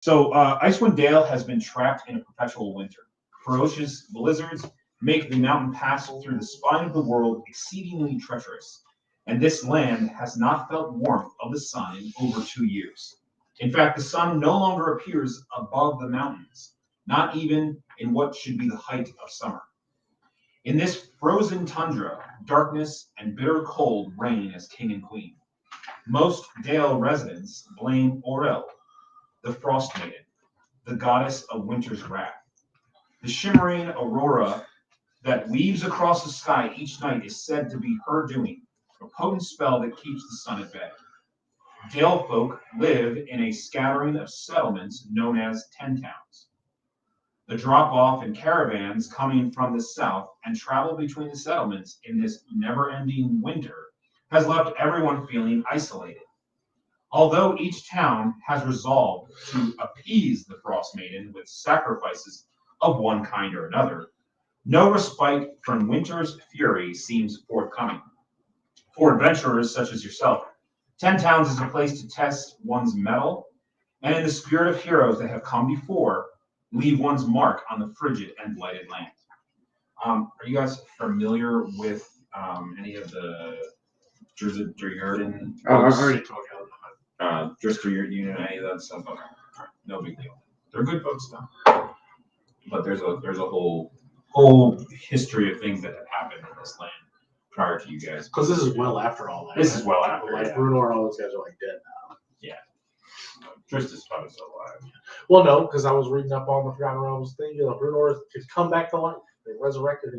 So Icewind Dale has been trapped in a perpetual winter. Ferocious blizzards make the mountain pass through the spine of the world exceedingly treacherous, and this land has not felt warmth of the sun in over 2 years. In fact, the sun no longer appears above the mountains, not even in what should be the height of summer. In this frozen tundra, darkness and bitter cold reign as king and queen. Most Dale residents blame Orel, the Frost Maiden, the goddess of winter's wrath. The shimmering aurora that weaves across the sky each night is said to be her doing, a potent spell that keeps the sun at bay. Dale folk live in a scattering of settlements known as 10 towns. The drop-off in caravans coming from the south and travel between the settlements in this never-ending winter has left everyone feeling isolated. Although each town has resolved to appease the Frost Maiden with sacrifices of one kind or another, no respite from winter's fury seems forthcoming. For adventurers such as yourself, 10 Towns is a place to test one's mettle, and in the spirit of heroes that have come before, leave one's mark on the frigid and blighted land. Are you guys familiar with any of the Drizzt-Do'Urden? I already told you. Drizzt-Do'Urden, any of that stuff? Okay. No big deal. They're good books, though. But there's a whole history of things that have happened in this land prior to you guys. Because this is well after all that. This is well after, like yeah. Bruno and all those guys are like dead now. Yeah. Drizzt is probably still alive. Well, no, because I was reading up on the Forgotten Realms thing. You know, Bruno has come back to life. They resurrected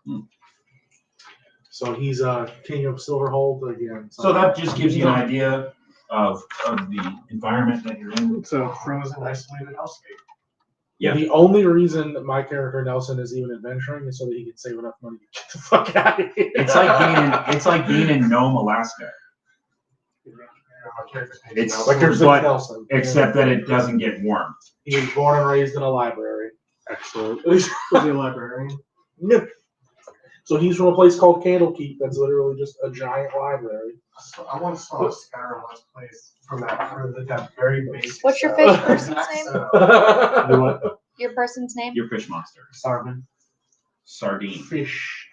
him. So he's king of Silverhold again. So that just gives you an idea of the environment that you're in. It's a frozen, isolated hellscape. Yeah. The only reason that my character Nelson is even adventuring is so that he can save enough money to get the fuck out of here. It's like being in Nome, Alaska. It's like there's but, Nelson, except that it doesn't get warm. He was born and raised in a library. Excellent. Was he a librarian? Yeah. So he's from a place called Candlekeep. That's literally just a giant library. So I once saw a Skyrim Let's Play from that very basic. What's your fish person's name? What? Your person's name? Your fish monster. Sarvin. Sardine. Fish.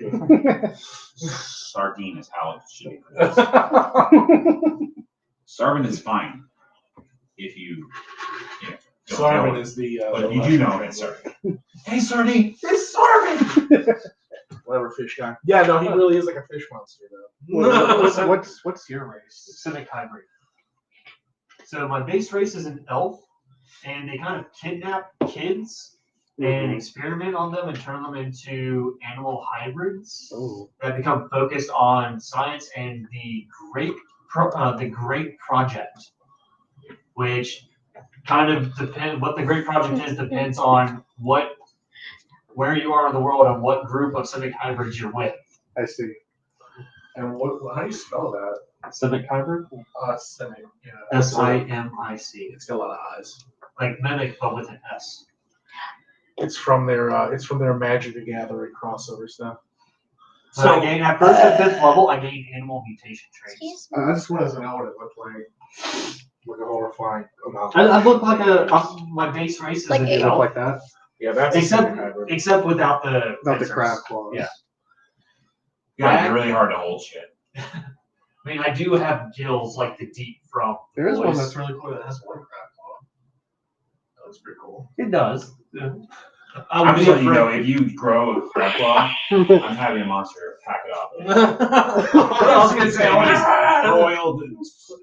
Sardine is how it should be pronounced. Sarvin is fine. If you don't know Sarvin it. is the. But you do know it's Sardine. Hey, Sardine! It's Sarvin! Whatever fish guy. Yeah, no, he really is like a fish monster, though. What's your race? Civic hybrid. So my base race is an elf, and they kind of kidnap kids and experiment on them and turn them into animal hybrids that become focused on science and the Great Project, which kind of depend. What the Great Project is depends on where you are in the world and what group of civic hybrids you're with. I see. And how do you spell that? Civic hybrid? Simic. Yeah. S-I-M-I-C. It's got a lot of eyes. Like mimic, but with an S. It's from their Magic the Gathering crossover stuff. So I gain at first and 5th level, I gain animal mutation traits. Excuse I just wanted to know what it looked like. Like a horrifying amount. I look like my base race is Like an a- elf, like that. Yeah, that's except without the Not the feathers. crab claws. Yeah. Yeah, really hard to hold shit. I mean, I do have gills like the deep from. There is one Boys. that's really cool that has one crab claw. That was pretty cool. It does. Yeah. I'm just letting you know, if you grow a crab claw, I'm having a monster pack it up. I was gonna say, Roiled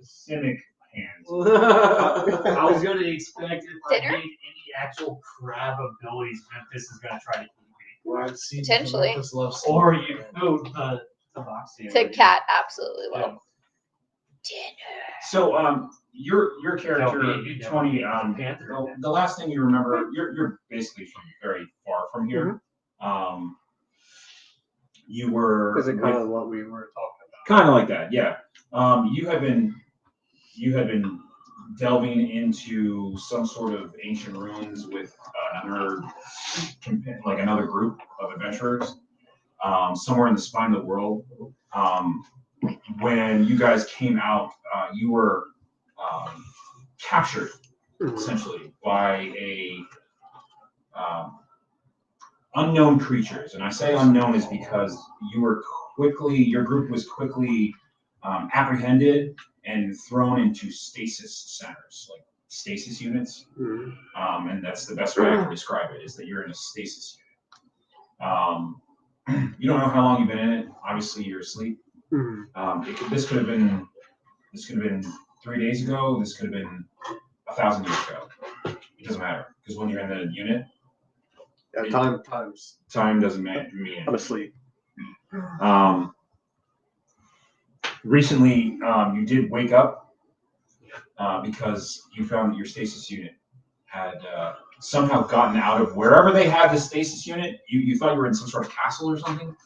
cynic hands. I was gonna expect if I Dinner? gained any actual crab abilities, Memphis is gonna try to eat me. Well, see, Potentially. Memphis loves Or you food the box. To cat, absolutely will. Dinner. So, your character, No, you don't. Tony, Panther. the last thing you remember, you're basically from very far from here. You were Is it kind of what we were talking about? kind of like that, yeah. You had been delving into some sort of ancient ruins with another group of adventurers, somewhere in the spine of the world. When you guys came out, you were captured essentially, by a unknown creatures. And I say unknown is because your group was quickly apprehended and thrown into stasis centers, like stasis units. And that's the best way I can describe it, is that you're in a stasis unit. You don't know how long you've been in it. Obviously, you're asleep. This could have been 3 days ago. This could have been 1,000 years ago. It doesn't matter, because when you're in the unit, time doesn't mean. I'm asleep. Recently, you did wake up because you found that your stasis unit had somehow gotten out of wherever they had the stasis unit. You thought you were in some sort of castle or something.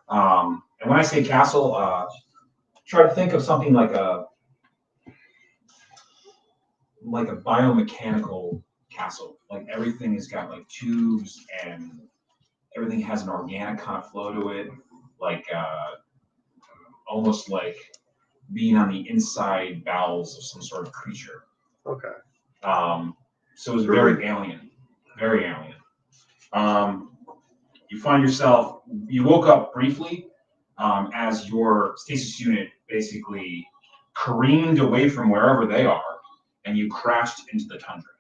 And when I say castle, try to think of something like a biomechanical castle. Like everything has got like tubes and everything has an organic kind of flow to it, like almost like being on the inside bowels of some sort of creature. Okay. So it was very alien, very alien. You find yourself, you woke up briefly as your stasis unit basically careened away from wherever they are, and you crashed into the tundra.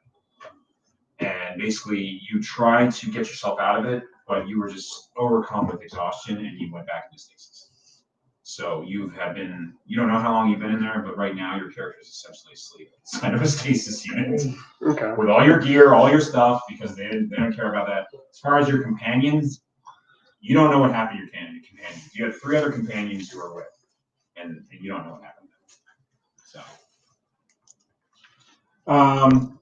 And basically, you tried to get yourself out of it, but you were just overcome with exhaustion, and you went back into stasis. So you don't know how long you've been in there, but right now your character is essentially asleep inside of a stasis unit. Okay. With all your gear, all your stuff, because they don't care about that. As far as your companions, you don't know what happened to your companions. You had 3 other companions you were with, and you don't know what happened to them. So,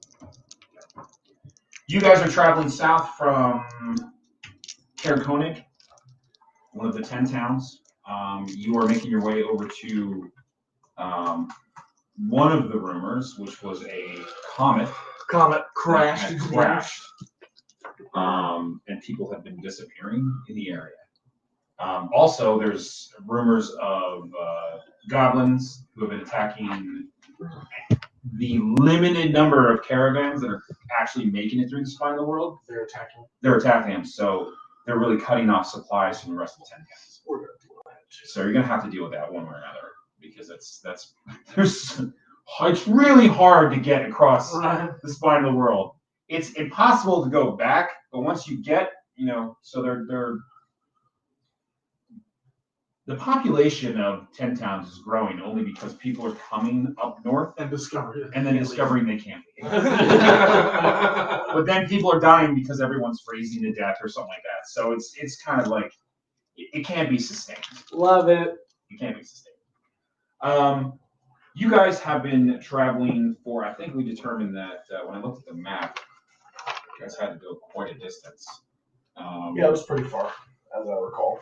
you guys are traveling south from Koenig, one of the 10 towns. You are making your way over to one of the rumors, which was a comet. Comet crashed. Had crashed. And people have been disappearing in the area. Also, there's rumors of goblins who have been attacking the limited number of caravans that are actually making it through the spine of the world. They're attacking. They're attacking them, so they're really cutting off supplies from the rest of the 10 towns. So you're gonna have to deal with that one way or another, because it's really hard to get across the spine of the world. It's impossible to go back, but once you get, so the population of 10 towns is growing only because people are coming up north And discovered. and then discovering they can't leave. But then people are dying because everyone's freezing to death or something like that. So it's kind of like, it can't be sustained. Love it. It can't be sustained. You guys have been traveling for, I think we determined that when I looked at the map, you guys had to go quite a distance. Yeah, it was pretty far, as I recall.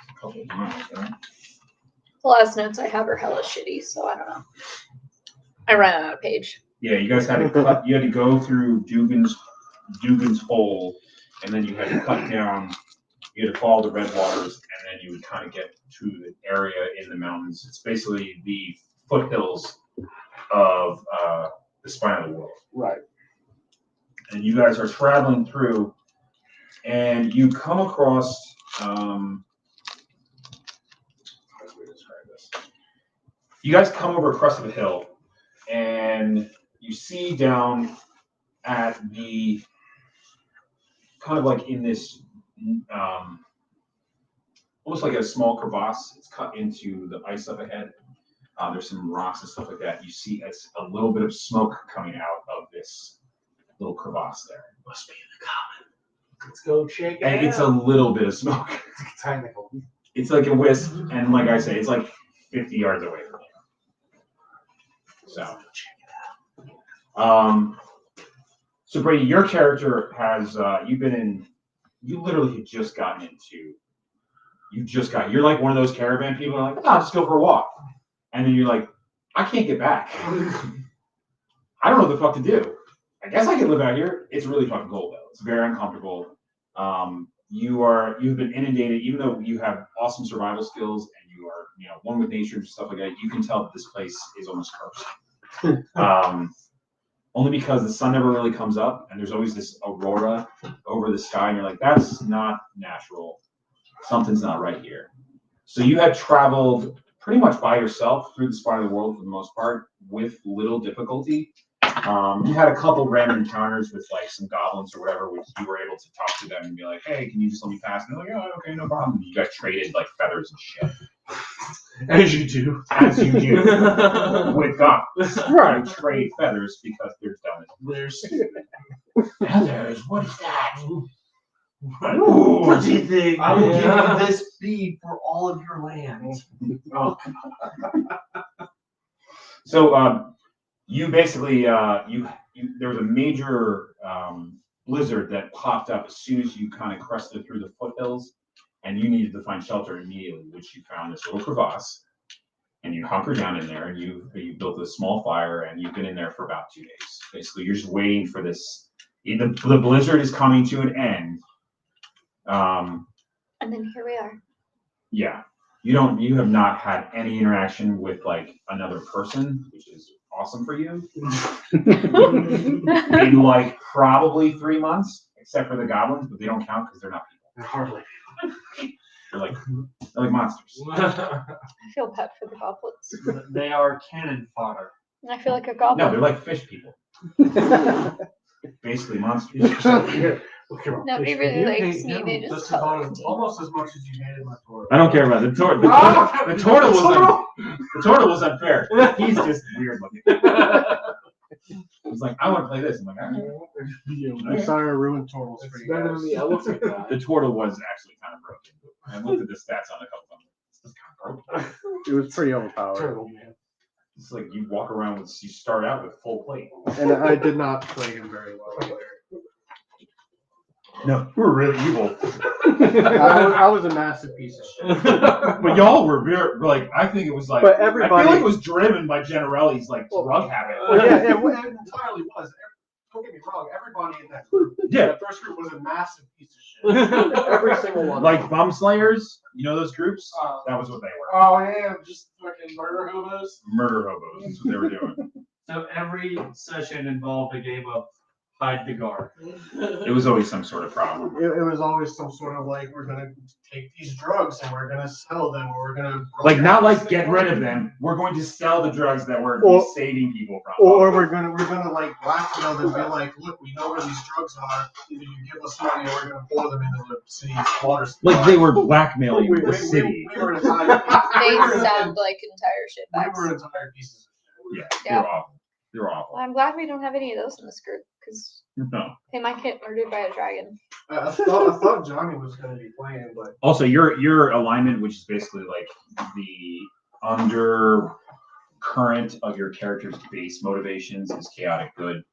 A couple of miles, right? The last notes I have are hella shitty, so I don't know. I ran out of page. Yeah, you guys had to cut. You had to go through Dugan's Hole, and then you had to cut down. You had to follow the red waters, and then you would kind of get to the area in the mountains. It's basically the foothills of the spine of the world. Right. And you guys are traveling through, and you come across. How do we describe this? You guys come over a crest of a hill, and you see down at the kind of like in this. Almost like a small crevasse. It's cut into the ice up ahead. There's some rocks and stuff like that. You see it's a little bit of smoke coming out of this little crevasse there. Must be in the comet. Let's go check it And out. it's a little bit of smoke. Technical. It's like a wisp, and like I say, it's like 50 yards away from you. So, so Brady, your character has you literally had just gotten into. You're like one of those caravan people. Like, I'll just go for a walk, and then you're like, I can't get back. I don't know what the fuck to do. I guess I can live out here. It's really fucking cold though. It's very uncomfortable. You've been inundated, even though you have awesome survival skills and you are, one with nature and stuff like that. You can tell that this place is almost cursed. only because the sun never really comes up, and there's always this aurora over the sky, and you're like, that's not natural. Something's not right here. So you had traveled pretty much by yourself through the spine of the world for the most part, with little difficulty. You had a couple random encounters with like some goblins or whatever, which you were able to talk to them and be like, "Hey, can you just let me pass?" And they're like, "Oh, okay, no problem." You guys traded like feathers and shit, As you do. as you do with goblins. Right. You trade feathers because they're dumb. There's Feathers? What is that? What do you think? I will Yeah. give you this feed for all of your land. oh, So you basically there was a major blizzard that popped up as soon as you kind of crested through the foothills, and you needed to find shelter immediately, which you found this little crevasse, and you hunkered down in there, and you built a small fire, and you've been in there for about 2 days. Basically, you're just waiting for this. The blizzard is coming to an end. And then here we are. Yeah, you have not had any interaction with like another person, which is awesome for you. In like probably 3 months, except for the goblins, but they don't count because they're not people. hardly. They're like monsters. I feel bad for the goblins. They are cannon fodder. And I feel like a No, goblin. they're like fish people. Basically monsters. Nobody really likes me. They just Just tell about almost as much as you hated my Toro. I don't care about the turtle. The turtle was unfair. He's just weird looking. He's like, I want to play this. I'm like, all right. I'm sorry I ruined Toros for It's you better guys. than the elephant guy. The turtle was actually kind of broken. I looked at the stats on a couple of them. It's kind of broken. It was pretty overpowered. Turtle man. It's like you walk around with, you start out with full plate. And I did not. Play him very well either. No, you were really evil. I was a massive piece of shit. But y'all were very, like, I think it was like, But I everybody- feel like it was driven by Generelli's like drug habit. Yeah, It entirely was. Don't get me wrong. Everybody in that group, Yeah. that first group was a massive piece of shit. every single one. Like bum slayers, you know those groups? Uh, That was what they were. Oh yeah, just fucking murder hobos. Murder hobos. That's what they were doing. So every session involved a game of hide the guard. It was always some sort of problem. It was always some sort of like, we're gonna take these drugs and we're gonna sell them, or we're gonna Like, not like get rid of them. We're going to sell the drugs that we're Or- saving people from. Or we're gonna like blackmail them and be like, look, we know where these drugs are. Either you give us money, or we're gonna pour them into the city's water supply. Like they were blackmailing We- the we- city. We were entire. They we were- sound like entire shit We bags. were entire pieces of shit. Yeah, they were awful. They were awful. Well, I'm glad we don't have any of those in this group because No. they might get murdered by a dragon. I thought Johnny was gonna be playing, but Also, your alignment, which is basically like the undercurrent of your character's base motivations, is chaotic good.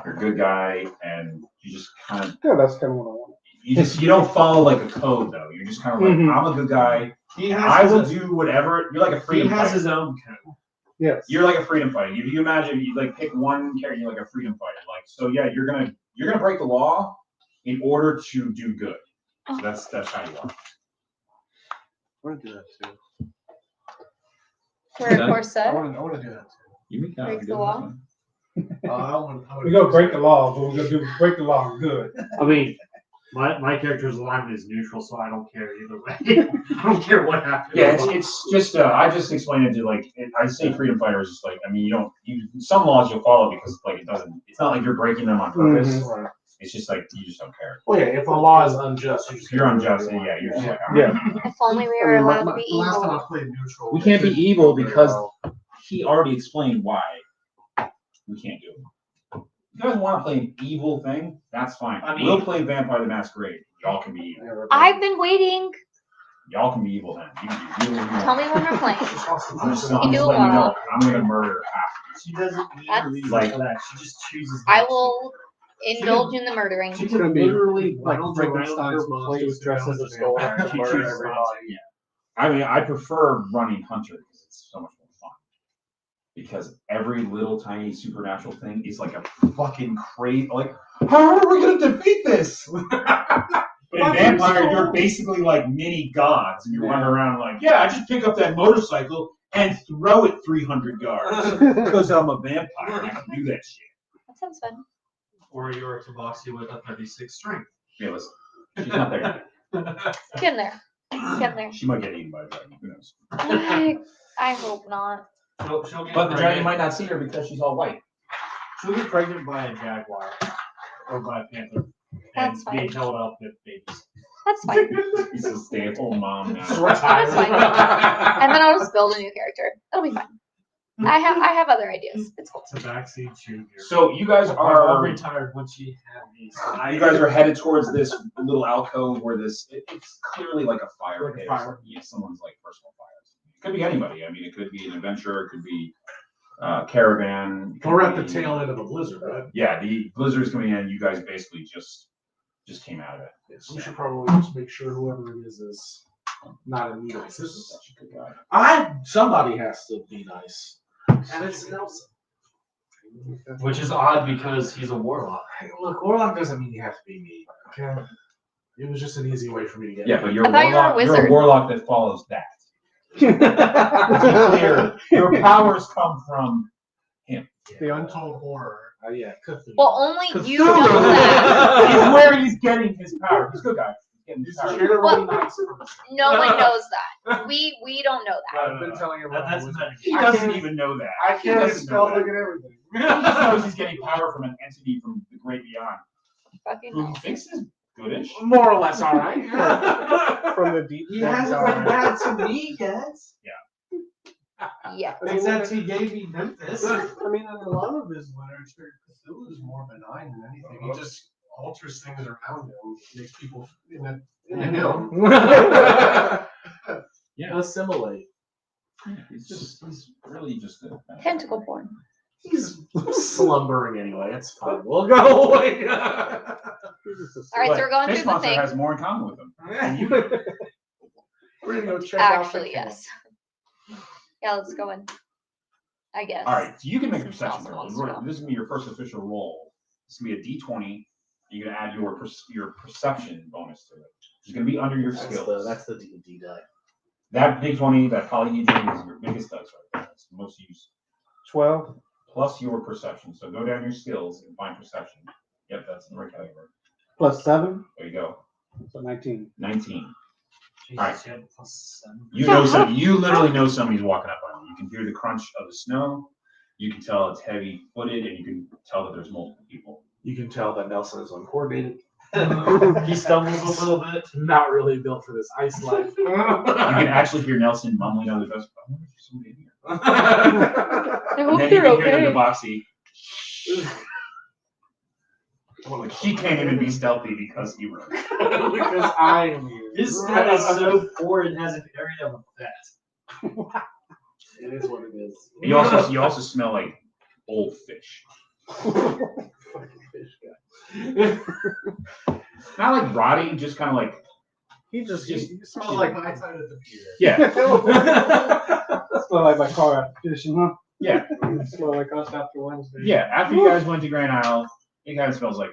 You're a good guy, and you just kind of Yeah, that's kind of what I want. you don't follow like a code though. You're just kind of like, Mhm. I'm a good guy. He I has will his, do whatever. You're like a he freedom has fighter. his own code. Yes. You're like a freedom fighter. You imagine you like pick one character, you're like a freedom fighter. Like, so yeah, you're gonna break the law in order to do good. So that's how you are. I want to do that too. Wear a I corset. I want to do that too. You make that Break good the law. one. I wanna We're gonna break the law, but we're gonna do break the law good. I mean, my character's alignment is neutral, so I don't care either way. I don't care what happens. Yeah, it's just I just explained it to like I say freedom fighter is just like, I mean, you some laws you'll follow because like it's not like you're breaking them on purpose. Right. It's just like you just don't care. Well, yeah, if the law is unjust, If you're unjust, then yeah, you're just like, Yeah. If only we were I mean, allowed to be the last time I evil. played neutral. we can't be it evil didn't go because very well. he already explained why we can't do it. If you guys want to play an evil thing, that's fine. I mean- We'll play Vampire the Masquerade. Y'all can be evil. I've been waiting. Y'all can be evil then. You can be evil if you want. Tell me when we're playing. I'm just You do letting you know. want I'm gonna murder half. She doesn't need That's- reason Like- for that. She just chooses. I not to. will indulge in the murdering. She gonna could be literally like like Frankenstein's Frankenstein's monster place dressed as a skull and She murder chooses everybody. not to. I mean, I prefer running Hunter because it's so much more fun. Because every little tiny supernatural thing is like a fucking crazy. Like, how are we gonna defeat this? But in Vampire, you're basically like mini gods, and you're running around like, yeah, I just pick up that motorcycle and throw it 300 yards because I'm a vampire. I can do that shit. That sounds fun. Or you're a Tabaxi with a 36 strength. Yeah, listen. She's not there yet. Get in there. Get in there. She might get eaten by a dragon. Who knows? I hope not. She'll get But the dragon pregnant. might not see her because she's all white. She'll get pregnant by a jaguar or by a panther. That's and be fine. held up with babies. That's fine. She's a stay-at-home mom now. That's fine. And then I'll just build a new character. It'll be fine. I have other ideas. It's cool. Tabaxi Jr. So you guys I'll are retire once she had these. you guys are headed towards this little alcove where it's clearly like a fire Like a pit. fire. Yeah, someone's like personal fires. It could be anybody. I mean, it could be an adventurer. It could be caravan. It could We're at the be- tail end of a blizzard, right? Yeah, the blizzard's coming in. You guys basically just came out of it. Yes, we should probably just make sure whoever it is not in need of This is assistance. such a good guy. Somebody has to be nice. And it's Nelson. Which is odd because he's a warlock. Hey, look, Warlock doesn't mean you have to be me. Okay? It was just an easy way for me to get. Yeah, but you're I thought you were a warlock. You're a wizard. warlock that follows that. To be clear, your powers come from him. The untold horror. Yeah, Cthulhu. Well, only you Cthulhu. know that. He's where he's getting his power. He's a good guy. He's getting his He's power. a generally Well- nice person. No one knows that. We don't know that. I've been telling everyone. That's I was- He doesn't even know that. I He can't doesn't spell know look that. at everything. He just knows he's getting power from an entity from the great beyond, Fucking who hell. he thinks is goodish. More or less, all right. From the deep. He depths hasn't of been our- bad to me, guys. Yeah. Except he gave me Memphis. I mean, in a lot of his literature, Cthulhu is more benign than anything. He just alters things around him, makes people in him. Yeah. Assimilate. He's really just a Tentacle porn. He's slumbering anyway. It's fine. We'll go away. He's just a All right, so But we're going Fish through the Monster thing. has more in common with him. We're gonna go check out the Actually, camp. yes. Yeah, let's go in. I guess. All right, so you can make a Since perception Nelson roll. wants to go. This is gonna be your first official roll. This is gonna be a D20. You're gonna add your perception bonus to it. It's gonna be under your skills. That's the D&D die. That D20, that polyhedron is your biggest dice right there. That's the most used. 12. Plus your perception. So go down your skills and find perception. Yep, that's in the right category. Plus 7. There you go. So 19. 19. Jesus, Alright. you had +7. You know some. You literally know somebody's walking up on you. You can hear the crunch of the snow. You can tell it's heavy-footed, and you can tell that there's multiple people. You can tell that Nelson is uncoordinated. He stumbles a little bit. Not really built for this ice life. You can actually hear Nelson mumbling under the vest. I wonder if there's somebody in here. I And hope then you they're can hear the okay. Boxy. She can't even be stealthy because he runs. Because I am here. His skin is so poor it has an area of effect. It is what it is. You also smell like old fish. Fucking fish guy. Not like rotting, just kind of like He just It smells like my time at the pier. yeah, smell like my car after fishing, huh? yeah, Smell like us after Wednesday. yeah. After you guys went to Grand Isle, it kind of smells like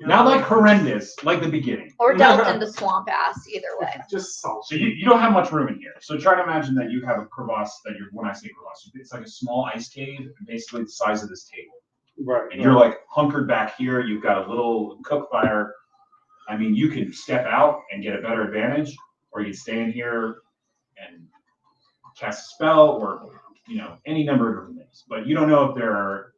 not like horrendous, like the beginning. Or dumped into swamp ass, either way. Just salt. So you don't have much room in here. So try to imagine that you have a crevasse that when I say crevasse, it's like a small ice cave, basically the size of this table. Right. And you're like hunkered back here. You've got a little cook fire. I mean, you can step out and get a better advantage, or you can stay in here and cast a spell, or any number of different things. But you don't know if there are.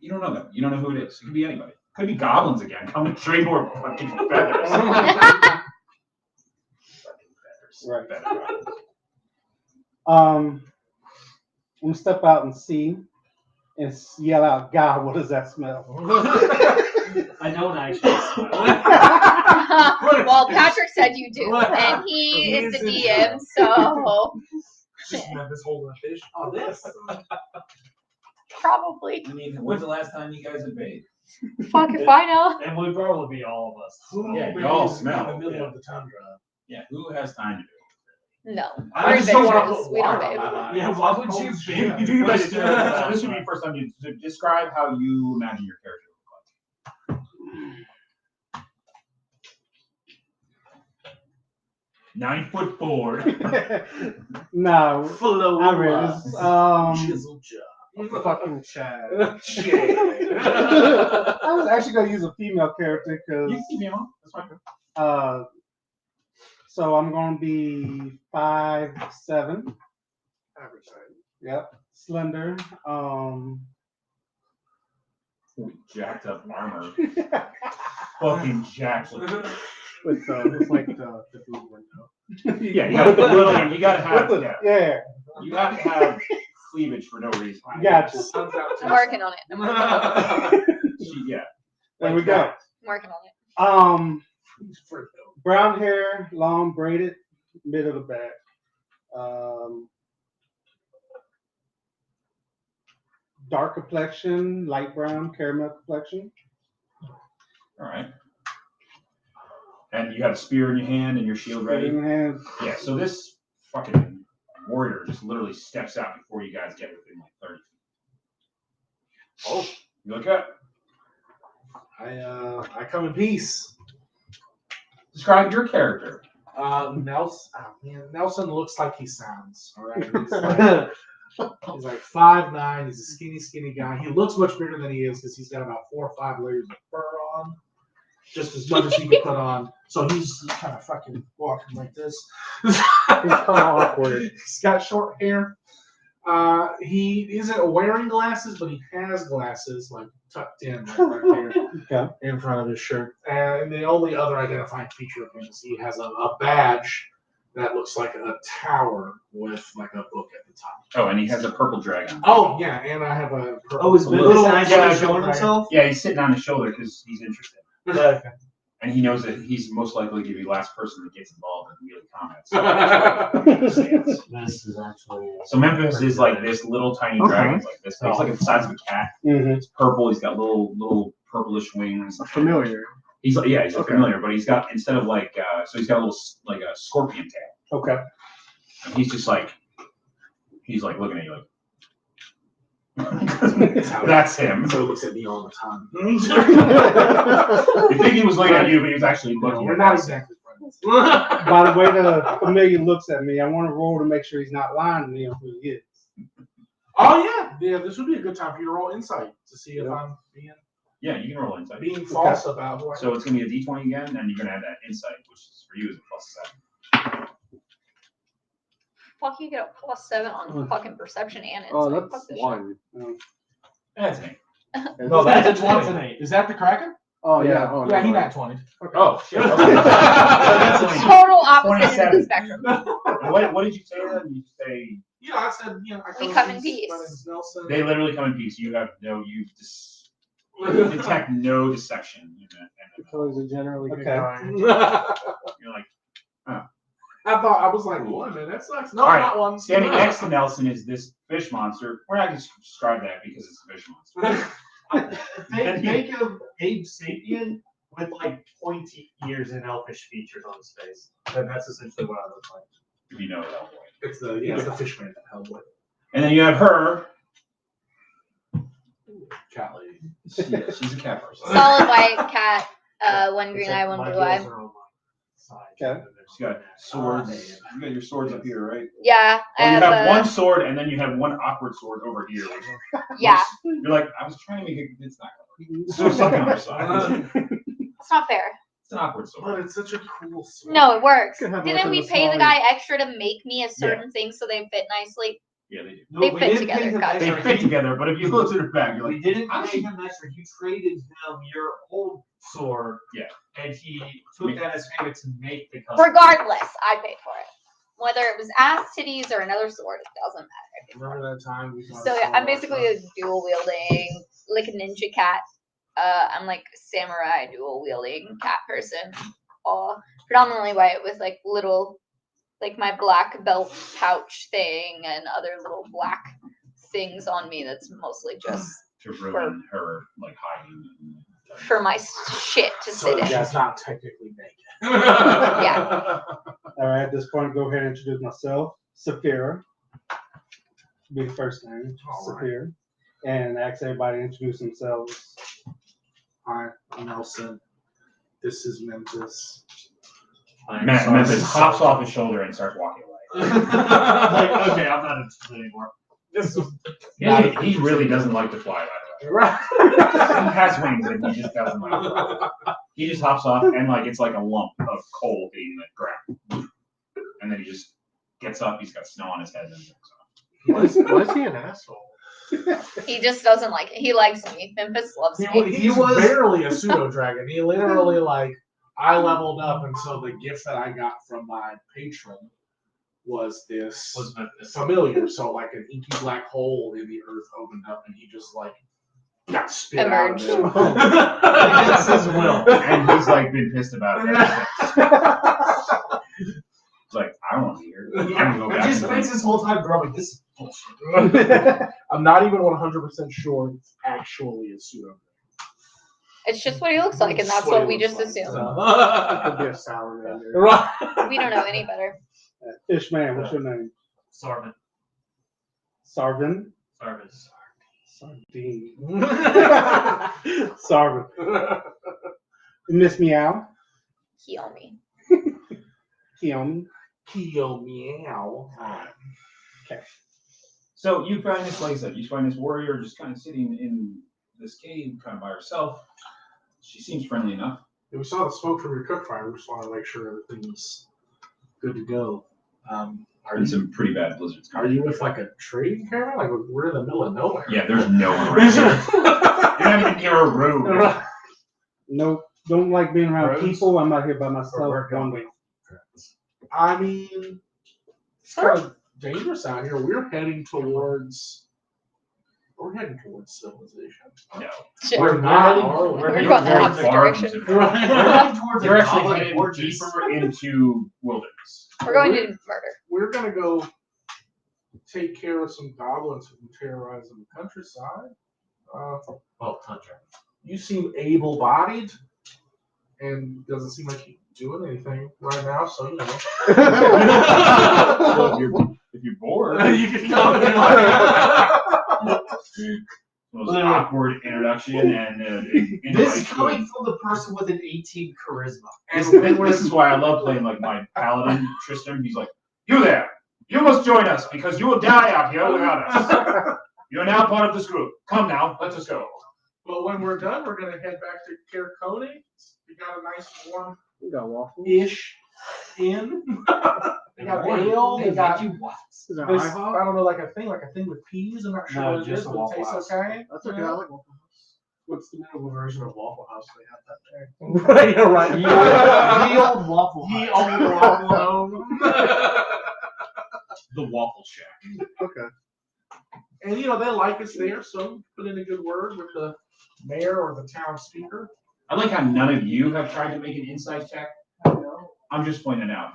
You don't know them. You don't know who it is. It could be anybody. It could be goblins again. Come and trade more fucking feathers. Fucking feathers. Right. Feather goblins. I'm gonna step out and see and yell out, God, what does that smell? I don't actually smell. Well, Patrick said you do, and he is the DM, so Just Memphis holding a fish. Oh, this. probably. I mean, when's the last time you guys have bathed? Fuck if I know. And would probably be all of us. Yeah, you all smell. In the middle Yeah. of the tundra. Yeah, who has time to do it? No. I We're just don't wanna adventurers. put We don't water on bathe. my body. Yeah, why would you You be? do your best. So this would be the first time you describe how you imagine your character would look like. 9'4". No, Flow I read this. Chisel jaw. Fucking Chad. I was actually gonna use a female character because. You can keep me on. That's fine. So I'm gonna be 5'7". Average height. Yep. Slender. Jacked up armor. Fucking jacked. With like the boot window. Yeah, you gotta literally, you gotta have, yeah, Yeah. you gotta have cleavage for no reason. Gotcha. I'm working on it. Yeah. There we go. I'm working on it. Brown hair, long braided, middle of the back. Dark complexion, light brown, caramel complexion. All right. And you got a spear in your hand and your shield ready. In hand. Yeah. So this fucking warrior just literally steps out before you guys get within like 30 feet. Oh, you look up. I come in peace. Describe your character. Nelson. Oh, man, Nelson looks like he sounds. All right. He's like 5'9". He's a skinny guy. He looks much bigger than he is because he's got about 4 or 5 layers of fur on, just as much as he can put on. So he's kind of fucking walking like this. He's kind of awkward. He's got short hair. He isn't wearing glasses, but he has glasses like tucked in like right here in front of his shirt. And the only other identifying feature of him is he has a badge that looks like a tower with like a book at the top. Oh, and he has a purple dragon. Oh yeah, and I have a purple. Oh, is little showing himself? Yeah, he's sitting on his shoulder because he's interested. Okay. And he knows that he's most likely to be the last person that gets involved in melee combat. So, This is actually. so Memphis is like this little tiny dragon's like this. He's like the size of a cat. Mm-hmm. It's purple. He's got little purplish wings. Familiar. He's like, yeah, he's familiar, but he's got instead of like so he's got a little like a scorpion tail. Okay. And he's just like looking at you like. That's him. So he looks at me all the time. You think he was looking at you, but he was actually looking We're at not us. exactly friends. By the way the familiar looks at me, I want to roll to make sure he's not lying to me on who he is. Oh yeah, this would be a good time for you to roll insight to see if I'm Yeah, you can roll insight. being false about who I am. So it's gonna be a D20 again, and you're gonna have that insight, which is for you is a +7. Fuck, you get a +7 on fucking perception and insight. Oh, Fuck that's this shit. 1. That's me. No, that's a 20. Is that the Kraken? Oh, yeah. Oh, Yeah, he no. nat 20. Oh shit. Okay. So that's only- Total opposite end of 27. the spectrum. What did you say then? You say Yeah, I said, I We come in peace. My name's Nelson. they literally come in peace. You have no you detect no deception in that. Because he's a generally good Okay. guy. You're like I thought, I was like, one, man, that sucks. No, All right, not one. standing next to Nelson is this fish monster. We're not going to describe that because it's a fish monster. Think of Abe Sapien with like pointy ears and elfish features on his face. And that's essentially what I look like. If you know it, Hellboy. It's the fish man that Hellboy. And then you have her. Cat lady. She's a cat person. Solid white cat, one green eye, one blue eye. Okay. She's got swords. You got your swords up here, right? Yeah, I Well, you have have one sword, and then you have one awkward sword over here. yeah. You're like, I was trying to make it. It's not. So second on your side. It's not fair. It's an awkward sword. But it's such a cool sword. No, it works. Could have Didn't like we a pay the small- guy extra to make me a certain thing so they fit nicely? Yeah, they do. No, They we fit didn't together, pay him guys. They extra. fit together, but if you look at her back, you're We like, didn't how does pay she- him extra. You traded him your old sword. Yeah. And he took that as payment to make the custom. Regardless, I paid for it. Whether it was ass titties or another sword, it doesn't matter. I paid for it. Remember that time we So yeah, I'm basically a dual wielding, like a ninja cat. I'm like samurai dual wielding cat person. Predominantly white with like little, like my black belt pouch thing and other little black things on me. That's mostly just to ruin her like hiding? for my shit to so sit in. that's not technically naked. Yeah. All right, at this point, go ahead and introduce myself. Saphira. Be the first name. All right. Saphira. And ask everybody to introduce themselves. Hi, I'm Nelson. This is Memphis. Memphis hops off his shoulder and starts walking away. Like, okay, I'm not interested anymore. He really doesn't like to fly, by the way. Right. He has wings, and he just doesn't like to fly. He just hops off, and like it's like a lump of coal hitting the ground. And then he just gets up, he's got snow on his head, and then he walks off. Why is he an asshole? He just doesn't like it. He likes me. Memphis loves me. He was barely a pseudo dragon. He literally like I leveled up, and so the gift that I got from my patron was this familiar. So like an inky black hole in the earth opened up, and he just like got spit Emerged. out of it. Against his will, and he's like been pissed about it ever since. It's like I don't want to hear. I'm gonna go back. He to spends the- his whole time growing. This is bullshit. I'm not even 100% sure it's actually a pseudo. It's just what he looks like, and that's what we just assume. It could be a salamander. Right. We don't know any better. Fishman, what's your name? Sarvin. Sarvin? Sarvin. Sardine. Sarvin. Miss Meow? Kiyomi. Kiyomi? Kyo meow. So you find this, like I said, you find this warrior just kind of sitting in this cave, kind of by herself. She seems friendly enough. We saw the smoke from your cook fire. We just want to make sure everything's good to go. Are And you some pretty bad blizzards are coming. you with like a trading caravan? Like we're in the middle of nowhere. Yeah, there's no one around here. You're not even near a road. Nope. Don't like being around Rose? people. I'm out here by myself. Or One way. I mean, it's kind of dangerous out here. We're heading towards civilization. No. Shit. We're not. We're You're going the very opposite far direction. from Right. Heading towards You're a actually goblin headed fortress. deeper into wilderness. We're going to murder. We're gonna go take care of some goblins who terrorize the countryside. Well, tundra. You seem able-bodied, and doesn't seem like you're doing anything right now. So you know. Well, if you're bored, You can come. it was an awkward introduction and This is coming from the person with an 18 charisma. This is why I love playing like my paladin Tristan. He's like, "You there? You must join us because you will die out here without us. You are now part of this group. Come now, let us go." But when we're done, we're gonna head back to Kirkoni. We got a nice warm-ish We got waffles. inn. They got ale. They got you what? Is that this, IHOP? I don't know, like a thing with peas. I'm not sure No, what it just is, a but it Waffle tastes House. okay. That's okay. I like waffles. What's the middle version of Waffle House they have that day? Right, yeah, right. Ye old waffle. Ye Hut. old waffle home. The Waffle Shack. Okay. And you know they like us there, so put in a good word with the mayor or the town speaker. I like how none of you have tried to make an insight check. I'm just pointing out.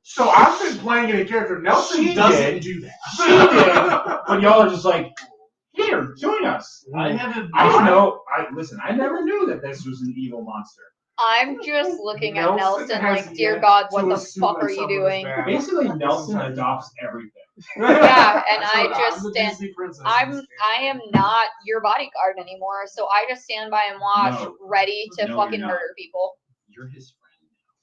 So I've been playing in a character. Nelson She doesn't did. do that. She did, but y'all are just like, here, join us. I haven't. I didn't know. Listen. I never knew that this was an evil monster. I'm just looking at Nelson Nelson has like, dear yet God, to what the assume fuck that are you someone is doing? bad. Basically, Nelson adopts everything. Yeah, and That's I what just I'm the stand. Disney princess. I am not your bodyguard anymore, so I just stand by and watch, No. ready to No, fucking you're not. murder people. You're his friend.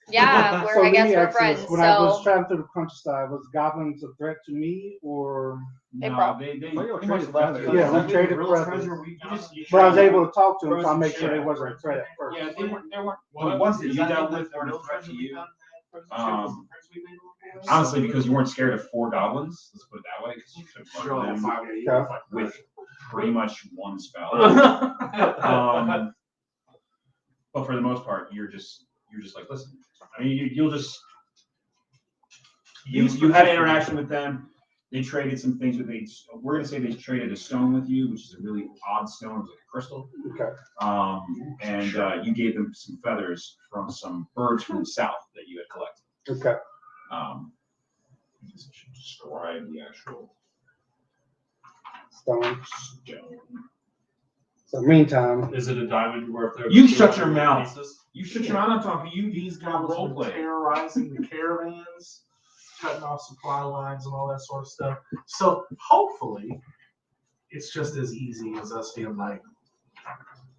Yeah, So I let guess me we're ask you this. friends. When I was So traveling through the countryside, was goblins a threat to me or? They No, probably- they Oh, yeah, pretty much traded left brothers. you. Yeah, we That's traded real brothers. treasure we just- you But I was traded- able to talk to them, so I Frozen make sure they shit. wasn't a threat at first. Yeah, they weren't. What? The ones that Does you that dealt mean with that weren't a real threat to treasure we you. found in that frozen ship was the friends we made along the way? Honestly, because you weren't scared of 4 goblins. Let's put it that way, because you could have Sure, them five, Yeah. with pretty much one spell. But for the most part, you're just like, listen. I mean, you'll just you had an interaction with them. They traded some things with me. We're gonna say they traded a stone with you, which is a really odd stone. It was like a crystal. Okay. And you gave them some feathers from some birds from the south that you had collected. Okay. I guess I should describe the actual Stone. stone. So meantime, Is it a diamond worth there? You shut your mouth. Pieces? You shut your mouth on talking to you. These kind of goblins role were play. terrorizing the caravans, cutting off supply lines and all that sort of stuff. So hopefully, it's just as easy as us being like,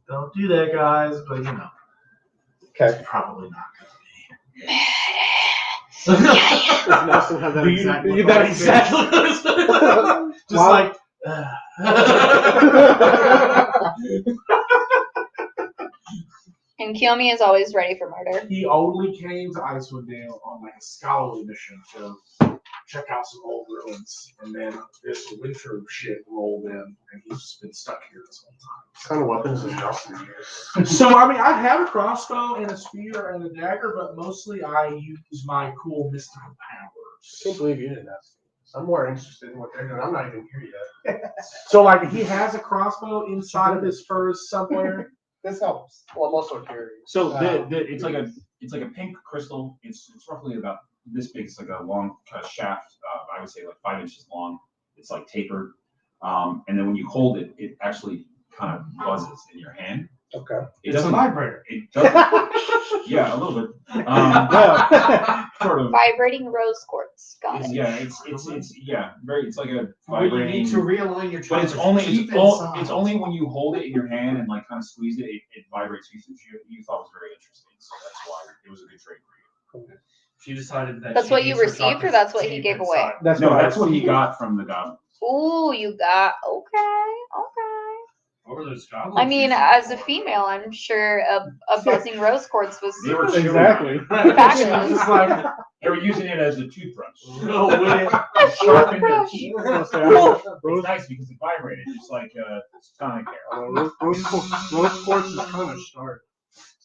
"Don't do that, guys," but you know, okay. probably not. Does Nelson have that exact look on that his exact face? look on his face. Just Wow. like. And Kiyomi is always ready for murder. He only came to Icewindale on like a scholarly mission to check out some old ruins, and then this winter shit rolled in, and he's just been stuck here this whole time. What kind of weapons does Nelson use? So I mean, I have a crossbow and a spear and a dagger, but mostly I use my cool mystical I powers. can't believe you didn't ask me. I'm more interested in what they're doing. I'm not even here yet. So like, he has a crossbow inside of his furs somewhere. This helps. Well, I'm also curious. So it's like a pink crystal. It's roughly about this big. It's like a long kind of shaft. I would say like 5 inches long. It's like tapered. And then when you hold it, it actually kind of buzzes in your hand. Okay. It It's a doesn't. vibrator. It doesn't. Yeah, a little bit. Yeah. Sort of. Vibrating rose quartz. Got it. Yeah, it's very. It's like a Well, you vibrating. need to realign your But it's chakras only deep it's inside. only when you hold it in your hand and like kind of squeeze it, it vibrates. You thought was very interesting, so that's why it was a good trade for you. She decided that That's she what you needs her received, or chakras that's what he deep gave away? inside. That's No, what that's what he received. got from the goblin. Ooh, you got okay. What were those goblins? I mean, using as a for? female, I'm sure a buzzing rose quartz was They were chewing Exactly. fabulous. Just like, They were using it as a toothbrush. no way. Sharpen their Toothbrush. teeth. Rose, It's nice because it vibrated, just like sonic hair. Rose quartz is kind of sharp,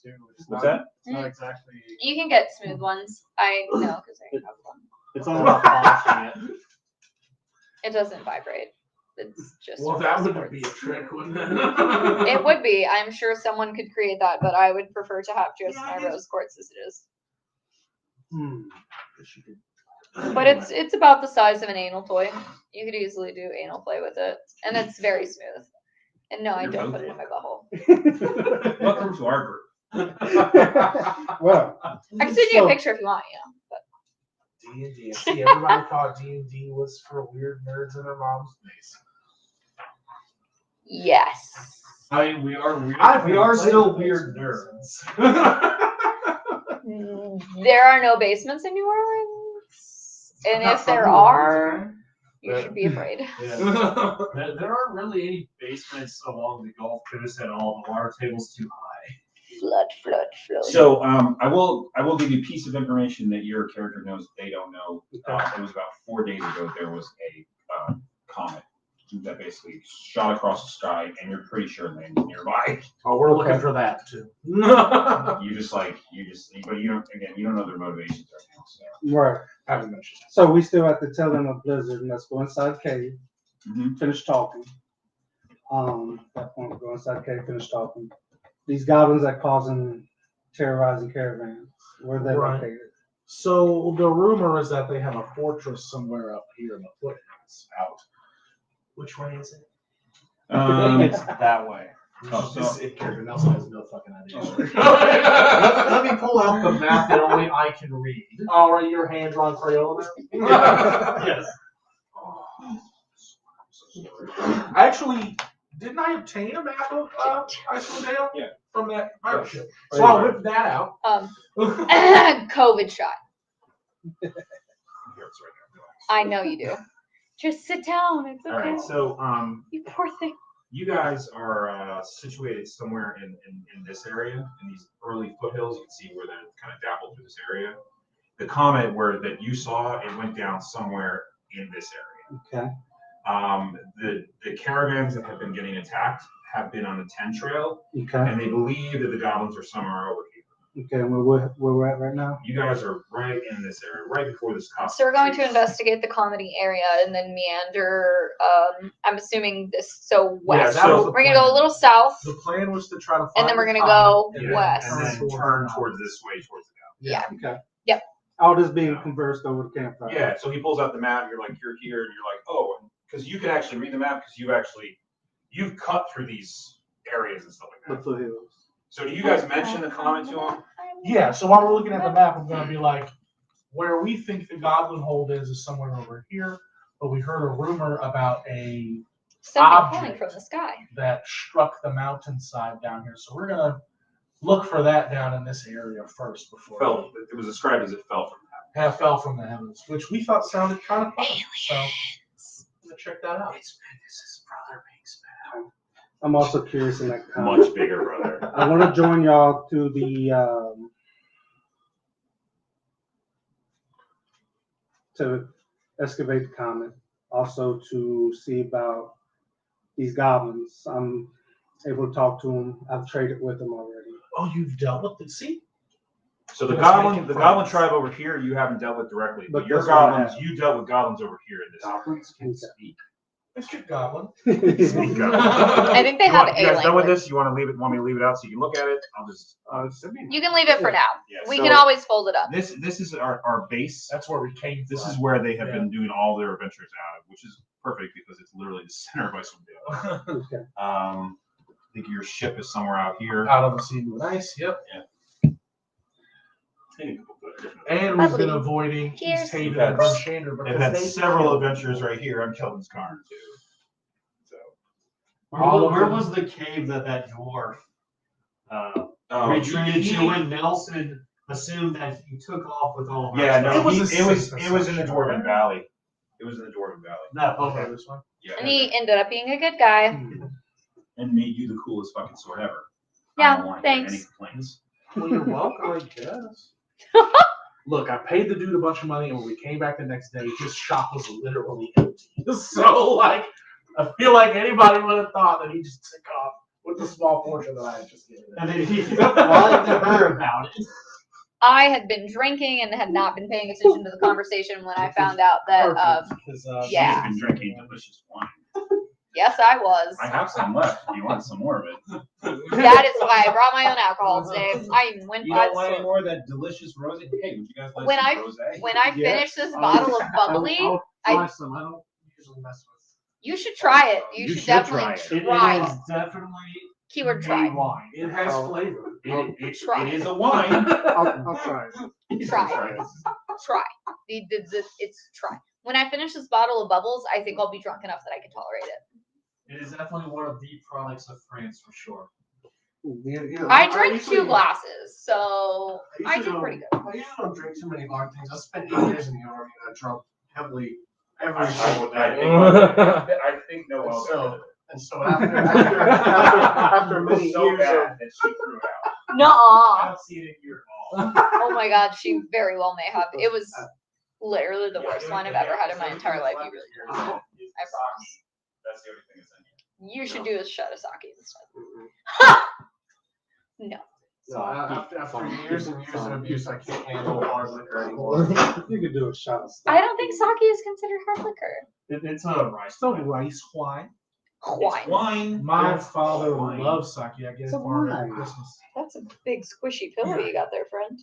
too. It's What's not, that? It's not exactly. You can get smooth ones. I know because I have one. It's all about polishing it. It doesn't vibrate. It's just. Well, a that rose would quartz. be a trick, wouldn't it? It would be. I'm sure someone could create that, but I would prefer to have just my rose quartz as it is. But it's about the size of an anal toy. You could easily do anal play with it, and it's very smooth. And no, I don't put it in my butthole. Welcome to our group. Well, I can send you a picture if you want. But D&D. See, everybody thought D&D was for weird nerds in their mom's face. yes. I mean, we are weird. I've We are played still with weird those nerds. There are no basements in New Orleans, and if there are, you should be afraid. Yeah. There aren't really any basements along the Gulf Coast at all. The water table's too high. Flood. So I will give you a piece of information that your character knows they don't know. It was about 4 days ago. There was a comet that basically shot across the sky, and you're pretty sure it landed nearby. Oh, we're looking for that too. But you don't know their motivations right now. So. right. Haven't mentioned. So we still at the tail end of Blizzard, and let's go inside cave, Mhm. finish talking. At that point, go inside cave, finish talking. These goblins that causing terrorizing caravans, where are they Right. located? So the rumor is that they have a fortress somewhere up here in the foothills out. Which way is it? It's that way. This character Nelson has no fucking idea. Let me pull out the map that only I can read. Oh, right, your hand drawn Crayola now? Yes. Actually, didn't I obtain a map of Icewindale? Yeah. From that pirate ship. So I'll whip that out. COVID shot. Here, it's right there. I know you do. Just sit down. It's okay. All right, so You poor thing. you guys are situated somewhere in this area, in these early foothills. You can see where they're kind of dappled through this area. The comet that you saw, it went down somewhere in this area. Okay. The caravans that have been getting attacked have been on the 10 trail, Okay. and they believe that the goblins are somewhere over here. Okay. And where we're at right now? You guys are right in this area, right before this cost. So we're going to investigate the comedy area and then meander. I'm assuming this west. that was the We're gonna go a plan. little south, The plan was to try to find and then we're the gonna comet go and then west. And then turn towards this way, towards the goblins. Yeah. Okay. Yep. All this being conversed over the campfire. Yeah, so he pulls out the map. You're here, and you're like, oh, because you can actually read the map because you've cut through these areas and stuff The like that. foothills. So do you guys mention the comet to him? Yeah, so while we're looking at the map, I'm gonna be like, where we think the goblin hold is somewhere over here, but we heard a rumor about a Something object. falling from the sky. that struck the mountainside down here. So we're gonna look for that down in this area first before. It was described as it fell from have fell from the heavens, which we thought sounded kind of fun. So I'm gonna check that out. This is Brother Pigsman. I'm also curious in that comment. Much bigger, brother. I want to join y'all to the to excavate the comet. Also to see about these goblins. I'm able to talk to them. I've traded with them already. Oh, you've dealt with the see? So the Let's goblin, make it the fun. goblin tribe over here, you haven't dealt with directly, but But your that's what I goblins, have. you dealt with goblins over here in this. Goblins can Okay. speak. Mr. Goblin. Speak goblin. I think they You have want- you guys a done with language. this? You want to leave it? Want me to leave it out so you can look at it? I'll just. You can leave it for now. Yeah, We so can always fold it up. This is our base. That's where we came This from. is where they have Yeah. been doing all their adventures out of, which is perfect because it's literally the center of Icewindale. Okay. I think your ship is somewhere out here. Out on the sea with ice. Yep. And we've Lovely. been avoiding Cheers. East Haven We've had- and Brunshander I've because had they several kill adventures people. right here. I'm Kelvin's Karn too. So. Where was the cave that dwarf retreated to when Nelson assumed that he took off with all of our Yeah, no, It was a it was safe in the assumption, Dwarven right? Valley. It was in the Dwarven Valley. No, Okay, this one. Yeah. And he ended up being a good guy. And made you the coolest fucking sword ever. Yeah, I don't want to hear thanks. any complaints. Well, you're welcome, I guess. Look, I paid the dude a bunch of money, and when we came back the next day, his shop was literally empty. So, like, I feel like anybody would have thought that he just took off with the small fortune that I had just given him. and then he lied to her about it. I had been drinking and had not been paying attention to the conversation when I found out that, Because, yeah. She's been drinking delicious wine. yes, I was. I have some left if you want some more of it. That is why I brought my own alcohol today. I even went You by don't the want any store. more of that delicious rosé? Hey, would you guys like When some I- rosé? When I Yeah. finish this bottle of bubbly, I'll I- try some. I don't usually mess with. you should try it. You, You should should definitely try It try. is definitely Keyword a try. wine. It has Oh. flavor. Try. It is a wine. I'll try it. Try. Try. It's try. When I finish this bottle of bubbles, I think I'll be drunk enough that I can tolerate it. It is definitely one of the products of France for sure. I drank 2 glasses, so I usually did pretty good. I usually don't drink too many hard things. I spent 8 years in the army and I drunk heavily every I single think, day. I think Noel's So- And so after many so years of bad that she threw it out. Nuh-uh. I've seen it here all. Oh my god, she very well may have. It was literally the worst wine I've ever had in my entire life. You really do. I promise. That's the only thing that's in here. You should do a shot of sake instead. No. So after years and years of abuse, I can't handle hard liquor anymore. You could do a shot of I don't think sake is considered hard liquor. It's a rice. It's a rice wine. Wine. Wine. My It's father wine. loves sake. I get It's it a for him wine. every Christmas. That's a big squishy pillow you got there, friend.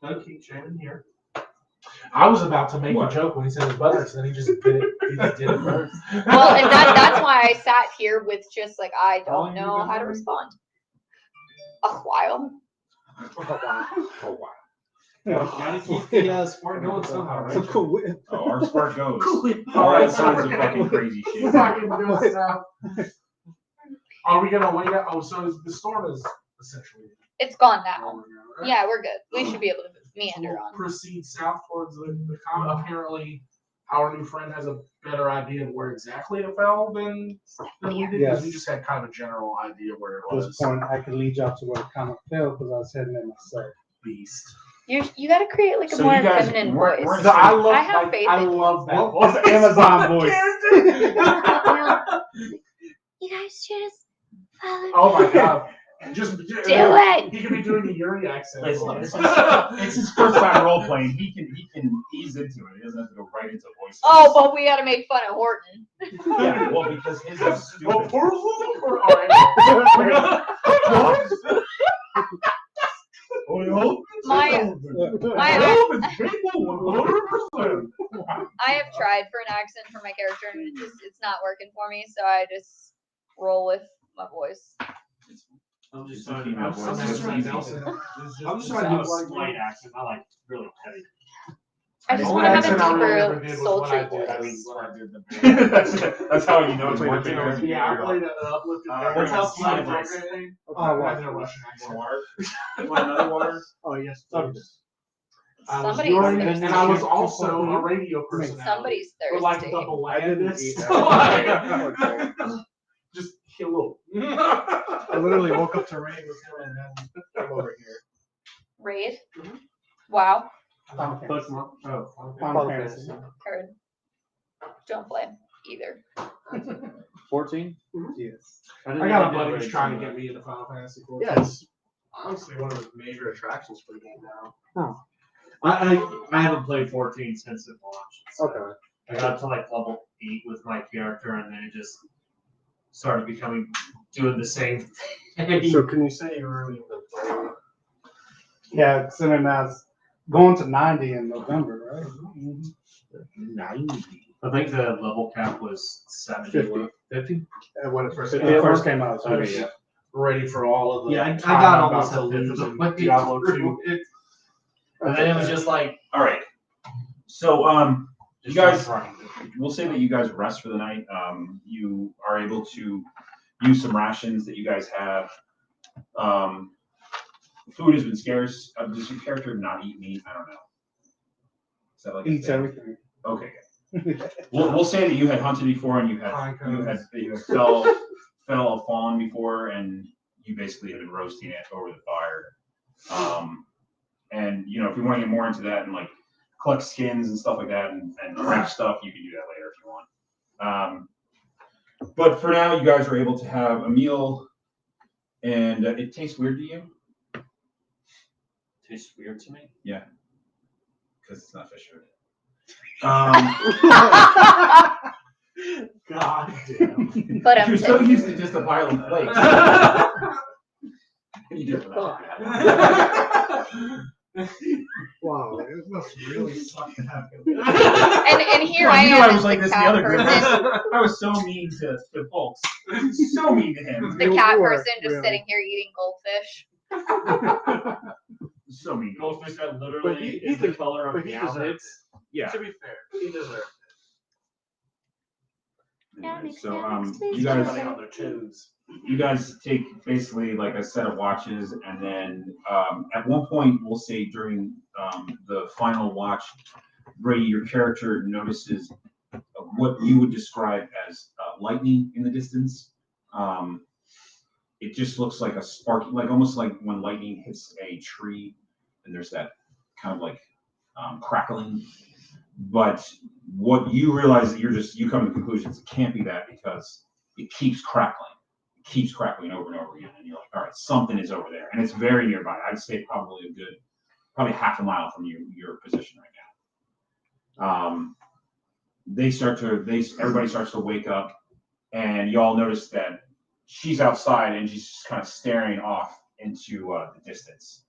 Okay, Shannon here. I was about to make What? a joke when he said his butters, and then he just did it. He just did it first. Well, and that's why I sat here with just like I don't know how to respond. A while. Oh, wow. Gotta keep the sport going somehow, right? Oh, our spark goes. All All right, so kinds we're of gonna- fucking crazy shit. We're not gonna do this now. Are we gonna wait out? Oh, so the storm is essentially It's gone now. over now, right? Yeah, we're good. We should be able to So meander we'll on. proceed south towards the comet. Apparently, our new friend has a better idea of where exactly it fell than we did. Because we Yes. just had kind of a general idea where it At this was. point, I could lead y'all to where the comet fell because I was heading there myself. Beast. You got to create like a So more you guys feminine weren't- voice. weren't- No, I love. I have faith I in you. love that. Well, voice. Amazon voice. You guys just follow Oh my god. Just do it. He could be doing the Yuri accent. Listen, it's his first time role playing. He can ease into it. He doesn't have to go right into voice. Oh, but we got to make fun of Horton. Yeah, well, because his is Well, stupid. poor little- all right. My, I have tried for an accent for my character and it's not working for me, so I just roll with my voice. I'm just It's trying a to female I'm voice. just trying to do It's a just slight accent. I like really heavy. I just The want to only have a accent I really ever deeper, did was sultry when I voice. did the That's how you know it's Played working. the bear. Yeah, I played an uplifted bear. What's That's else? how Side I voice. thing. Oh, I wow. had a Russian accent. Water? You want another water? Oh, yes. Please. I was Somebody's urine, thirsty. and I was also a radio personality. Somebody's For like thirsty. double I didn't landed. eat So that. like, just hello. I literally woke up to rain with him and then came over here. Raid? Mhm. Wow. Final Fantasy. Oh, Final Fantasy. Heard. Don't play either. 14? Yes. I got a buddy who's trying to get me into Final Fantasy 14. yeah, it's honestly one of the major attractions for the game now. I haven't played 14 since it launched. So Okay. I got to like level 8 with my character, and then it just started doing the same thing. So can you say you really been playing? Yeah, considering that's going to 90 in November, right? 90. I think the level cap was 70. 50. 50? When it first When came it out. first came out. so Okay, yeah. Ready for all of the Yeah, I time got I'm almost about a to fifth lose of in the way Diablo through 2. And then it was just like, All right. So, you just guys, running. we'll say that you guys rest for the night. You are able to use some rations that you guys have. Food has been scarce. Does your character not eat meat? I don't know. Is that like a Eats thing? everything. Okay. We'll say that you had hunted before and you fell a fawn before, and you basically have been roasting it over the fire. And you know, if you want to get more into that and like collect skins and stuff like that and craft stuff, you can do that later if you want. But for now, you guys are able to have a meal, and it tastes weird to you Tastes weird to me. because it's not fish food. God damn. But I'm You're so used to just a pile of flakes. You just Wow, it must really suck to have him. and here Well, I you knew am I as was like the this the cat other group. person. I was so mean to folks. So mean to him. The You cat were, person just really. sitting here eating goldfish. So mean. Goldfish that But literally he is the did- color of but he meow. deserves Yeah. To be fair, he deserved it. Yeah, makes So sense. you guys Running on their toes. you guys take basically like a set of watches, and then at one point we'll say during the final watch, Brady, your character notices what you would describe as lightning in the distance. It just looks like a spark, like almost like when lightning hits a tree, and there's that kind of like crackling. But what you realize that you come to conclusions it can't be that because it keeps crackling. Keeps crackling over and over again, and you're like, all right, something is over there, and it's very nearby. I'd say probably half a mile from your position right now. Everybody starts to wake up, and you all notice that she's outside and she's just kind of staring off into the distance.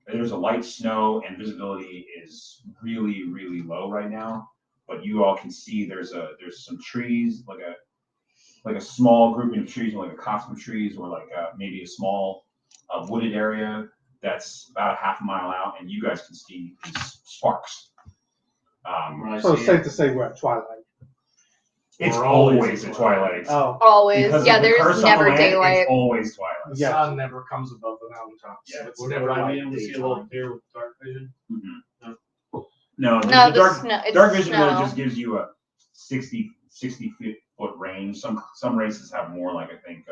There's a light snow, and visibility is really, really low right now, but you all can see there's some trees, like a small grouping of trees, like a copse of trees, or like maybe a small wooded area that's about a half a mile out, and you guys can see these sparks. So it's safe to say we're at twilight. It's We're always always at at twilight. Oh, Always. Because Yeah, of the curse there's on the never land, daylight. It's always twilight. The Yeah. sun never comes above the mountaintops. Yeah, It's Would never I like be able to see a little daytime. clear with dark vision? No, No, the the dark snow. It's dark vision snow. really just gives you a 60 foot range. Some races have more, like I think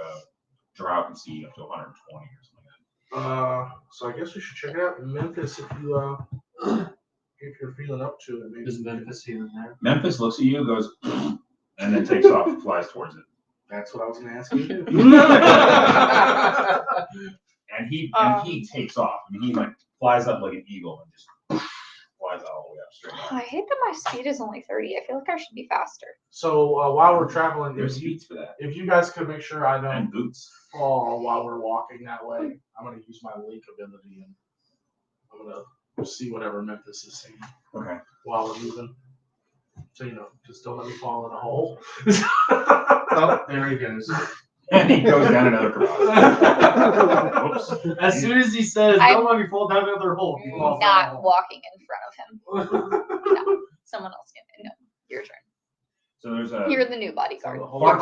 Drow can see up to 120 or something like So I guess we should check it out in Memphis if you're feeling up to it. Maybe. Is Memphis even there? that. Memphis looks at you, goes, and then takes off and flies towards it. That's what I was going to ask you. And he takes off. I mean, he like flies up like an eagle and just flies all the way up straight up. I hate that my speed is only 30. I feel like I should be faster. So while we're traveling, There's speeds for that. if you guys could make sure I don't And boots. fall while we're walking that way, I'm going to use my link ability and I'm going to see whatever Memphis is seeing Okay. while we're moving. So, just don't let me fall in a hole. Oh, there he goes. And he goes down another crevasse. Whoops. As soon as he says, I'm- "Don't let me fall down another hole," you fall down the Not hole. walking in front of him. No, someone else can. No, your turn. So there's a You're the new bodyguard. Far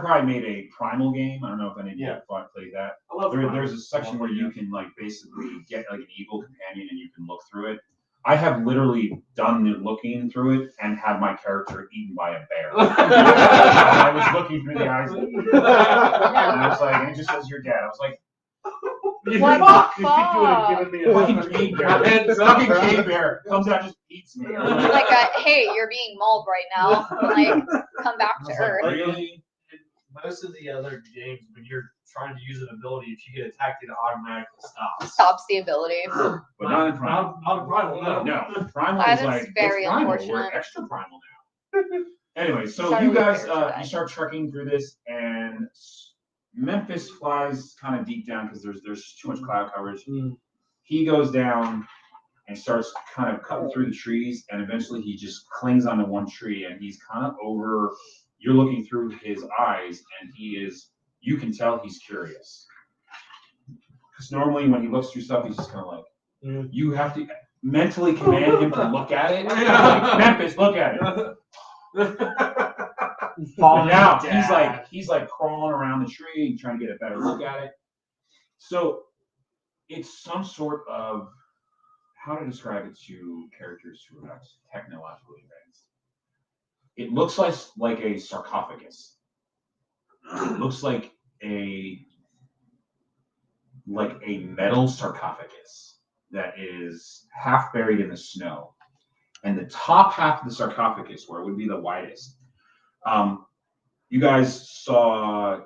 Cry made a primal game. I don't know if any of you have played that. I love There's a section where you can like basically get like an evil companion and you can look through it. I have literally done the looking through it and had my character eaten by a bear. I was looking through the eyes of it. And I was like, and it just says you're dead. I was like, What the You think you would have given me a fucking cave bear. Fucking cave bear comes out and just eats me. I was Like, hey, you're being mauled right now. Like, come back to like, Earth. really? In most of the other games, when you're trying to use an ability, if you get attacked, it automatically stops. Stops the ability. But not in primal. Not in primal, no. No, primal That is is like very it's primal. We're unfortunate. extra primal now. Anyway, so Sorry you to guys, hear that. you start trekking through this, and Memphis flies kind of deep down because there's too much cloud coverage. He goes down and starts kind of cutting through the trees, and eventually he just clings onto one tree, and he's kind of over. You're looking through his eyes, and you can tell he's curious. Because normally when he looks through stuff, he's just kind of like, you have to mentally command him to look at it. Like, Memphis, look at it. And now he's like crawling around the tree and trying to get a better look at it. So it's some sort of, how to describe it to characters who are not technologically advanced. It looks like a sarcophagus. It looks like a metal sarcophagus that is half buried in the snow. And the top half of the sarcophagus, where it would be the widest, you guys saw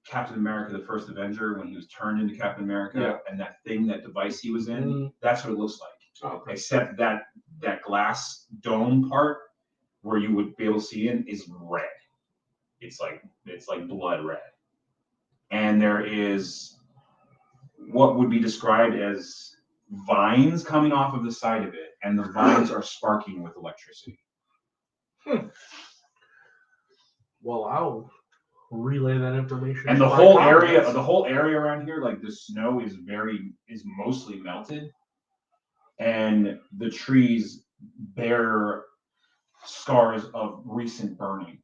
Captain America, the First Avenger, when he was turned into Captain America, and that device he was in, that's what it looks like. Except that glass dome part where you would be able to see in is red. It's like blood red. And there is what would be described as vines coming off of the side of it, and the vines are sparking with electricity. Well, I'll relay that information. And the whole area around here, like the snow is mostly melted, and the trees bear scars of recent burning.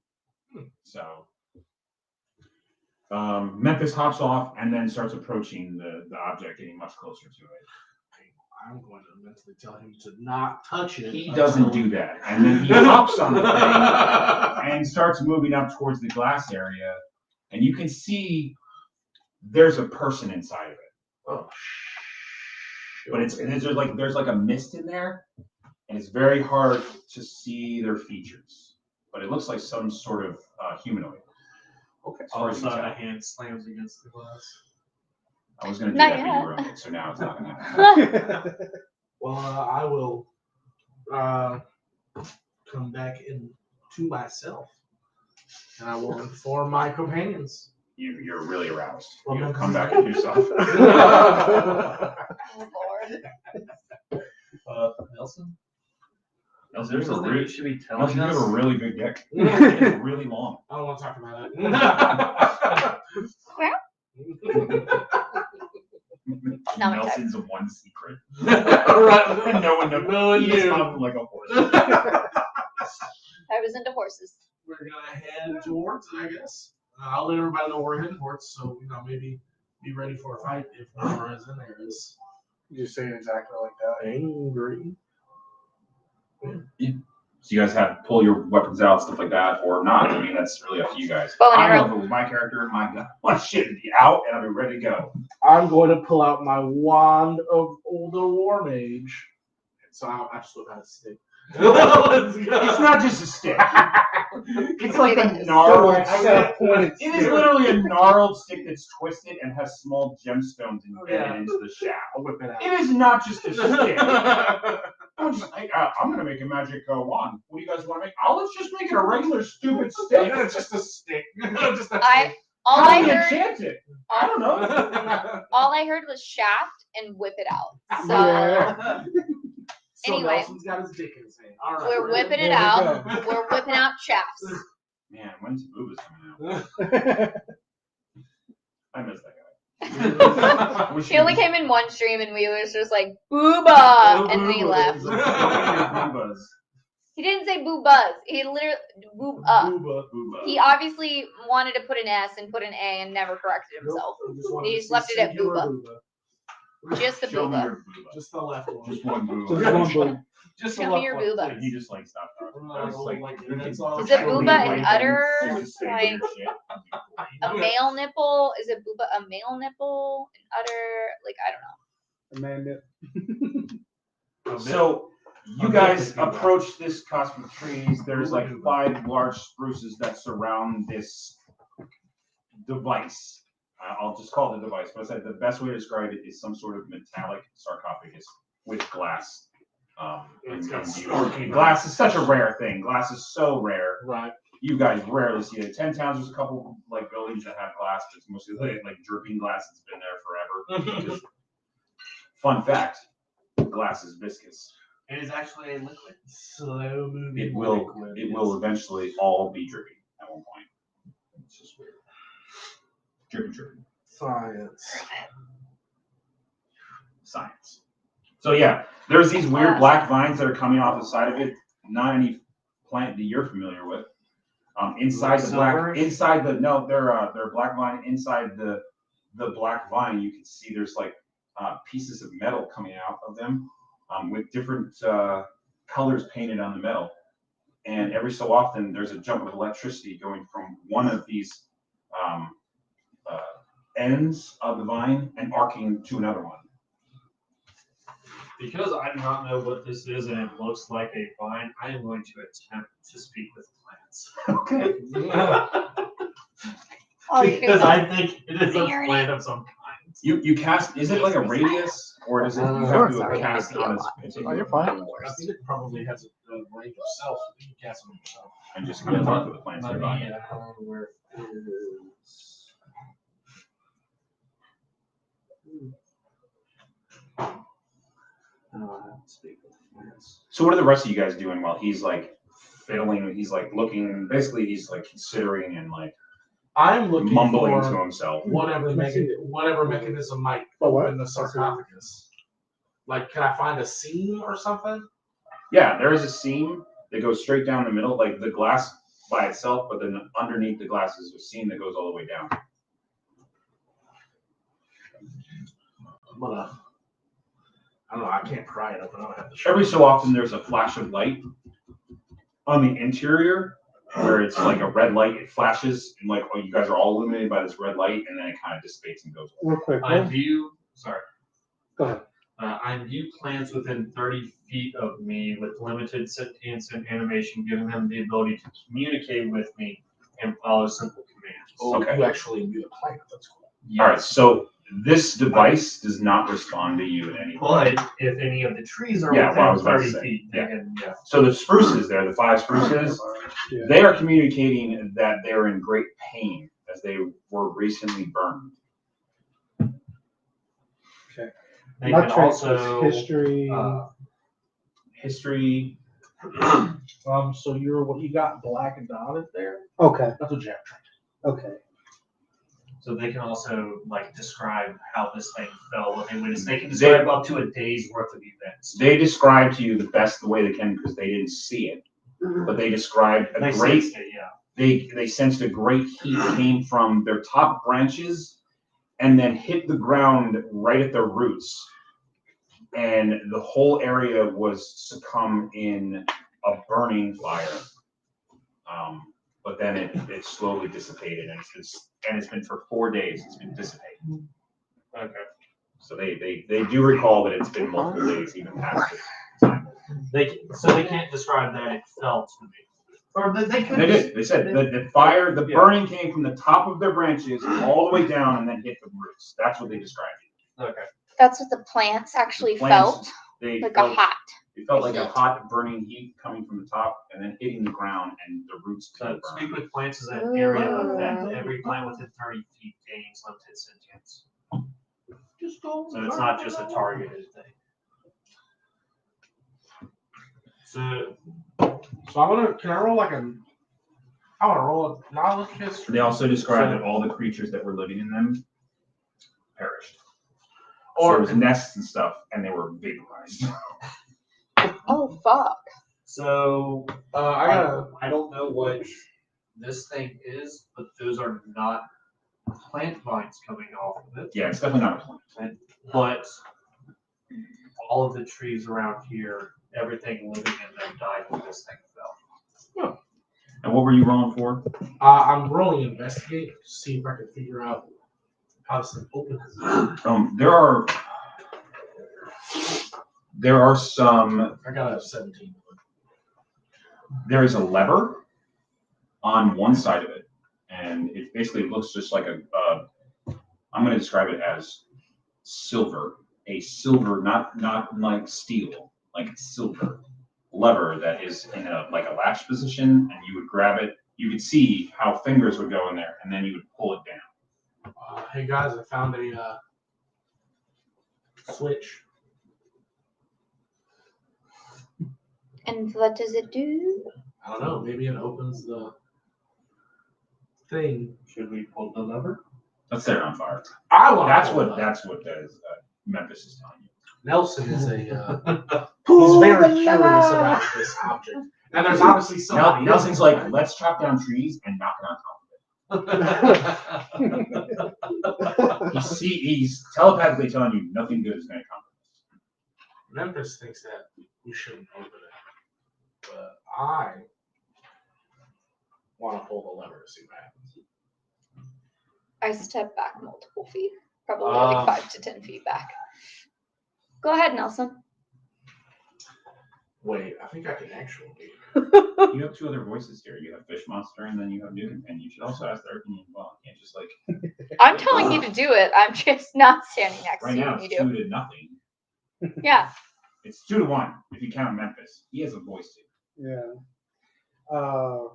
So Memphis hops off and then starts approaching the object, getting much closer to it. I'm going to mentally tell him to not touch it. He doesn't do that, and then he hops on the thing and starts moving up towards the glass area, and you can see there's a person inside of it. Oh, But there's like a mist in there, and it's very hard to see their features. But it looks like some sort of humanoid. okay. All of a sudden, a hand slams against the glass. I was going to do Not that, but yet. you ruined it, so now it's not going to happen. Well, I will come back to myself, and I will inform my companions. You're really aroused. Well, You'll then- come back to yourself. Oh, Lord. Nelson? There's There's a something really, you should be you telling have us? a really big dick. It's really long. I don't want to talk about that. Now it's Nelson's one secret. Right. And no one knows. No one He just knew. hung like a horse. I was into horses. We're gonna head towards, I guess. I'll let everybody know we're heading towards, so maybe be ready for a fight if whoever is in there is You say it exactly like that. angry. So you guys have to pull your weapons out, stuff like that, or not. I mean, that's really up to you guys. Bow and I know arrow. if it was my character, my shit would be out, and I'd be ready to go. I'm going to pull out my wand of older war mage. So I just look at a stick. Let's go. It's not just a stick. It's like It a is. gnarled I got a pointed It is literally a gnarled stick that's twisted and has small gemstones embedded Yeah. into the shaft. I'll whip it out. It is not just a stick. I'm going to make a magic wand. What do you guys want to make? Let's just make it a regular stupid stick. It's just a stick. Just a All How I do you heard, enchant it? I don't know. all I heard was shaft and whip it out. So Yeah. So Anyway. Nelson's got his dick in his hand. All right. we're whipping it There we out. go. We're whipping out shafts. Man, when's Booba's coming out? I miss that guy. He only came in one stream and we was just like, booba! And we left. Boobas. He didn't say boobas. He literally, boob up. Booba. Booba. He obviously wanted to put an S and put an A and never corrected himself. He just left it at booba. Just the Show me booba. your booba. Just the left one. Just one So booba. just one boob. Just the Show me left your one. booba. He just like stopped talking. I was like, Is Is it booba and udder? Like shit. a male nipple? Is it booba a male nipple and udder? Like I don't know. Amanda. So you guys approach this cosmic trees. There's like 5 large spruces that surround this device. I'll just call it a device, but I said the best way to describe it is some sort of metallic sarcophagus with glass. It's got imbued. sparking Glass is such a rare thing. Glass is so rare. Right. You guys rarely see it. 10 towns, there's a couple like buildings that have glass, but it's mostly like dripping glass that's been there forever. Just, fun fact: glass is viscous. It is actually a liquid. Slow moving. It will eventually all be dripping at one point. It's just weird. Dripping. Science. Science. So yeah, there's these weird black vines that are coming off the side of it. Not any plant that you're familiar with. Inside the black, inside the no, they're black vine. Inside the black vine, you can see there's like pieces of metal coming out of them with different colors painted on the metal. And every so often, there's a jump of electricity going from one of these ends of the vine and arcing to another one. Because I do not know what this is and it looks like a vine, I am going to attempt to speak with plants. Okay. Because I think it is a plant of some kind. You cast. Is it like a radius, or does it you have to cast on its particular? Oh, you're fine. I think it probably has a range of self. You can cast it yourself. And just go talk to the plants Let nearby. me, where it is. Speak with plants. So what are the rest of you guys doing while he's like fiddling? He's like looking. Basically, he's like considering and like I'm looking mumbling for to himself. whatever mechanism might open the sarcophagus. Like, can I find a seam or something? Yeah, there is a seam that goes straight down the middle, like the glass by itself, but then underneath the glass is a seam that goes all the way down. I don't know, I can't pry it open. I don't have to show Every so often, there's a flash of light on the interior where it's like a red light. It flashes, and like, oh, you guys are all illuminated by this red light, and then it kind of dissipates and goes away. Real quick. I view, sorry. Go ahead. I view plants within 30 feet of me with limited sentience and animation, giving them the ability to communicate with me and follow simple commands. Oh, Okay. you actually knew the plant. That's cool. All right, so this device does not respond to you in any way. But if any of the trees are Yeah, well, I was within about to 30 say, feet, they can, So the spruces there, the 5 spruces, Yeah. they are communicating that they're in great pain as they were recently burned. they My can traits is also history. History. So you got black and dotted there? Okay. That's a jab train. Okay. So they can also like describe how this thing fell, what they witnessed. They can describe up to a day's worth of events. They describe to you the best the way they can because they didn't see it, but they described a They great. sensed it, yeah. They sensed a great heat came from their top branches, and then hit the ground right at their roots, and the whole area was succumb in a burning fire. But then it slowly dissipated, and it's been for 4 days. It's been dissipating. Okay. So they do recall that it's been multiple days, even past the time. So they can't describe that it fell to me. Or they could. They did. They said the fire, the burning came from the top of their branches all the way down and then hit the roots. That's what they described. Okay. That's what the plants actually Plants, felt, They like felt, a hot. it felt like a hot burning heat coming from the top and then hitting the ground and the roots So being speak burned. with plants is an area of effect. Every plant within 30 feet gains limited sentience. So it's not just a targeted thing. So Can I roll like I want to roll a knowledge history. They also described that all the creatures that were living in them perished. Or- So it was nests and stuff, and they were vaporized. Oh fuck. So I I don't know what this thing is, but those are not plant vines coming off of it. Yeah, it's definitely not a plant. But all of the trees around here, everything living in them died when this thing fell. And what were you rolling for? I'm rolling investigate to see if I can figure out how this thing opens. There are some. I got a 17. There is a lever on one side of it, and it basically looks just like I'm going to describe it as silver, a silver, not like steel, like silver lever that is in a latch position, and you would grab it. You could see how fingers would go in there, and then you would pull it down. Hey guys, I found a switch. And what does it do? I don't know. Maybe it opens the thing. Should we pull the lever? Let's set it on fire. I want. That's what Memphis is telling you. Nelson is a. He's very curious about this object, and there's obviously somebody. Nelson's like, let's chop down trees and knock it on top of it. He's telepathically telling you nothing good is going to come. Memphis thinks that we shouldn't open it, but I want to pull the lever to see what happens. I step back multiple feet, probably like 5 to 10 feet back. Go ahead, Nelson. Wait, I think I can actually. You have two other voices here. You have Fish Monster, and then you have Newton, and you should also ask their opinion as well. You can't just like. I'm telling you to do it. I'm just not standing next Right to you now, when it's you do. 2 to nothing. Yeah. It's 2 to 1 if you count Memphis. He has a voice too. Yeah.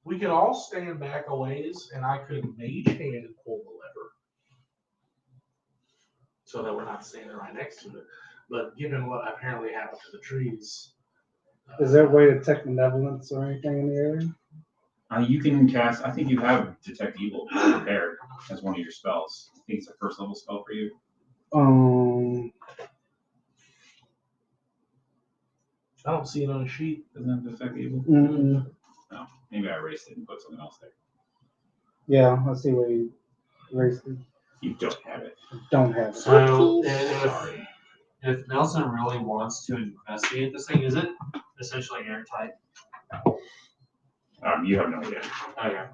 We could all stand back a ways, and I could mage hand and pull the lever, so that we're not standing right next to it. But given what apparently happened to the trees, Is there a way to detect malevolence or anything in the area? You can cast. I think you have Detect Evil prepared as one of your spells. I think it's a first level spell for you. I don't see it on the sheet. Doesn't have Detect Evil. Mm-mm. No, maybe I erased it and put something else there. Yeah, I see where you erased it. You don't have it. Don't have it. So if Nelson really wants to investigate this thing, is it essentially airtight? You have no idea. Okay.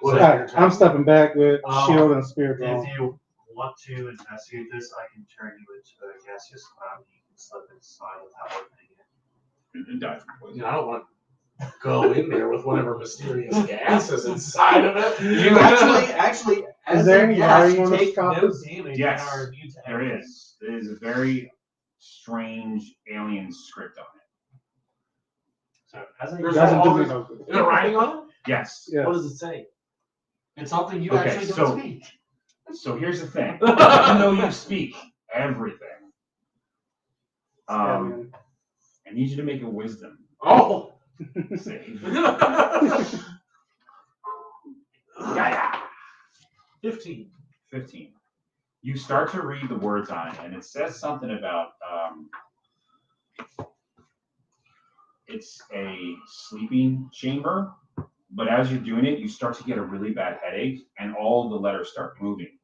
What Alright, I'm stepping back with Um, shield and spear drawn. If you want to investigate this, I can turn you into a gaseous cloud and you can slip inside without opening it. And die from poison. I don't want to go in there with whatever mysterious gas is inside of it. You actually, Is as there a any guest, value you to take stop no this? damage Yes, and are immune to There everything. is. There is a very strange alien script on it. So as a There's guest, all Doesn't do this- me no good. Is there writing on it? Yes. Yes. What does it say? it's something you Okay, actually so- don't speak. So here's the thing. Even though you speak everything, I need you to make a wisdom Oh. save. 15. 15. You start to read the words on it, and it says something about it's a sleeping chamber, but as you're doing it, you start to get a really bad headache, and all the letters start moving.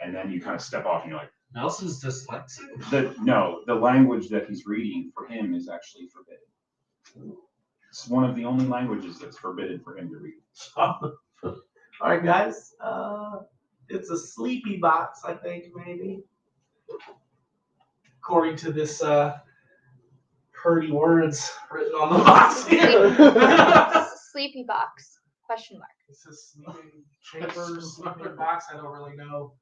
And then you kind of step off, and you're like, Nelson's dyslexic. the language that he's reading for him is actually forbidden. It's one of the only languages that's forbidden for him to read. All right, guys. It's a sleepy box, I think, maybe. According to this pretty words written on the box here. Sleepy box? Question mark. It says sleeping chambers, sleeping box. I don't really know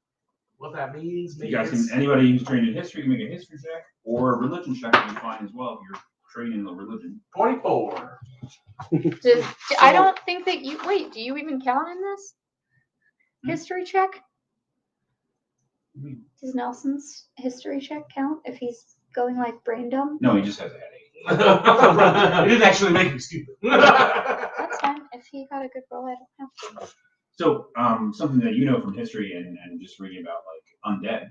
what that means. You Maybe guys it's- can, anybody who's trained in history can make a history check, or a religion check would be fine as well if you're trained in the religion. 24. I don't think that you. Wait, do you even count in this? History check? Does Nelson's history check count if he's going like brain dumb? No, he just has a headache. It didn't actually make me stupid. That's fine. If he got a good roll, I don't have to. So, something that you know from history and just reading about like undead,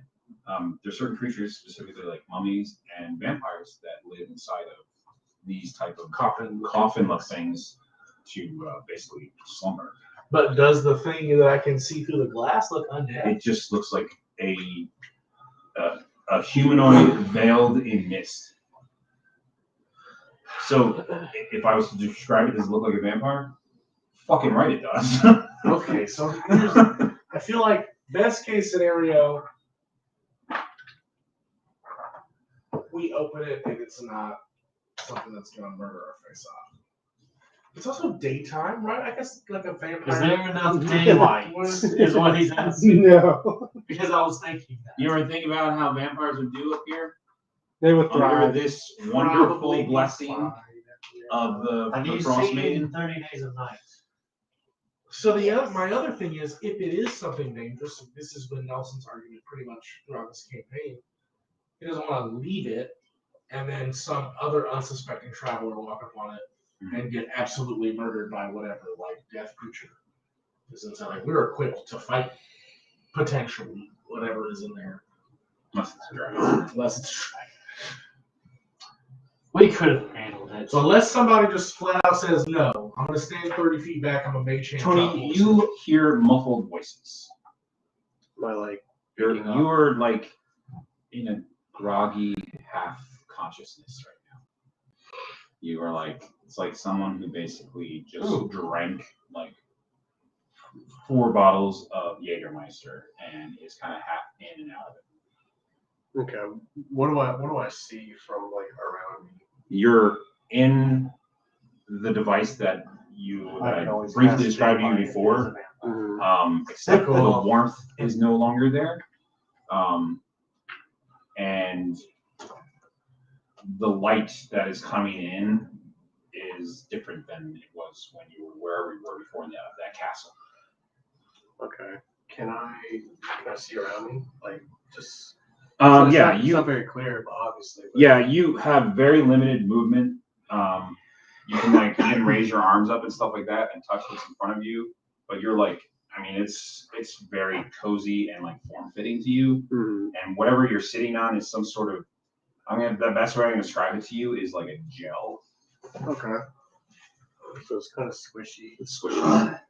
there's certain creatures, specifically like mummies and vampires, that live inside of these type of coffin-like things to basically slumber. But does the thing that I can see through the glass look undead? It just looks like a humanoid veiled in mist. So, if I was to describe it, does it look like a vampire? Fucking right, it does. Okay, so I feel like best case scenario, we open it and it's not something that's gonna murder our face off. It's also daytime, right? I guess like a vampire. Is there enough daylight? Is what he's asking. No. Because I was thinking that. You ever think about how vampires would do up here? They would Under thrive. this wonderful Probably blessing fine. of the Have you Frost seen Maiden. 30 Days of Night? So my other thing is, if it is something dangerous, this has been Nelson's argument pretty much throughout this campaign. He doesn't want to leave it, and then some other unsuspecting traveler walk up on it and get absolutely murdered by whatever, like death creature. Because it's like we're equipped to fight potentially whatever is in there, Unless it's a dragon. unless it's a dragon. We could have handled it. So unless somebody just flat out says no, I'm gonna stand 30 feet back. I'm a mage hand. Tony, you hear muffled voices. My like You are like in a groggy half consciousness right now. You are like, it's like someone who basically just drank like 4 bottles of Jägermeister and is kind of half in and out of it. okay. What do I see from like around me? You're in the device that I briefly described to you before. Except for the warmth is no longer there. And the light that is coming in is different than it was when you were wherever you were before in that castle. Okay. Can I see around me? Like just Yeah, it's not very clear, but obviously. But... Yeah, you have very limited movement. You can like even raise your arms up and stuff like that and touch what's in front of you. But you're like, I mean, it's very cozy and like form fitting to you. Mm-hmm. And whatever you're sitting on is some sort of. The best way I'm gonna describe it to you is like a gel. Okay. So it's kind of squishy. It's squishy,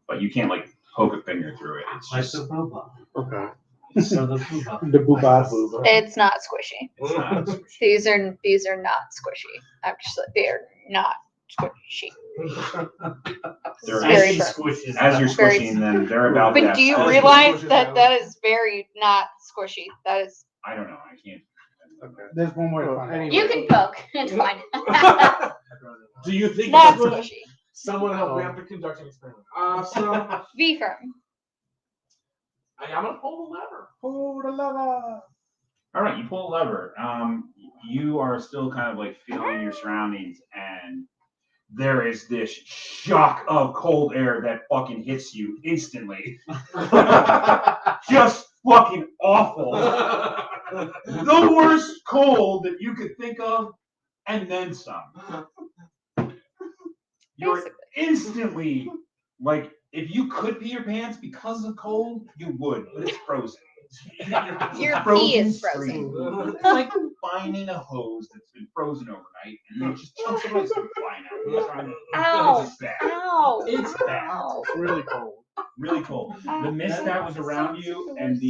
but you can't like poke a finger through it. It's Like just. the booba. Okay. So the booba. The boobas. It's not squishy. It's not squishy. These are not squishy. Actually, they are not squishy. They're Very As firm. she squishes As you're them. Very- squishing them, they're about to But have do you sex. realize that is very not squishy? That is. I don't know. I can't. Okay. There's one more to find out. Anyway. You can poke. It's fine. Do you think Not someone, squishy. someone help me have to conduct an experiment? So Be firm. I'm gonna pull the lever. Pull the lever. All right, you pull a lever. You are still kind of like feeling your surroundings, and there is this shock of cold air that fucking hits you instantly. Just fucking awful. The worst cold that you could think of, and then some. You're Basically. instantly like, if you could pee your pants because of cold, you would, but it's frozen. Your It's pee is straight. frozen. It's like finding a hose that's been frozen overnight, and then just chunks of ice come flying out. You're trying to- Ow. It's bad. Ow. It's bad. Ow. Really cold. Really cold. The mist that was around you and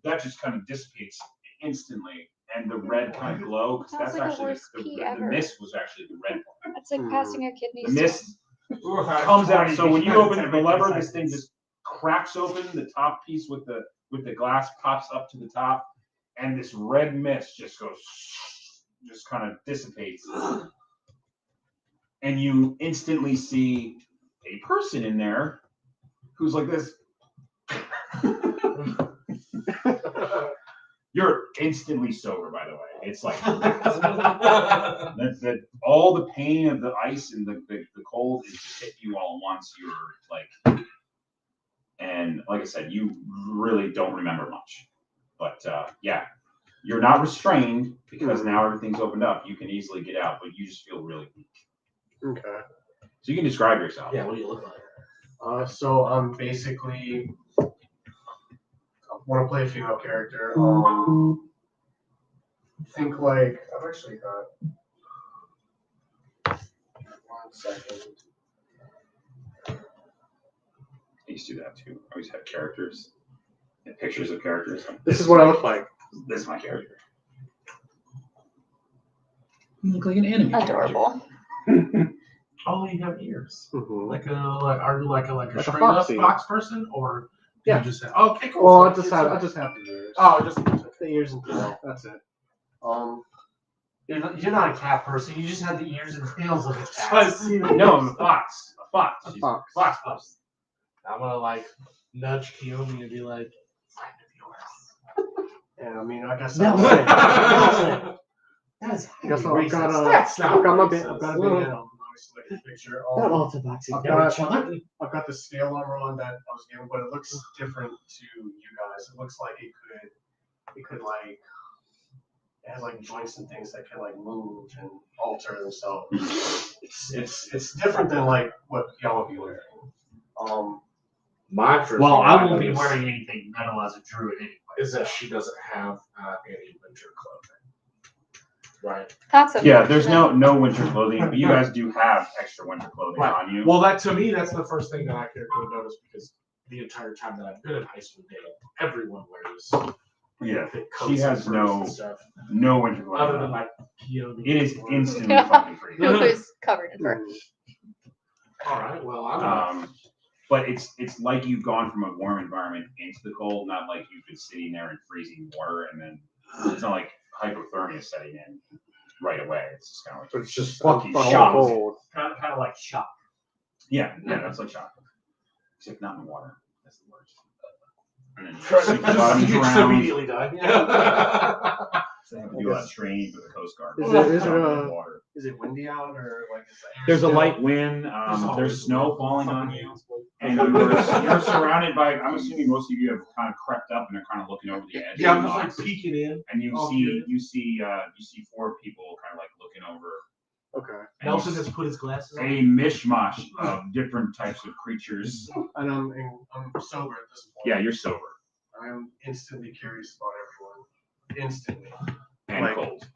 that just kind of dissipates instantly, and the red kind of glow, because Sounds that's like the actually worst pee the ever. mist was actually the red part. It's like passing a kidney The stone. mist comes out. So when you open the lever, this thing just cracks open. The top piece with the glass pops up to the top, and this red mist just goes, just kind of dissipates, and you instantly see a person in there who's like this. You're instantly sober, by the way. It's like that all the pain of the ice and the cold is just hit you all at once. You're like, and like I said, you really don't remember much. But yeah, you're not restrained because now everything's opened up. You can easily get out, but you just feel really weak. Okay. So you can describe yourself. Yeah, what do you look like? So I'm basically I want to play a female character. Think like I've actually got 1 second. I used to do that too. I always had characters and pictures of characters. This is what I look like. This is my character. You look like an anime. Adorable. Oh, you have ears. Mhm. Are you like a Like a straight up foxy. fox person, or Yeah. you just have, okay, cool. Well, So I just have the ears. Oh, just The ears and tail. That's it. You're not a cat person. You just have the ears and tails of a I cat. see the No, I'm a fox. A fox. A fox. fox. I'm gonna like nudge Kiyomi and be like, find the Yeah, I mean, I guess Nelson. That's I guess I've got That's not I've got my racist. I've got a Well, big obviously, like the picture. Not all tabaxi. I've got the scale armor on that I was given, but it looks different to you guys. It looks like it could like, it has like joints and things that can like move and alter themselves. It's different than like what y'all would be wearing. My first Well, thing I won't be noticed wearing anything metal as a druid anyway. is that she doesn't have any winter clothing. Right. That's a Yeah, there's no winter clothing, but you guys do have extra winter clothing Right. on you. Well, that to me, that's the first thing that I could notice because the entire time that I've been in Icewindale, everyone wears Yeah, thick she coats has and furs no and stuff. no winter clothing. Other than on. like Kiyomi. It is or- instantly fucking freezing. Who is covered in fur. All right. Well, I'm But it's like you've gone from a warm environment into the cold, not like you've been sitting there in freezing water, and then it's not like hypothermia setting in right away. It's just kind of like It's just fucking fucking shocked. cold. Kind of like shock. Yeah, that's like shock. Except not in water. That's the worst. And then just drown. immediately die. They have to do a lot of training for the Coast Guard. Is it Water? Is it windy out or like is the air There's a still- light wind. There's snow falling on you, and you're surrounded by. I'm assuming most of you have kind of crept up and are kind of looking over the edge. Yeah, of I'm the just box. like peeking in. And you Oh, see good. you see 4 people kind of like looking over. Okay. And Nelson you has put his glasses on. a mishmash of different types of creatures. And I'm sober at this point. Yeah, you're sober I'm instantly curious about everyone. Instantly. and Like- cold.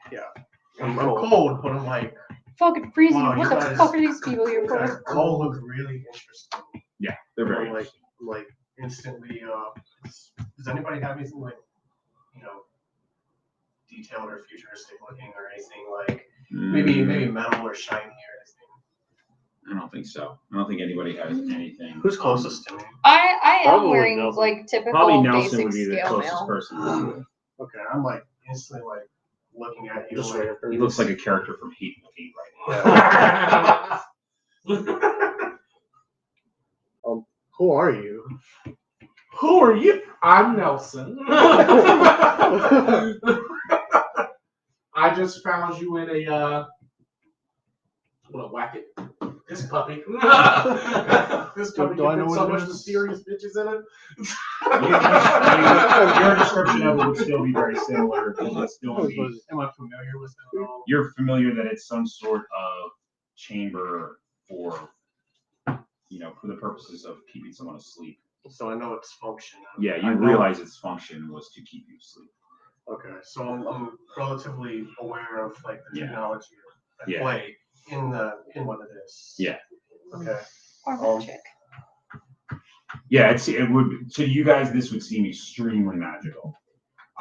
I'm cold, but I'm like, Fucking freezing. Wow, What you the guys- fuck are these people here you guys for? all look really interesting. Yeah, they're very like instantly. Does anybody have anything like, detailed or futuristic looking or anything like maybe metal or shiny or anything? I don't think so. I don't think anybody has anything. Who's closest to me? I am Probably wearing Nelson. like typical Probably Nelson basic would be the scale closest mail. person. Okay, I'm like instantly like looking at you. Just Like, waiting for He you. looks like a character from Heat and Heat right Who are you? Who are you? I'm Nelson. I just found you in a what a whack it. This puppy. This puppy Do I know can fit what so it much is? mysterious bitches in it. Your description of it would still be very similar. It would still be, am I familiar with it at all? you're familiar that it's some sort of chamber for, for the purposes of keeping someone asleep. So I know its function. Yeah, I you know- realize its function was to keep you asleep. Okay, so I'm relatively aware of like the Yeah. technology at Yeah. play in what it is. Yeah. Okay. Or magic. Yeah, it would to you guys. This would seem extremely magical.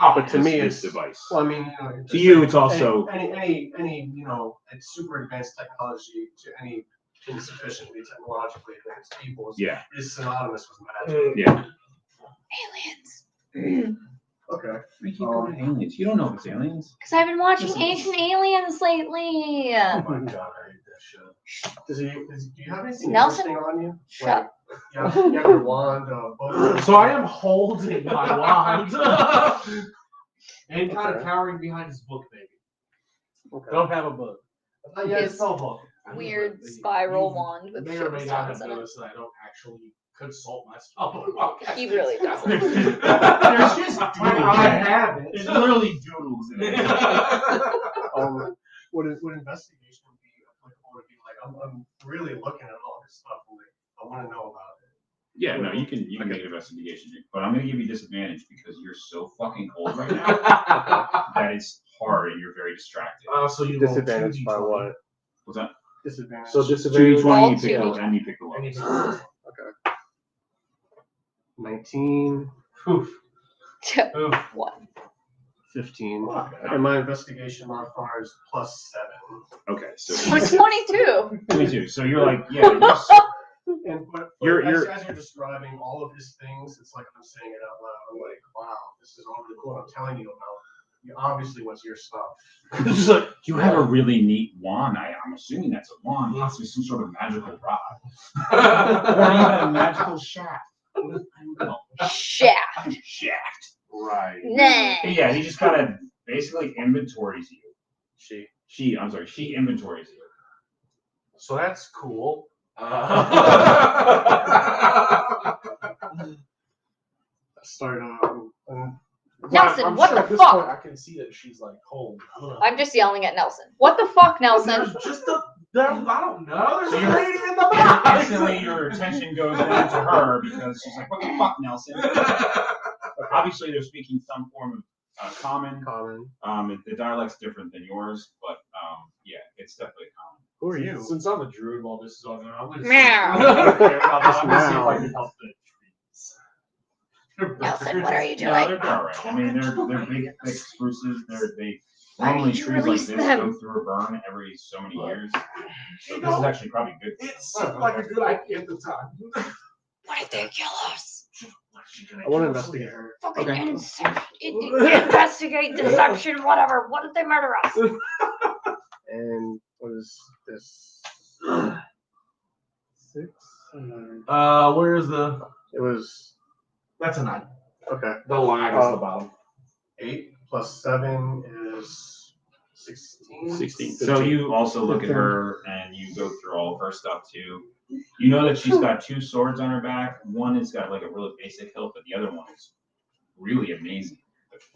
Oh, But to me, this it's device. Well, I mean, To you, it's also any it's super advanced technology to any insufficiently technologically advanced people is synonymous with magic. yeah. Aliens. Okay. You keep going to aliens. You don't know if it's aliens. Because I've been watching Ancient Aliens lately. Oh my god, I hate that shit. Do you have anything Nelson? interesting on you? Shut. You have your wand, both. So I am holding my wand and kind of cowering behind his book, maybe. okay. Don't have a book. Yeah, His it's all book. Weird spiral wand with may or may not have gemstones in it. noticed that I don't actually consult my spell book. He really doesn't. There's just I have it. There's literally doodles in it. Would investigation be applicable to be like, I'm really looking at all this stuff and like, I want to know about it. Yeah, no, you can make an investigation, but I'm gonna give you disadvantage because you're so fucking old right now that it's hard and you're very distracted. So you roll Disadvantage by 2d20. what? What's that? Disadvantage. So disadvantage. 2d20, Roll you pick 2d20. the, and you pick the And you lowest. can- 19, Oof. Oof. 1. 15, and my investigation modifier is +7. Okay, so I'm 22. 22. So you're like, yeah, And but You're- as, you're- as you're describing all of his things, it's like I'm saying it out loud. I'm like, wow, this is all really cool. I'm telling you about. Obviously, what's your stuff? you have a really neat wand. I'm assuming that's a wand. It must be some sort of magical rod. Or even a magical shaft. I don't know. Shaft. Shaft. Right. Nah. But yeah, he just kind of basically inventories you. She. She inventories you. So that's cool. Start Nelson, I'm what sure the at this fuck? point I can see that she's like cold. I don't know. I'm just yelling at Nelson. What the fuck, Nelson? There's just a. I don't know. There's So a you're- lady in the back. Instantly, your attention goes down to her because she's like, "What the fuck, Nelson?" Obviously, they're speaking some form of common. The dialect's different than yours, but yeah, it's definitely common. Who are you? Since I'm a druid while this is all going on, I'm gonna Meow. I'm gonna see if I can help the trees. Nelson, what are you No, doing? they're all right. I mean, they're big, thick spruces. They normally did you trees like release this them? go through a burn every so many years. So this is actually probably good. It seemed like a good idea at the time. What if they kill us? I want to investigate her. Fucking Okay. investigate, deception, whatever. What if they murder us? And what is this? 6 and 9. Where's the? It was That's a 9. okay. The line is the bottom. 8 plus 7 is 16. 16. So you also look at her and you go through all of her stuff too. You know that she's got 2 swords on her back. One has got like a really basic hilt, but the other one is really amazing.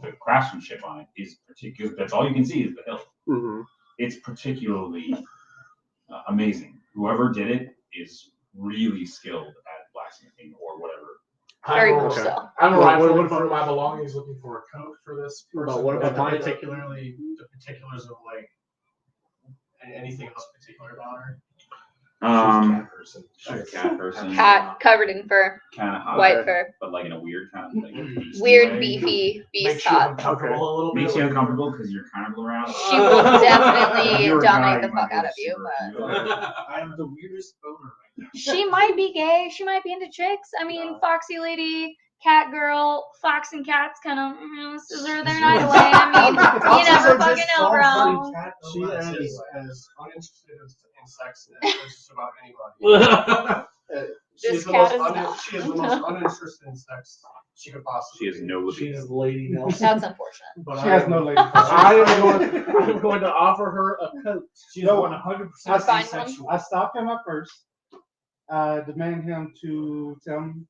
The craftsmanship on it is particular. That's all you can see is the hilt. Mm-hmm. It's particularly amazing. Whoever did it is really skilled at blacksmithing or whatever. Very I'm much a- so. I'm What rifling about- through my belongings looking for a coat for this person. What about Mine- particularly the particulars of like anything else particular about her? She's a cat person. She's a cat person. Cat covered in fur, Kind of hot, white fur, but like in a weird kind of like a beastie weird, way. beefy beast Makes you hot. uncomfortable a little bit. Makes you uncomfortable because you're kind of around. She will definitely You're a dominate guy, the you fuck might out be of you, super- but I am the weirdest owner right now. she might be gay. She might be into chicks. I mean, foxy lady, cat girl, fox and cats kind of scissor their night away. I mean, you never fucking know, bro. She is as uninterested in sex as just about anybody. This cat is not. She is the most uninterested in sex she could possibly. She has no libido. She's Lady Nelson. That's unfortunate. But She has no lady. I'm going to offer her a coat. She's No. 100% Fine. asexual. I stopped him at first. Demand him to tell me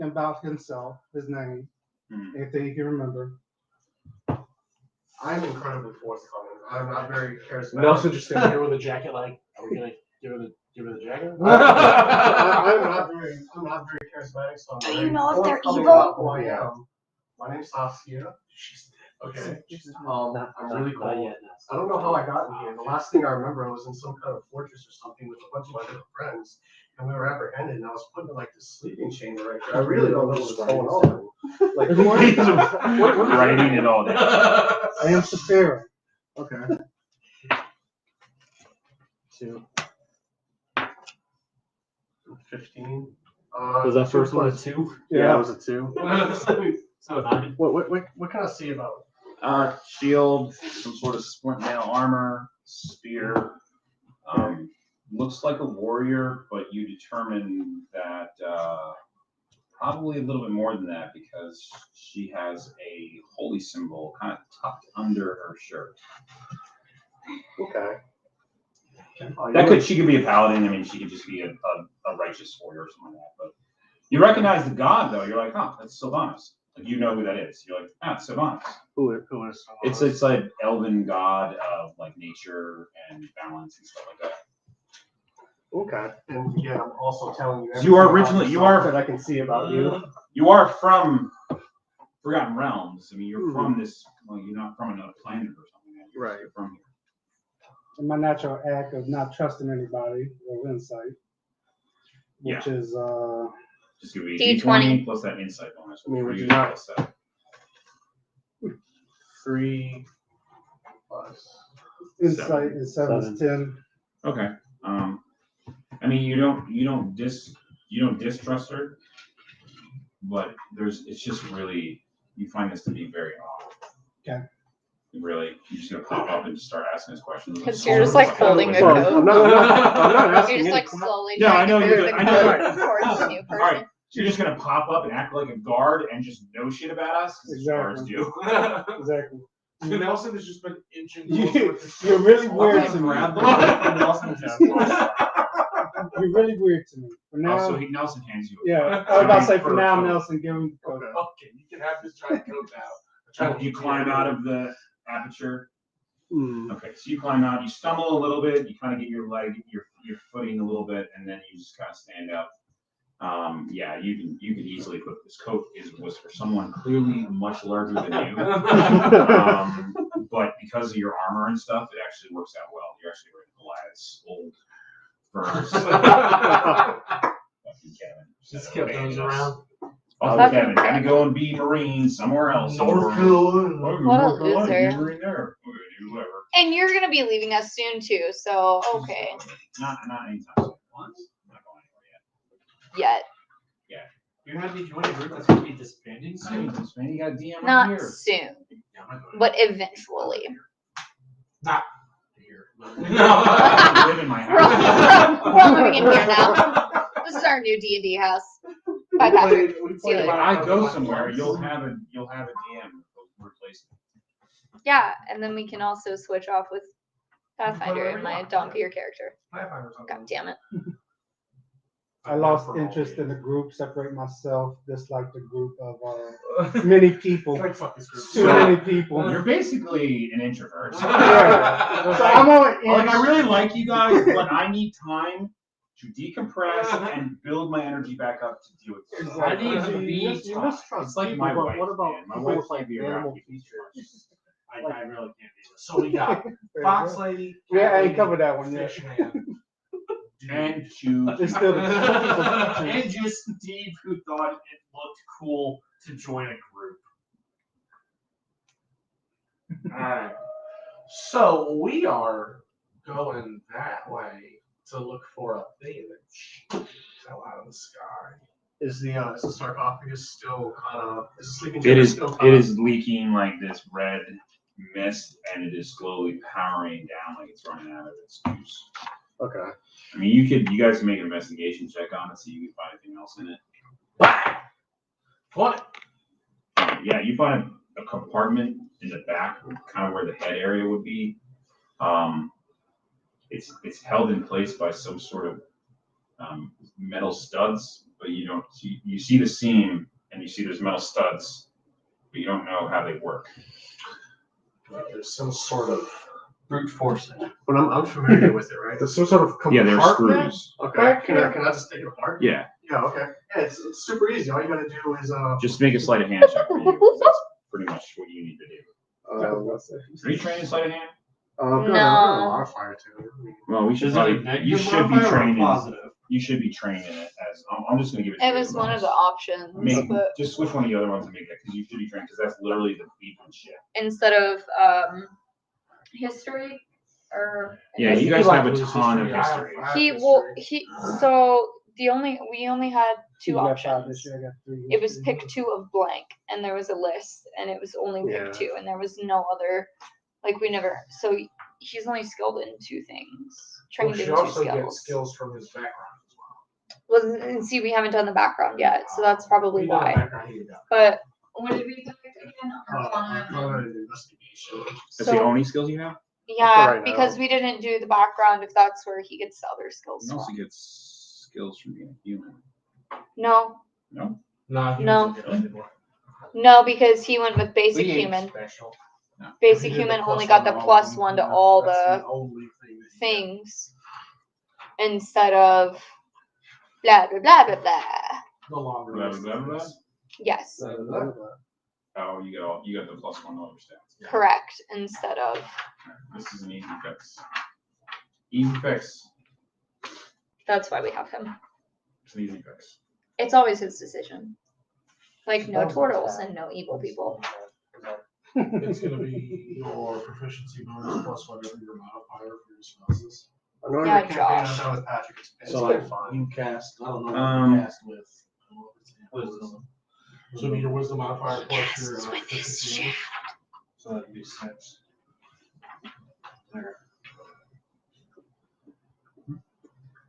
about himself, his name, anything he can remember. I'm incredibly forthcoming. I'm not very charismatic. Nelson just standing here with a jacket like, are we going to give her the jacket? I'm not very charismatic, so I'm Do you very know if they're forthcoming evil? about who I am. My name's Saskia. Okay. I'm really cool. I don't know how I got in here. The last thing I remember, I was in some kind of fortress or something with a bunch of my little friends, and we were apprehended, and I was put in like this sleeping chamber right there. I really don't know what's going on. Like, Writing it all down. I am Sapphira. Okay. 2. 15. Was that first one a 2? Yeah, it was a 2. So 9. What can I see about Shield, some sort of splint mail armor, spear. Looks like a warrior, but you determine that probably a little bit more than that because she has a holy symbol kind of tucked under her shirt. Okay. She could be a paladin. I mean, she could just be a righteous warrior or something like that. But you recognize the god though. You're like, huh, that's Sylvanas. Like you know who that is. You're like, ah, Sylvanas. Who is? It's like elven god of like nature and balance and stuff like that. Okay. And again, I'm also telling you. You are everything originally- about you yourself are- that I can see about you. You are from Forgotten Realms. I mean, you're from this. Well, you're not from another planet or something. Right. You're from here. And my natural act of not trusting anybody or insight, which is Just give me a D20 D20 plus that insight bonus. I mean, would For you not- plus that. 3 plus. insight is 7 is 10. Okay. I mean, you don't distrust her, but it's just really, you find this to be very odd. Okay. Really, you're just gonna pop up and just start asking us questions. 'Cause you're just, like, holding a Sorry. coat. I'm not You're asking just any like questions. slowly No, I trying know to you're move good. the I know, coat right. towards the new All right. person. So you're just gonna pop up and act like a guard and just know shit about us? 'Cause guards do. Exactly. Nelson has just been inching. You're really weird to me. Grab the mic and Nelson just You're really weird to me. For now, Also, Nelson hands you. yeah. I was about to say for For a now, coat. Nelson, give him the coat. Okay, you can have this giant coat now. You climb out of the aperture. Mm. Okay, so you climb out. You stumble a little bit. You kind of get your footing a little bit, and then you just kind of stand up. Yeah, you can easily put this coat was for someone clearly much larger than you. But because of your armor and stuff, it actually works out well. You're actually wearing Goliath's old furs. Fucking Kevin. Just kept those around. Oh, Fucking Kevin, gotta Kevin. go and be Marine somewhere else. North Carolina. Oh, What a North Carolina, loser. you're Marine there. Okay, do whatever. And you're gonna be leaving us soon too, so okay. Not anytime soon. I'm not going anywhere Yet. You're gonna be joining a group that's gonna be disbanding yet. soon. Man, you got a DM right Not here. soon, Yeah, I'm not going but eventually. here. You live in my We're all, house. we're all living in here now. This is our new D&D house. Bye, Patrick. See you When later. I go somewhere, you'll have a DM replacement. Yeah, and then we can also switch off with Pathfinder and my Dompier character. God damn it. I lost interest in the group, separate myself, dislike the group of many people. Like, fuck this group. Too many people. You're basically an introvert. Yeah. So I'm on Like, I really like you guys, but I need time to decompress and build my energy back up to deal with this. I need to You be mistrust It's like people, my but wife. what about man. My people wife with, like, can't be animal around people. features? I really can't be this. So we got Fox Lady. Yeah, I ain't Cat covered that one Lady, yet. Fish Man. And to It's still the And just Steve, who thought it looked cool to join a group. Alright. So we are going that way to look for a thing that fell out of the sky. Is the sarcophagus still kind of sleeping? it is still it is leaking like this red mist, and it is slowly powering down like it's running out of its juice. Okay. I mean, you guys can make an investigation check on it, see if you can find anything else in it. What? Yeah, you find a compartment in the back, kind of where the head area would be. It's held in place by some sort of metal studs, but you don't see. You see the seam, and you see there's metal studs, but you don't know how they work. Like there's some sort of Brute force. But I'm familiar with it, right? there's some sort of Yeah, compartment. they're screws. Okay. Can I just take it apart? Yeah, Yeah. Okay. Yeah, it's super easy. All you gotta do is just make a sleight of hand check for you. 'Cause that's pretty much what you need to do. Are you trained in sleight of hand? good, No. I'm a modifier too. Well, we should Is it a probably. negative You should be modifier or trained in. positive? You should be trained in it as. I'm just gonna give it. To It you was as one of bonus. the options, Make, but just switch one of the other ones and make that because you should be trained because that's literally the beat and shit. instead of history or Yeah, you guys have a ton of history. so we only had two You got 5 options. this year, I got 3. It was pick 2 of blank, and there was a list, and it was only pick Yeah. 2, and there was no other. Like we never. So he's only skilled in 2 things, Well, trained she in 2 also gets skills. skills from his background as well. Well, and see, we haven't done the background yet, so that's probably We know the why. background he got. But what did we do again? Arcana and investigation. That's the only skills you have. Yeah, right now. because we didn't do the background. If that's where he gets the other skills You from. also get skills from being a human. No, No. No, he No. doesn't get it anymore. no, because he went with basic We ain't human. Special. Basic He did the human only +1 got the to all plus of them. 1 to all That's the only thing that he got. things. instead of blah blah blah blah blah. No longer. Blah, blah, blah, blah. Yes, Oh, you got the +1 to all your stats. correct. Instead of This is an easy fix. Easy fix. that's why we have him. It's an easy fix. It's always his decision. Like no turtles and no evil people. It's gonna be your proficiency bonus plus whatever your modifier for your spells. I know Yeah, your campaign Josh. I've done with Patrick. It's So been like fun. you cast, I don't know what you cast with. Wisdom. So it'd be your wisdom modifier plus your Yes, with his proficiency bonus. So that'd be 6. There.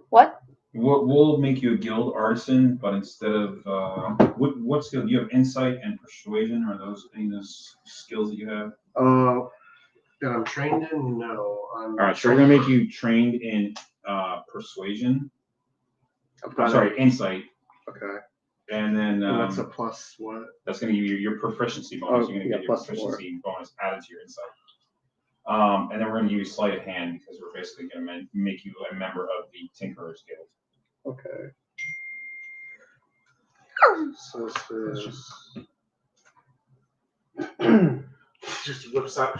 What? We'll make you a guild artisan, but instead of what skill? Do you have insight and persuasion? Are those any of those skills that you have? That I'm trained in? No. All right, so we're gonna make you trained in persuasion. I'm sorry, insight, Okay. and then And that's a plus what? that's gonna give you your proficiency bonus. Oh, You're gonna yeah, get your plus proficiency bonus added to your insight. And then we're gonna give you sleight of hand because we're basically gonna make you a member of the Tinkerers Guild. Okay. So this Just whips out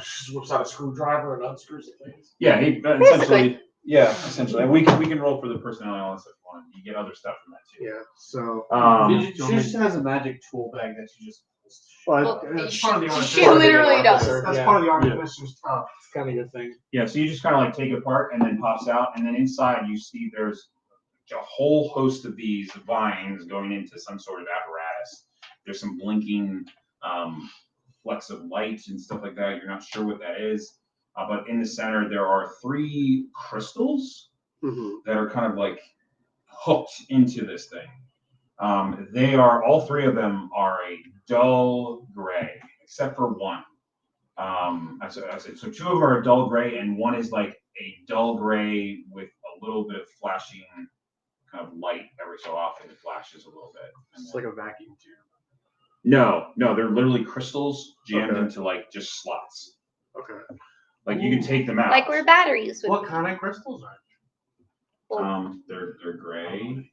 a screwdriver and unscrews the things. Yeah, essentially. Yeah, essentially. And we can roll for the personality and all that stuff if you want. You get other stuff from that too. yeah. So She just has a magic tool bag that she just. but Well, it's part of the she art. literally does. That's Yeah. part of the art Yeah. commission's stuff. It's kind of your thing. Yeah, so you just kind of like take it apart and then pops out, and then inside you see there's a whole host of these vines going into some sort of apparatus. There's some blinking flecks of light and stuff like that. You're not sure what that is, but in the center there are 3 crystals Mm-hmm. that are kind of like hooked into this thing. They are all 3 of them are a dull gray, except for one. I said so 2 of them are a dull gray, and one is like a dull gray with a little bit of flashing kind of light every so often. It flashes a little bit. And It's then- like a vacuum tube. no, they're literally crystals jammed Okay. into like just slots. Okay. Like you can take them out. Like where batteries would What be. kind of crystals are They're gray.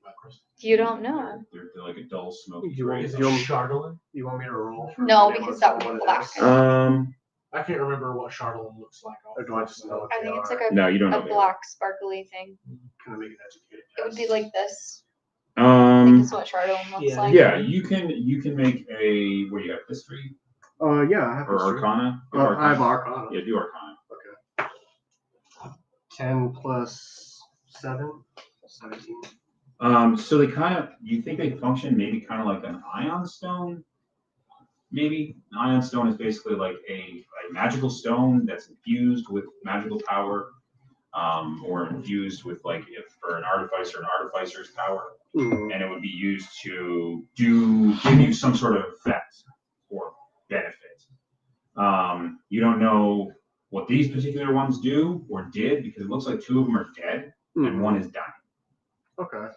You don't know. They're like a dull smoky You gray. want, Is you, it want, Chardolin? you want me to roll? For No, the because names that of would what it black is? it. I can't remember what Chardolin looks like. Or do I just know what I they think it's are? like No, you don't know. a black sparkly thing. Can I make an educated It would be guess? like this. I think is what Chardonnay looks yeah. like. Yeah, you can make a what do you have, history Yeah, I have or history. arcana? Do I have Arcana. Yeah, do arcana. 10 plus 7, 17. So they kind of, you think they function maybe kind of like an ion stone? Maybe an ion stone is basically like a magical stone that's infused with magical power, or infused with like if for an artificer's power, Mm. and it would be used to give you some sort of effect or benefit. You don't know what these particular ones do or did because it looks like 2 of them are dead and one is dying. Okay.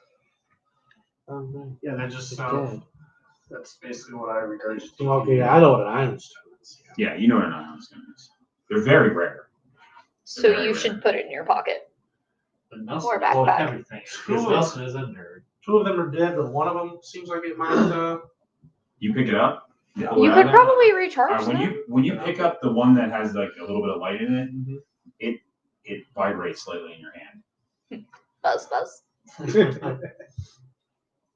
Oh, Yeah, they're just that's basically what I regurgitated. okay, I know what an iron stone is. Yeah, you know what an ion stone is. They're very rare. So They're very you rare. should put it in your pocket. But Nelson Or knows backpack. everything. Because Nelson is a nerd. 2 of them are dead, but one of them seems like it might. You pick it up. Yeah. pull it You out could of there. probably recharge When them. you pick up the one that has like a little bit of light in it, it vibrates slightly in your hand, Buzz, buzz.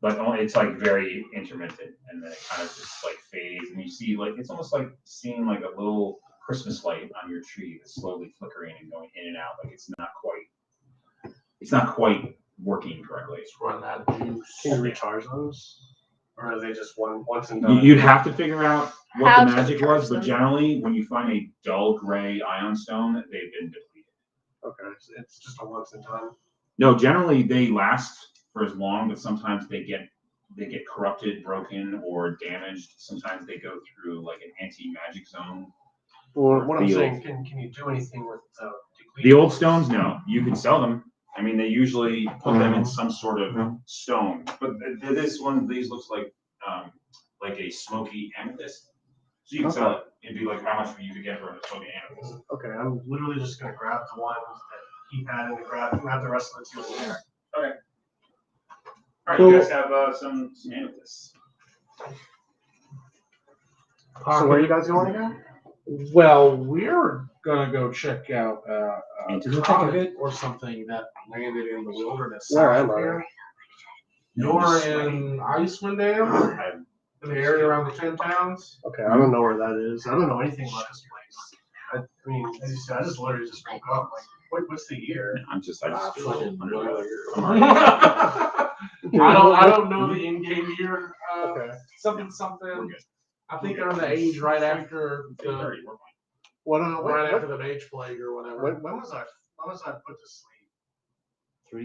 but it's like very intermittent, and then it kind of just like fades, and you see like it's almost like seeing like a little Christmas light on your tree that's slowly flickering and going in and out, like it's not quite working correctly. Run that juice. Can you recharge those? Or are they just once and done? You'd have to figure out what How the to magic recharge was, but them. generally, when you find a dull gray ion stone, they've been depleted. Okay, so it's just a once and done. No, generally they last for as long, but sometimes they get corrupted, broken, or damaged. Sometimes they go through like an anti-magic zone. Well, what I'm The saying, can you do anything with The old stones, no. You can sell them. I mean, they usually put them in some sort of stone. But this one of these looks like a smoky amethyst. So you can sell it. It'd be like how much you could get for a smoky amethyst. Okay, I'm literally just gonna grab the one that he had and grab the rest of the 2 in there. Okay. All right, you guys have some amethysts. So where are you guys going again? Well, we're gonna go check out Into the comet or something that landed in the wilderness. Where south am I? here. No, You're just in Icewindale, in the area around the 10 towns. Okay, I don't know where that is. I don't know anything about this place. I mean, as you said, I just literally just woke up. Like, what's the year? I just Fucking under the weather. I don't know the in-game year. Okay. Something. We're good. I think they're in the age right after the We're fine. What? right after the mage plague or whatever. When was I? When was I put to sleep?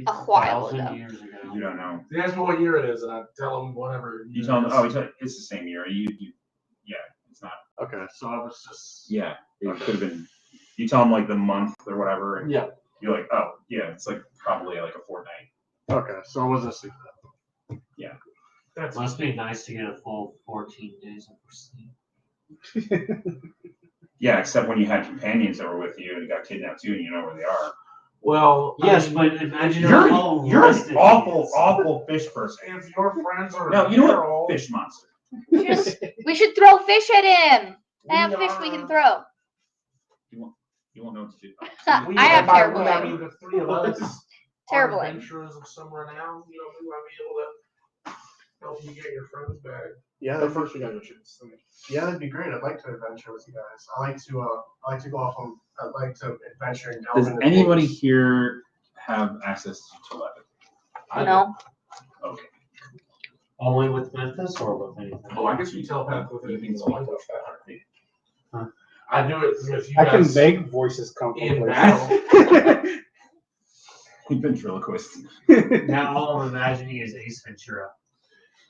A while 3,000 ago. years ago. You don't know. They ask me what year it is, and I tell them whatever. You tell them. Oh, it's the same year. Yeah, it's not. Okay, so I was just. Yeah, it could have been. You tell them like the month or whatever, and Yeah. you're like, oh, yeah, it's like probably like a fortnight. Okay, so I wasn't asleep. That's Must be nice to get a full 14 days of sleep. Yeah, except when you had companions that were with you and got kidnapped too, and you know where they are. well. Yes, I mean, but imagine You're how an rested he awful, is. awful fish person. if your friends are No, you know feral, what? Fish monster. We should throw fish at him. I have fish we can throw. You won't know what to do. I have by terrible we, I aim. mean, the three of us Terrible are aim. adventurers of some renown. You know, we might be able to help you get your friends back. Yeah, But first, we gotta go shoot this thing. yeah, that'd be great. I'd like to adventure with you guys. I like to go off on. I'd like to adventure and delve Does into anybody things. here have access to telepathy? No. Okay. Only with Memphis or with anything? Oh, I guess we telepath with You it. can speak telepathy. I do it with you I can guys make voices come from in places. battle. You've been ventriloquist. Now all I'm imagining is Ace Ventura.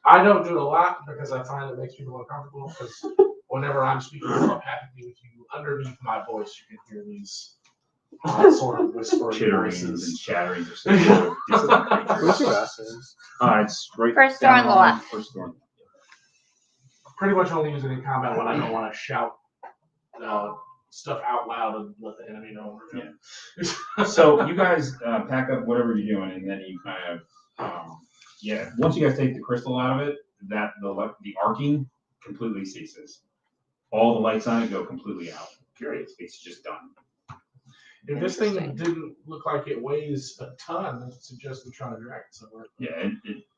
I don't do it a lot because I find it makes people uncomfortable. Because whenever I'm speaking telepathically with you, underneath my voice, you can hear these sort of whispering Chitterings voices. and chatterings of some dissonant creatures. What's your last name? It's right First door down on the left. First door. Pretty much only use it in combat when I don't want to shout stuff out loud and let the enemy know. Yeah. So you guys pack up whatever you're doing, and then you kind of, once you guys take the crystal out of it, that the arcing completely ceases. All the lights on it go completely out. Period. It's just done. If this thing Interesting. didn't look like it weighs a ton, I'd suggest we try to drag it somewhere. Yeah,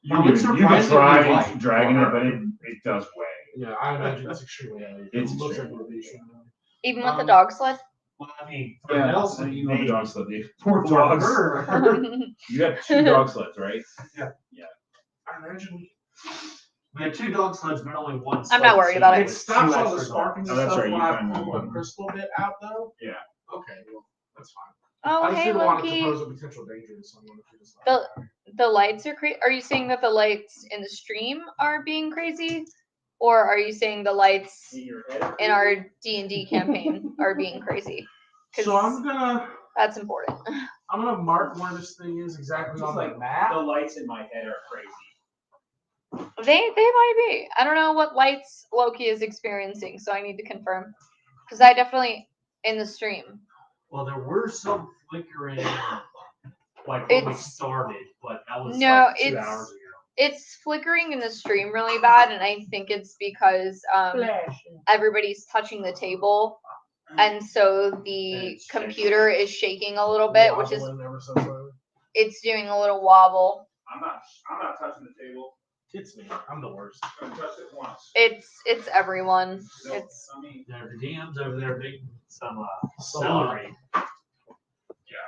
Now, you it's can surprisingly try light dragging for it, her. but it does weigh. Yeah, I imagine it's extremely heavy. It's It looks like extremely it would be extremely heavy. Even with the dog sled. Well, I mean, for Yeah, Nelson, you know the maybe. dog sled. The poor For dogs. her, You got 2 dog sleds, right? I imagine we had 2 dog sleds, but only one. I'm not worried about it. it stops all the sparking Oh, and that's stuff right, when you I found pull one. the crystal bit out, though. Yeah. Okay, well, that's fine. Oh, I just hey, didn't want it to Loki. pose a potential danger to someone if you just The lights are crazy. Are you saying that the lights in the stream are being crazy, or are you saying the lights in our D&D campaign are being crazy? 'Cause So I'm gonna that's important. mark where this thing is exactly on the map. The lights in my head are crazy. They might be. I don't know what lights Loki is experiencing, so I need to confirm. Because I definitely in the stream. Well, there were some flickering, like when we It's- started, but that was No, like 2 it's- hours ago. It's flickering in the stream really bad, and I think it's because everybody's touching the table, and so the it's computer is shaking a little bit, which is Wobbling ever so slightly. it's doing a little wobble. I'm not touching the table. It's me. I'm the worst. I touched it once. It's everyone. So, It's I mean, There, the DM's over there making some Celery. celery. yeah,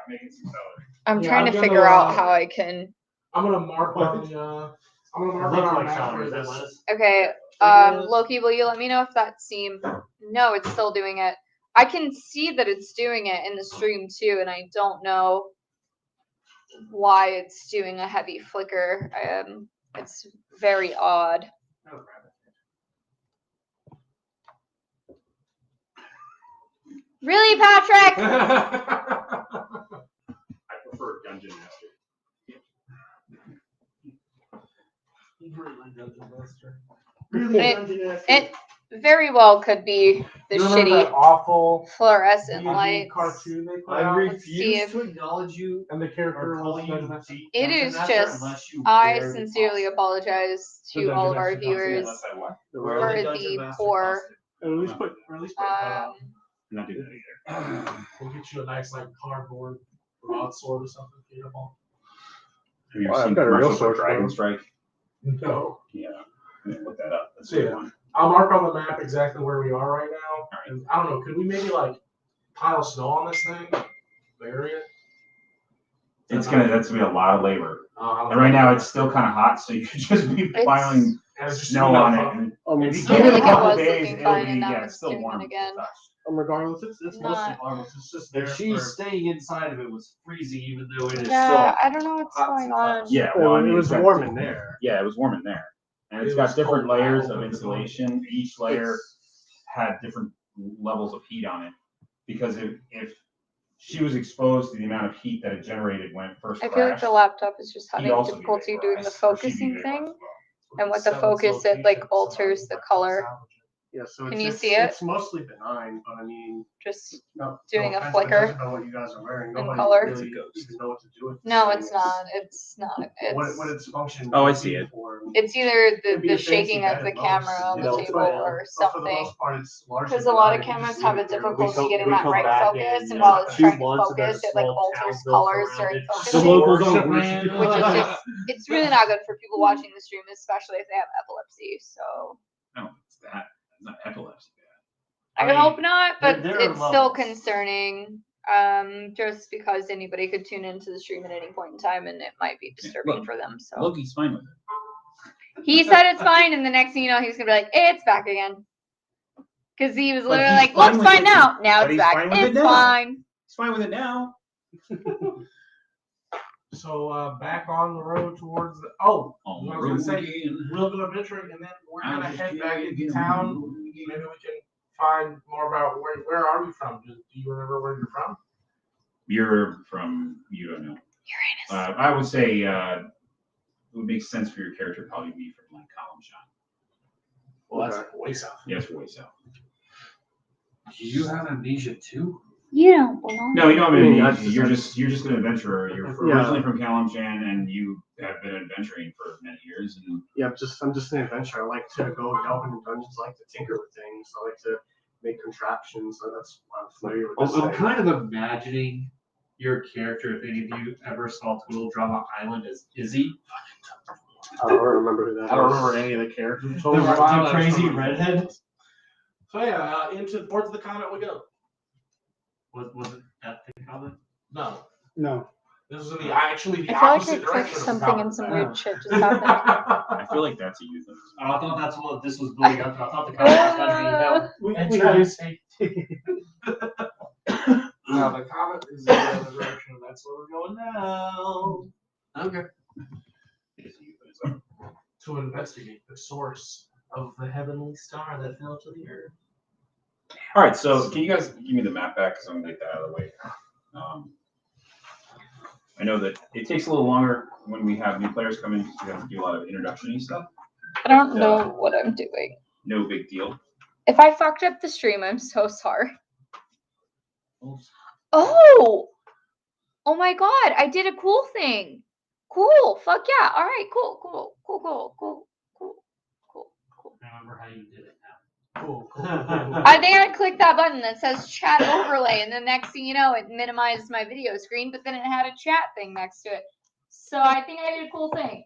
I'm making some celery. I'm Yeah, trying I'm to gonna, figure out how I can. I'm gonna mark on the. I'm gonna It mark looked on our like map celery. where Is that this. lettuce? Okay, Fingers. Loki, will you let me know if that seemed? No, it's still doing it. I can see that it's doing it in the stream too, and I don't know why it's doing a heavy flicker. It's very odd. Really, Patrick? I prefer Dungeon Master. Really, Dungeon Master. It very well could be the You remember shitty that awful fluorescent D&D lights. cartoon they put I out? Let's see refuse if- to acknowledge you And the character or was call you Dungeon It Dungeon is Master just, unless you I dare to sincerely toss it. apologize The to all of our Dungeon Master viewers Unless I what? Where for the Dungeon the Master poor. tossed it. At least put it out. Um, I'm not doing that either. We'll get you a nice like cardboard broadsword or something beautiful. Have you Well, ever I've seen got a real commercials for sword, Dragon bro. Strike? No. Yeah. Look that up. That's a Yeah. good one. I'll mark on the map exactly where we are right now. Alright. And I don't know, could we maybe like pile snow on this thing? Bury it? That's gonna be a lot of labor. Uh, And right now it's still kind of hot, so you could just be It's- piling and it's just snow on it. And if you I give feel it a like it couple was days, looking it'll fine, be and now yeah, it's it's still doing it warm. again. Regardless, it's Not- mostly harmless. It's just there And she's for- staying inside of it was freezing, even though it is Yeah, so I don't know what's hot going to on. touch. Yeah, well, I mean, it was it's got warm di- in there. Yeah, it was warm in there, and it's It got was different cold layers now, of but it's insulation. Each layer had different levels of heat on it, because if she was exposed to the amount of heat that it generated when it first I feel like crashed, the laptop is just he'd having also be difficulty doing the vaporized, or she'd be focusing vaporized thing. as well. And with the focus, it like alters the color. Yeah, so Can it's, you it's, see it? it's mostly benign, but I mean, Just no, Doing no a offense, flicker but judging by what you guys are wearing, in nobody color. really even know what to do with this no, thing. it's not. It's not. What It's its function? Oh, I would see be it. for. it's either It'd be the a fancy shaking of bed the at camera most, on you the know, table but- or but for the something. most part, it's largely Because a lot of benign. You cameras just have sit a there, difficulty we getting come that right back focus, in, and while it's few trying to months and focus, there's it like small alters towns built colors around during it. The focusing. locals are Which is just, it's really not good for people watching the stream, especially if they have epilepsy. So No, it's that. It's not epilepsy. I mean, hope not, but there are it's still levels. concerning. Just because anybody could tune into the stream at any point in time, and it might be disturbing look, for them. So Loki's fine with it. he said it's fine, and the next thing you know, he's gonna be like, hey, "It's back again," because he was But literally he's like, fine "Looks with fine it. now. Now But it's he's back. fine with it It's now. fine." He's fine with it now. So back on the road towards the On I the was gonna road say again. we'll go adventuring and then we're I'm gonna just head back into kidding. town. Maybe we can find more about where are you from? Do you remember where you're from? You're from, you don't know. Uranus. I would say it would make sense for your character to probably be from like Kalimshan. Well, that's like way south. Yes, way south. Do you have amnesia too? You don't belong. No, you don't have I mean, any. I just- You're just an adventurer. You're Yeah. originally from Kalimshan, and you have been adventuring for many years. And Yeah, I'm just an adventurer. I like to go delve into dungeons. I like to tinker with things. I like to make contraptions. So that's why I'm familiar with this I'm thing. kind of imagining your character, if any of you ever saw Total Drama Island, as Izzy. I don't remember who that is. I don't remember any of the characters. The crazy redhead. So yeah, into towards the comment we go. Was it that thing comment? No, No. this is the actually the I feel like opposite I clicked direction. of the something comment. and some Oh. weird shit just happened. I feel like that's a euphemism. Oh, I thought that's what this was building up to. I thought the comment was going to be, We, and we try to have, say, Now the comment is in the other direction. That's where we're going now. okay. It's a euphemism. To investigate the source of the heavenly star that fell to the earth. All right, so can you guys give me the map back because I'm gonna get that out of the way. I know that it takes a little longer when we have new players come in because we have to do a lot of introduction stuff. I don't know what I'm doing. No big deal. If I fucked up the stream, I'm so sorry. Oh! Oh my god, I did a cool thing. Cool. Fuck yeah. All right, cool. I remember how you did it now. Cool. I think I clicked that button that says chat overlay, and the next thing you know, it minimized my video screen, but then it had a chat thing next to it. So I think I did a cool thing.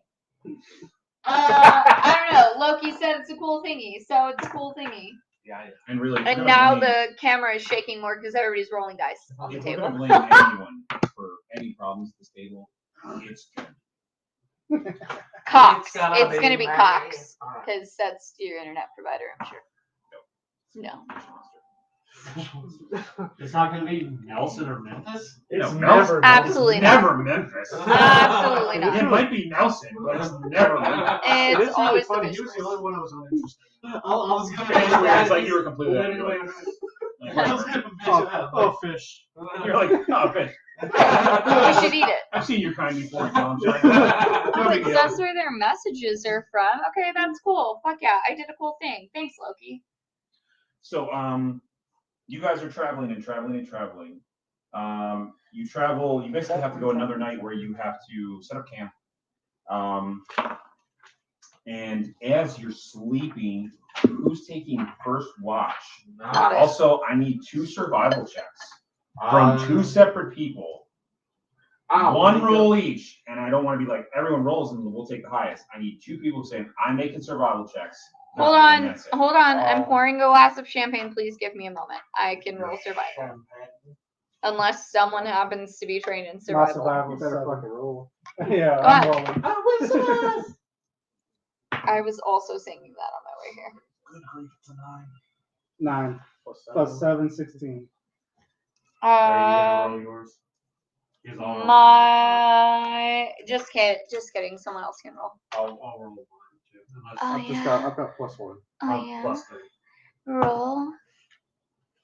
I don't know. Loki said it's a cool thingy, so it's a cool thingy. Yeah. And really, And now the camera is shaking more because everybody's rolling dice on the if we're table. gonna blame anyone for any problems at this table, it's Jen. Cox. It's gotta It's be gonna be Maggie. Cox All right. because that's your internet provider, I'm sure. No. It's not going to be Nelson or Memphis? It's never Absolutely not. Never Memphis. Absolutely not. It might be Nelson, but it's never Memphis. It's It is really always funny. the He was the Mishmas. only one that was uninterested. I was It's like you were completely out of your life. Oh, fish. You're like, oh, fish. You should eat it. I've seen your kind before, Tom. Like, that's where their messages are from. Okay, that's cool. Fuck yeah, I did a cool thing. Thanks, Loki. So, you guys are traveling and traveling and traveling. You travel. You basically have to go another night where you have to set up camp. And as you're sleeping, who's taking first watch? Got it. Also, I need 2 survival checks from 2 separate people. One roll each, and I don't want to be like everyone rolls and we'll take the highest. I need 2 people saying I'm making survival checks. Hold and on, that's it. hold on. I'm pouring a glass of champagne. Please give me a moment. I can roll survival. Unless someone happens to be trained in My survival. survival Better seven. fucking roll. Yeah, Go I'm ahead. rolling. I was also singing that on my way here. Good grief, it's a 9 plus 7, 16. Are you gonna roll yours? Here's all roll. My just kidding. Someone else can roll. I'll roll mine too. Unless Oh, I've just yeah. I've got +1. Oh I'm yeah. plus 3. Roll.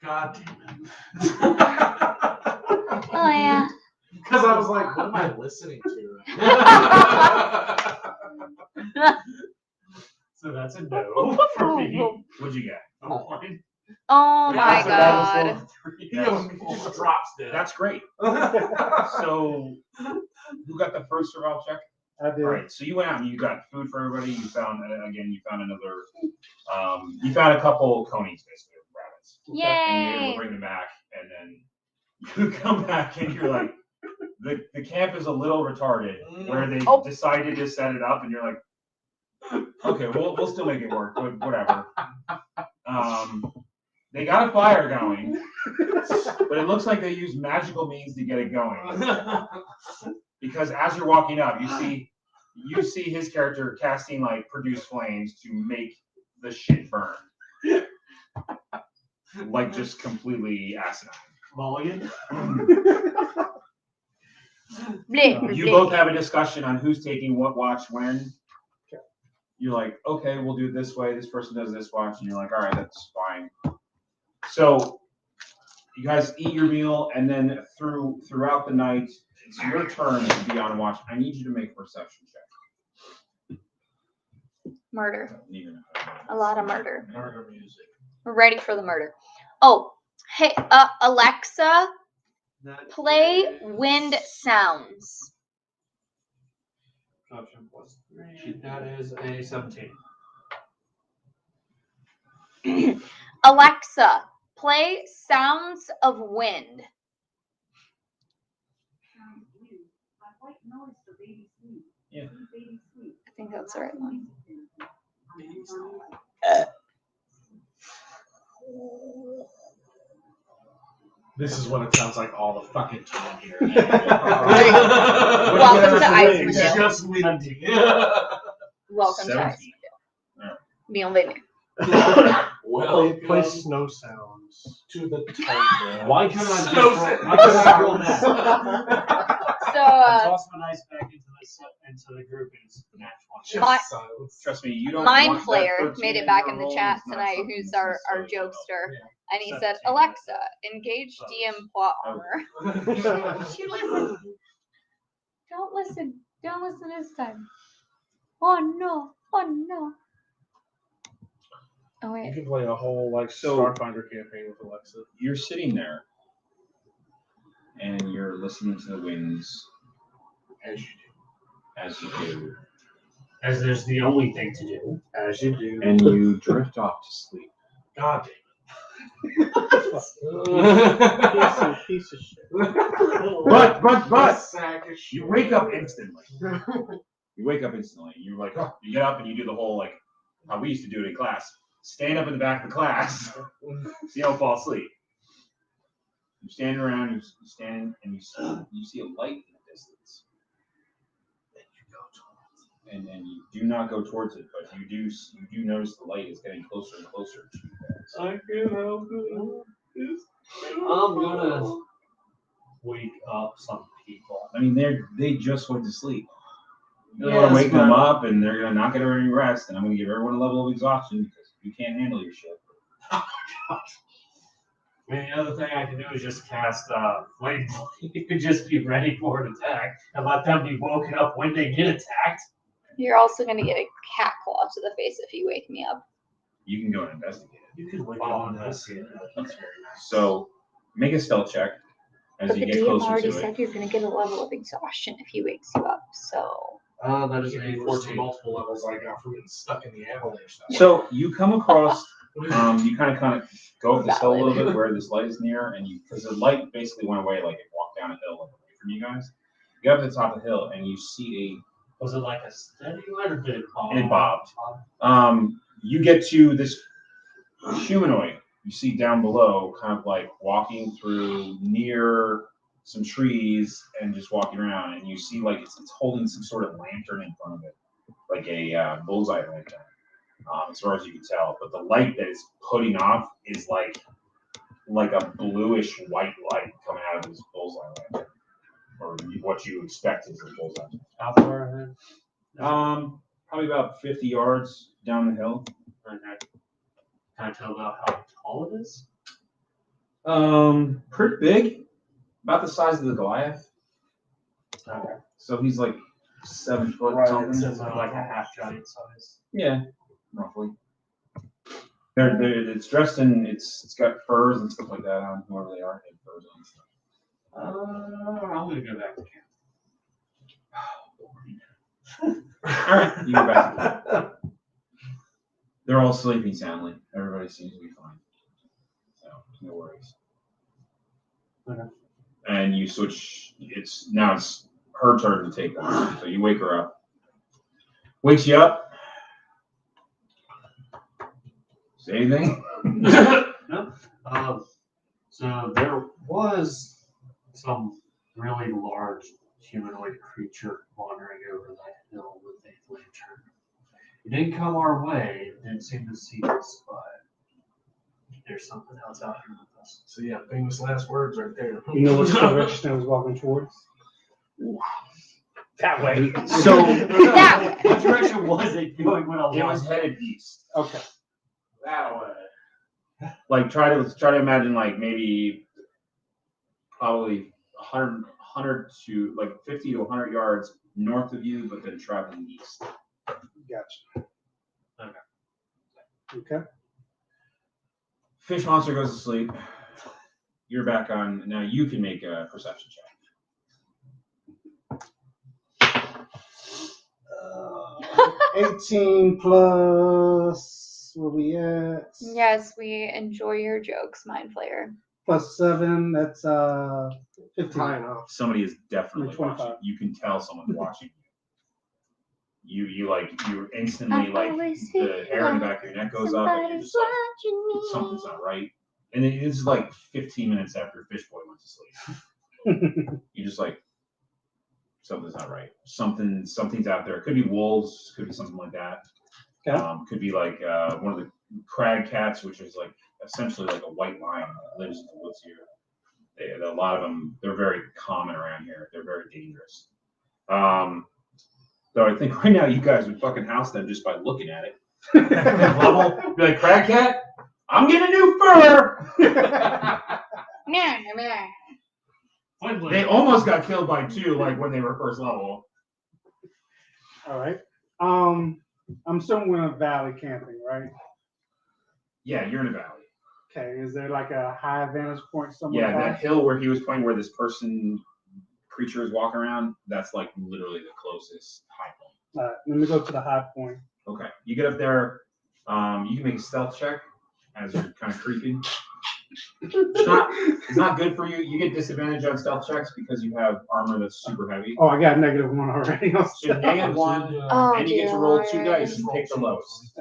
God damn Oh yeah. Because I was like, what am I listening to? So that's a no for me. What'd you get? A 1. Oh my Yeah, god. He just drops dead. That's great. So, who got the first survival check? I did. All right. So you went out and you got food for everybody. You found you found another. You found a couple conies, basically rabbits. And you're able Yay. to bring them back, and then you come back and you're like, the camp is a little retarded, where they Oh. decided to set it up, and you're like, okay, we'll still make it work, but whatever. They got a fire going, but it looks like they used magical means to get it going. Because as you're walking up, you see his character casting like produce flames to make the shit burn. Like just completely asinine. Mulligan? You both have a discussion on who's taking what watch when. You're like, okay, we'll do it this way. This person does this watch, and you're like, all right, that's fine. So you guys eat your meal, and then throughout the night, it's your turn to be on watch. I need you to make a perception check. Murder. Even A lot of murder. Murder music. We're ready for the murder. Oh, hey, Alexa, play wind sounds. Option plus 3. That is a 17. Alexa, play sounds of wind. Yeah. I think that's the right one. This is what it sounds like all the fucking time here. Welcome to Icewindale. Just windy. Welcome to 17. Icewindale. Bienvenue. Play snow sounds. To the tundra. Why couldn't I just Snow roll, sounds. why couldn't I roll that? So, Toss my dice back into the group and it's the next one. Just My- silence. Trust me, you don't. Mind want that Flayer 13 made it that back you're in the rolling chat is not tonight, something who's that's our necessarily jokester, Yeah. and he said, 17. Alexa, engage DM plot armor. She listened. Don't listen. Don't listen this time. Oh no. Oh no. Oh You wait. can play a whole like Starfinder campaign with Alexa. You're sitting there, and you're listening to the winds As you as you do, As there's the only thing to do. do. As you do. and you drift off to sleep. God Piece of shit. But Sack of shit. you wake up instantly. You wake up instantly. You're like, oh, you get up and you do the whole like how we used to do it in class. Stand up in the back of the class so you don't fall asleep. You stand around, you stand, and you see a light in the distance. And you do not go towards it, but you do notice the light is getting closer and closer to you guys. I can't help it. I'm gonna wake up some people. I mean, they just went to sleep. You're Yeah, gonna that's wake them fine. up, and they're gonna not get any rest, and I'm gonna give everyone a level of exhaustion because you can't handle your shit. I mean, the other thing I can do is just cast Flame Blade. You could just be ready for an attack and let them be woken up when they get attacked. You're also gonna get a cat claw to the face if you wake me up. You can go and investigate it. You could wait Follow on this. this. That's very nice. So make a stealth check as But you the get DM closer already to it. said you're gonna get a level of exhaustion if he wakes you up. So That is Give a me 14. multiple levels I got from getting stuck in the avalanche. So you come across, you kind of go up this hill a little bit where this light is near, and because the light basically went away, like it walked down a hill away from you guys. You get up to the top of the hill, and you see Was it like a steady light or did it bob? It bobbed. You get to this humanoid you see down below, kind of like walking through near some trees and just walking around, and you see like it's holding some sort of lantern in front of it, like a bullseye lantern, as far as you can tell. But the light that it's putting off is like a bluish white light coming out of this bullseye lantern, or what you expect is a bullseye. How far ahead? Probably about 50 yards down the hill. Okay. Can I tell about how tall it is? Pretty big, about the size of the Goliath. Okay. So he's like 7 foot Right, something. so like a half giant size. Yeah, roughly. It's dressed in it's got furs and stuff like that on, whoever they are, they have furs on and stuff. I'm gonna go back to camp. All right, you go back to camp. They're all sleeping soundly. Everybody seems to be fine. So no worries. Okay. And you switch. It's her turn to take one. So you wake her up. Wakes you up. Say anything? No. So there was some really large humanoid creature wandering over that hill with a lantern. It didn't come our way. It didn't seem to see us, but there's something else out here with us. So yeah, famous last words right there. You know which direction I was walking towards? That way. So That What direction was it going when I it was was headed east. Okay. That way. Like try to imagine like maybe probably 100 to like 50 to 100 yards north of you, but then traveling east. Gotcha. Okay. Okay. Fish monster goes to sleep. You're back on. Now you can make a perception check. 18 plus, where we at? yes, we enjoy your jokes, Mind Flayer. Plus 7, that's 15. High enough. Somebody is definitely 25. watching. You can tell someone's watching you. You instantly like the hair in the back of your neck goes up, and you're just like something's not right. And it is like 15 minutes after Fish Boy went to sleep. You're just like something's not right. Something's out there. It could be wolves. Could be something like that. Okay. Could be like one of the crag cats, which is like essentially like a white lion that lives in the woods here. A lot of them, they're very common around here. They're very dangerous. So I think right now you guys would fucking house them just by looking at it. Level, be like, crag cat, I'm getting a new fur. They almost got killed by 2, like when they were first level. All right. I'm somewhere in a valley camping, right? Yeah, you're in a valley. Okay. Is there like a high vantage point somewhere? Yeah, that hill where he was pointing, where this creature is walking around, that's like literally the closest high point. All right. Let me go to the high point. Okay, you get up there. You can make a stealth check as you're kind of creeping. It's not good for you. You get disadvantage on stealth checks because you have armor that's super heavy. Oh, I got -1 already. So -1, Oh, and you get to dear roll 2 Lord. dice and pick the lowest.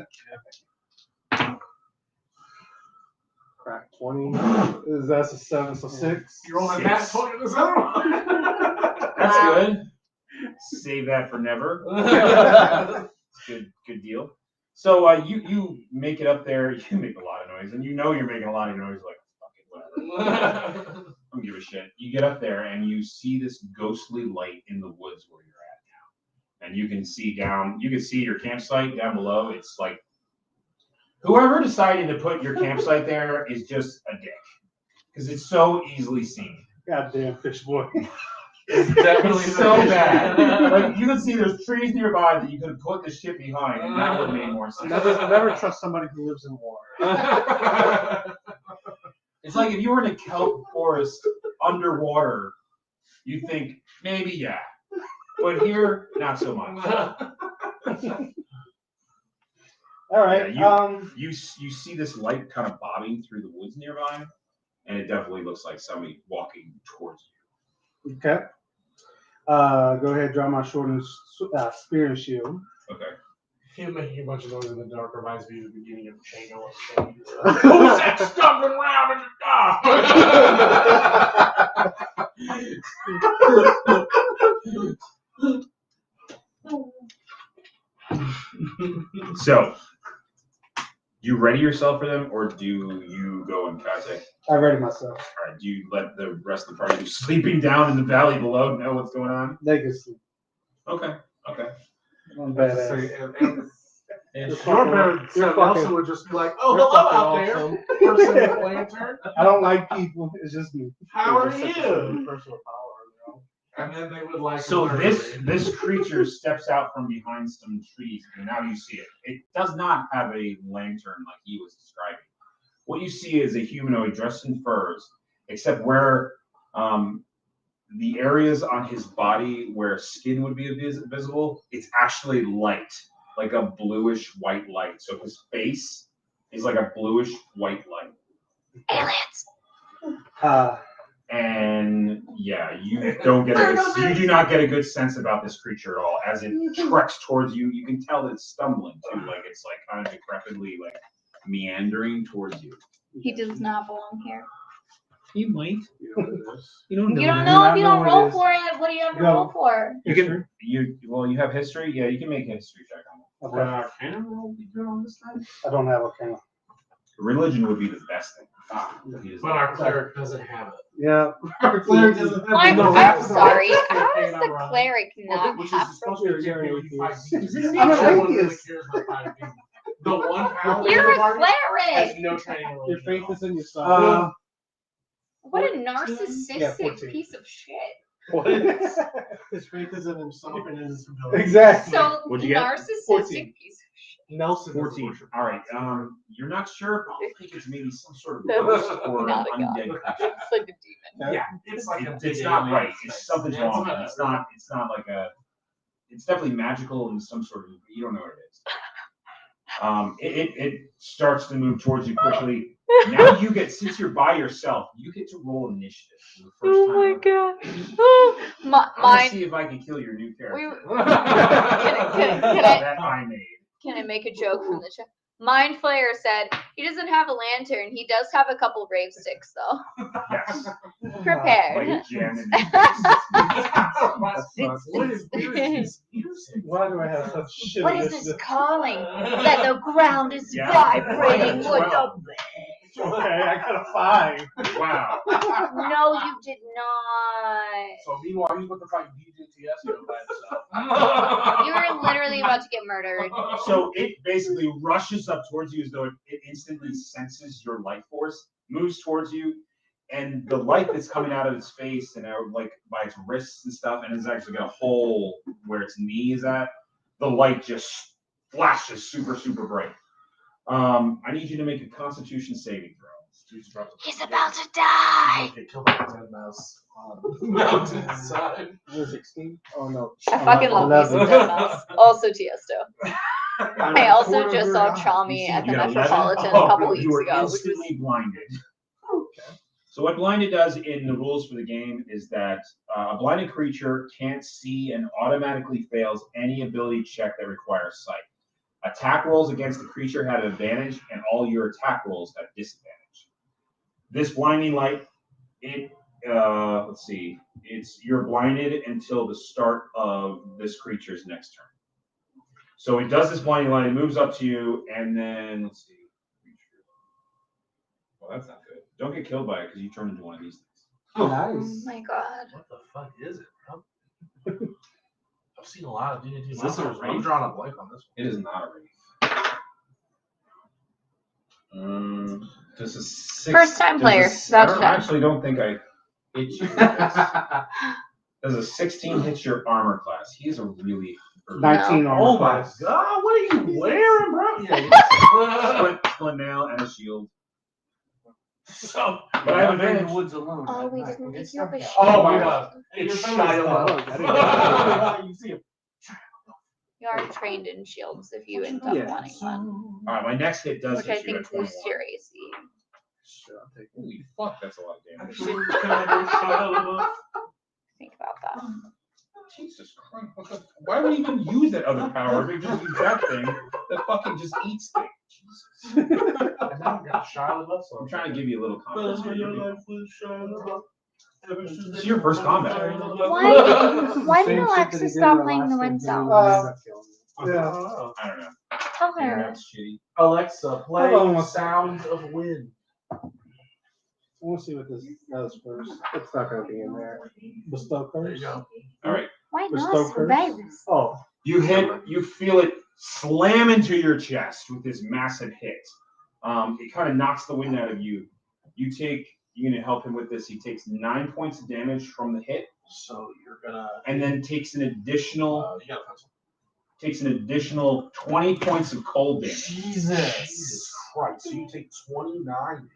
Crack 20. That's a 7, so 6. You're on a 6. nat 20 this other one. That's Wow. good. Save that for never. Good deal. So you make it up there. You make a lot of noise, and you know you're making a lot of noise. Like fuck it, whatever. I don't give a shit. You get up there and you see this ghostly light in the woods where you're at now, and you can see down. You can see your campsite down below. It's like whoever decided to put your campsite there is just a dick, because it's so easily seen. Goddamn Fish Boy. It's definitely so bad. Like you can see there's trees nearby that you could have put the shit behind, and that would have made more sense. Never trust somebody who lives in water. It's like if you were in a kelp forest underwater, you think maybe yeah, but here not so much. All right. You see this light kind of bobbing through the woods nearby, and it definitely looks like somebody walking towards you. Okay. Go ahead. Draw my sword and spear and shield. Okay. Him making a bunch of noise in the dark reminds me of the beginning of Django Unchained. Who's that stumbling around in the dark? So, you ready yourself for them, or do you go and Kaze? I ready myself. All right. Do you let the rest of the party who's sleeping down in the valley below know what's going on? They can sleep. Okay. Okay. I'm badass. Nelson would just be like, "Oh, hello out there, person with a lantern. I don't like people. It's just me. How are It's such a you?" personal power, you know? And then they would like. So literally- this creature steps out from behind some trees, and now you see it. It does not have a lantern like he was describing. What you see is a humanoid dressed in furs, except where the areas on his body where skin would be visible, it's actually light, like a bluish white light. So his face is like a bluish white light. Aliens. And yeah, you don't get you do not get a good sense about this creature at all. As it treks towards you, you can tell that it's stumbling too, like it's like kind of decrepitly like meandering towards you. He does not belong here. You might. You know what it is. You don't You don't that. know I if you know don't what it roll is. for it. What do you have to Go. roll for? You can you have history? Yeah, you can make a history check on it. Okay. Can I roll be good on this time? I don't have a camera. Religion would be the best thing. But our cleric doesn't have it. Yeah. Our cleric doesn't have I'm, it. I'm sorry. No, How it's does not the wrong. cleric not Which have is supposed to be carrying with you. I'm I'm an really atheist. cares about 5 people. The one paladin You're in a the party has cleric. no training in Your religion. faith is in your soul. What a 14. narcissistic Yeah, 14. piece of shit. His faith is in himself and in his ability. Exactly. So What'd you get? narcissistic 14. piece of shit. Nelson. 14. All right. You're not sure. I think it's maybe some sort of That's ghost or an not a god. undead creature. It's like a demon. Yeah, it's like a It's big not alien right. space. Something's Yeah, wrong. not- It's not like a. It's definitely magical in some sort of. You don't know what it is. It starts to move towards you quickly. Now you get, since you're by yourself, you get to roll initiative for the first time. Oh my god. I'm gonna Mine. see if I can kill your new character. Can I- That I made. Can I make a joke from the chat? Mind Flayer said he doesn't have a lantern. He does have a couple grave sticks though. Yes. Prepared. Like jam in Why do I have such shit? What is this calling? That the ground is Yeah. vibrating with the. Okay, I got a 5. Wow. No, you did not. So meanwhile, he's about to fight DJTS by himself. You were literally about to get murdered. So it basically rushes up towards you as though it instantly senses your life force, moves towards you, and the light that's coming out of its face and out, like by its wrists and stuff, and it's actually got a hole where its knee is at. The light just flashes super, super bright. I need you to make a Constitution saving throw. He's about to die. Okay, kill that dead mouse on the mountainside. 16? Oh no. I fucking love me some dead mouse. Also Tiesto. I also just saw Chami at the You got 11? Metropolitan a couple You weeks were ago, which was instantly blinded. So what blinded does in the rules for the game is that a blinded creature can't see and automatically fails any ability check that requires sight. Attack rolls against the creature have advantage, and all your attack rolls have disadvantage. This blinding light, let's see, you're blinded until the start of this creature's next turn. So it does this blinding light, it moves up to you, and then let's see. Well, that's not good. Don't get killed by it because you turn into one of these things. oh Nice. my god. What the fuck is it, bro? I've seen a lot of D&D Is this monsters. a I'm wraith? drawing a blank on this It is not a wraith. This is six. First time player. I actually don't think I hit you. with this. Does a 16 hit your armor class? He's a really 19 on Oh my class. god, what are you wearing, bro? but javelin nail, and a shield. So, But I have I'm in advantage. the woods alone. Oh, at we night. didn't It's pick you up a okay. Oh my god. Hey, It's your brother's Shia You see him. You are trained in shields if you end up wanting one, All right, my next hit does which I hit you think at 21. boosts your AC. Sure, I'll take it. Holy fuck, that's a lot of damage. Think about that. Jesus Christ! What the, why would you even use that other power? If you just use that thing that fucking just eats things. Jesus. And now we got Shia LaBeouf, so I'm trying to give you a little confidence. Shia It's your first combat. Why did Alexa stop playing the wind sound? Yeah. I don't know. Tell her. Internet's shitty. Alexa, play Hold on. Sound of Wind. We'll see what this does first. It's not gonna be in there. Bestow There curse. you go. All right. Why Bestow not? curse. Virus. Oh, You feel it slam into your chest with this massive hit. It kind of knocks the wind out of you. You're gonna help him with this. He takes 9 points of damage from the hit, So you're gonna. and then takes an additional You got a pencil. 20 points of cold damage. Jesus Christ. So you take 29 damage.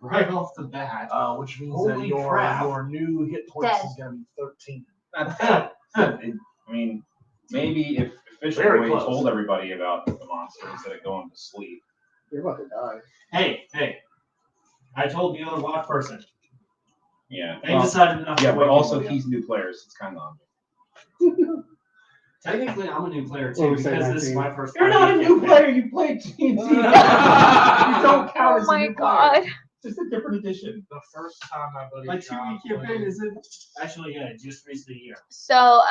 Right off the bat. Which means Holy that your crap. your new hit points Dead. is gonna be 13. I mean, maybe if officially Very we close. told everybody about the monster instead of going to sleep. You're about to die. Hey. I told the other lock person. Yeah. They decided not to Yeah, but wake also anybody up. he's new players. It's kind of obvious. Technically, I'm a new player What too we say, because this is 19? my first. You're not a 5e new campaign. player. You played D&D. You don't count Oh as a my new god. player. It's just a different edition. The first time my buddy My John 2e campaign played- is it? Actually, yeah, just reached the year. So,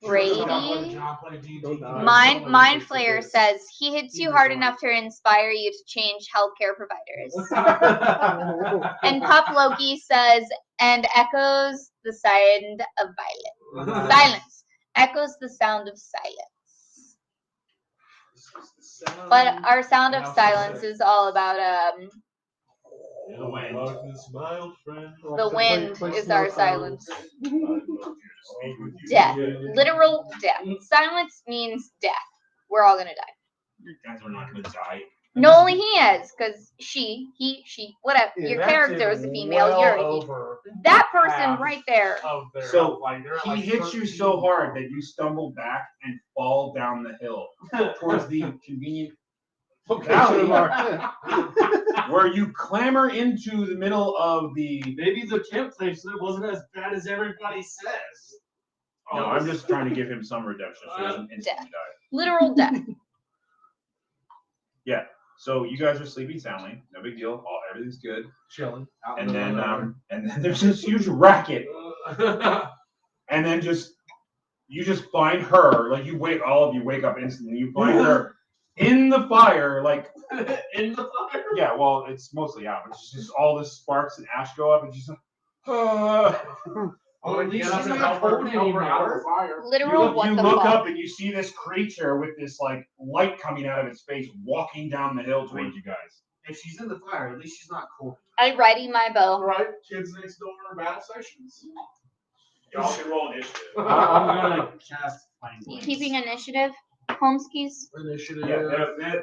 Brady. Brady. John played D&D. Don't die. Mind Flayer says he hits you hard enough to inspire you to change healthcare providers. And Pup Loki says, and echoes the sound of violence. Silence. Echoes the sound of silence. But our sound of silence is all about The wind. the wind is our silence. Death. Literal death. Silence means death. We're all gonna die. You guys are not going to die. No, only he is, because she, he, she, whatever. Your character is a female. You're a he. That person half right there. So, He hits you so hard that you stumble back and fall down the hill towards the convenient location where you clamber into the middle of the. Maybe the camp place wasn't as bad as everybody says. No, I'm just trying to give him some redemption so he doesn't instantly die. Literal death. Yeah. So you guys are sleeping soundly. No big deal. Everything's good. Chilling. And then there's this huge racket. And then you just find her. Like all of you wake up instantly. You find her in the fire. Like In the fire. yeah. Well, it's mostly out. But it's just all the sparks and ash go up, and she's like. "Ah." Well, at least Get up she's and not help her- cold help her out of the anymore. fire. Literal what you the look fuck. up and you see this creature with this like light coming out of its face, walking down the hill towards you guys. If she's in the fire, at least she's not cold. I ready my bow. Right, kids next door battle stations. Y'all can roll initiative. I'm gonna cast Fine You Blades. keeping initiative? Homeskis? Initiative.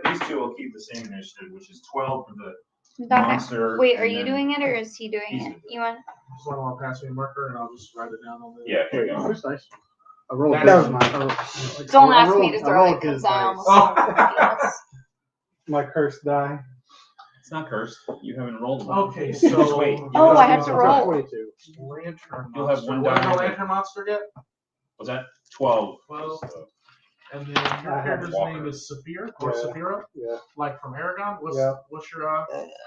These two will keep the same initiative, which is 12 for the Okay. monster. Wait, are and you then- doing it or is he doing He's it? You want? Just want to pass me a marker and I'll just write it down on the. Yeah, here you Oh, go. that's nice. I rolled That good. was mine. Don't ask me to throw it because I almost Oh. my cursed die. It's not cursed. You haven't rolled one. Okay, Just so. wait. Oh, I have to roll. 22. Lantern You'll have monster. one What did die. the lantern monster get? Was that 12? 12. So, And then your I have character's Walker. name is Saphir or Yeah. Saphira, Yeah. like from Aragon. What's Yeah. what's your?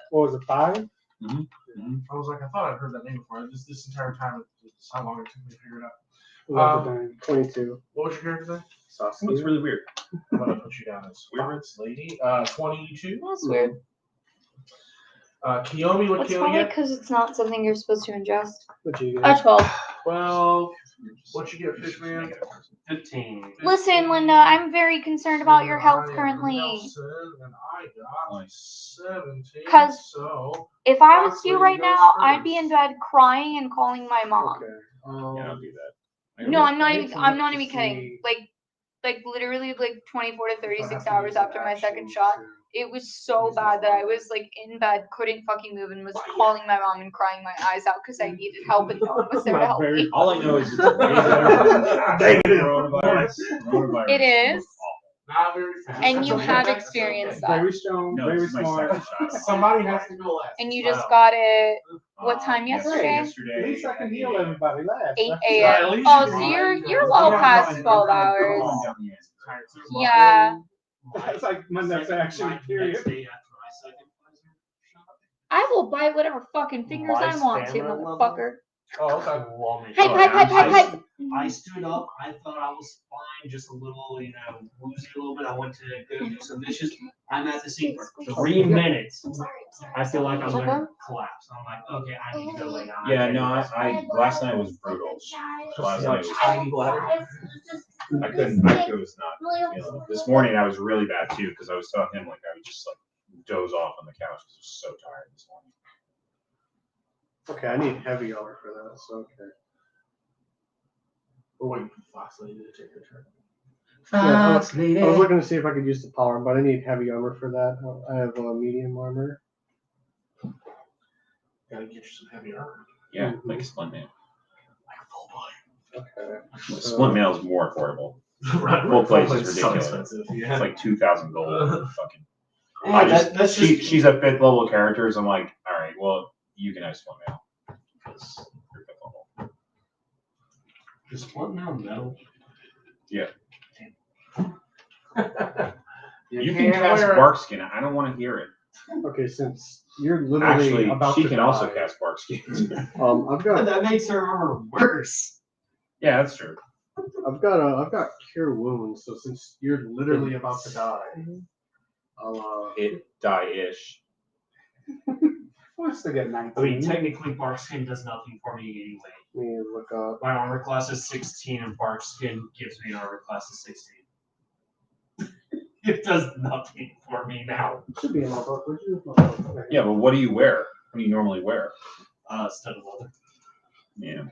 What was it? 5? I was like, I thought I'd heard that name before. This entire time, it's how long it took me to figure it out. 22. What was your character's name? it looks really weird. I'm gonna put you down as Spirits Lady. 22. That's weird. Kiyomi, what It's Kiyomi probably get? because it's not something you're supposed to ingest. What you A get? 12. 12. What you get, Fishman? 15. Listen, Linda, I'm very concerned about your health currently. Nelson, and I got Nice. 17. 'Cause- So. If I was you Foxley right goes now, first. I'd be in bed crying and calling my mom. Okay. Yeah, I'll do that. No, I'm not I even. need to I'm look not to even kidding. see- Like, like literally like 24 to 36 hours after my second shot. It was so bad that I was like in bed, couldn't fucking move, and was calling my mom and crying my eyes out because I needed help and no one was there to help me. All I know is it's way better than coronavirus. It is, Not very fast. and you have experienced that. Very strong, No, very this is my smart. second shot. Somebody has to go last. And you just got it. What time yesterday? At least I can heal everybody last. 8 Yeah, at a.m. least Oh, you so can- you're well past 12 hours. Yeah. That's like my next action period. I will bite whatever fucking fingers My I want to, stamina level? motherfucker. Oh, okay. Hype, hype, hype, hype, hype. I stood up. I thought I was fine, just a little, woozy a little bit. I went to go do some dishes. I'm at the scene for 3 minutes. I feel like I'm gonna collapse. I'm like, okay, I need to go lay down. Yeah, no, I last night was brutal. Last night was, Tiny bladder. I was not feeling it. This morning I was really bad too, because I was telling him like I would just like doze off on the couch because I was so tired this morning. Okay, I need heavy armor for that, so okay. We're waiting for Fox Lady to take her turn. Yeah, I was looking to see if I could use the power, but I need heavy armor for that. I have medium armor. Gotta get you some heavy armor. Yeah, like Splint Mail. Like full body. Okay. Splint Mail is more affordable. Right, Full place full is so ridiculous. expensive. It's Yeah. like 2,000 gold. Fucking. Yeah, I just, that's she's a 5th level character, so I'm like, all right, well, you can have Splint Mail because you're 5th level. Is Splint Mail metal? You can cast Barkskin. I don't want to hear it. Okay, since you're literally Actually, about she to can die, also cast Barkskin. I've got That makes her armor worse. Yeah, that's true. I've got cure wounds, so since you're literally about to die, I'll It die-ish. I still get 19. I mean, technically, Barkskin does nothing for me anyway. let me look up. My armor class is 16, and Barkskin gives me an armor class of 16. It does nothing for me now. Should be in my book. Would you? Yeah, but what do you wear? What do you normally wear? Studded leather. Yeah.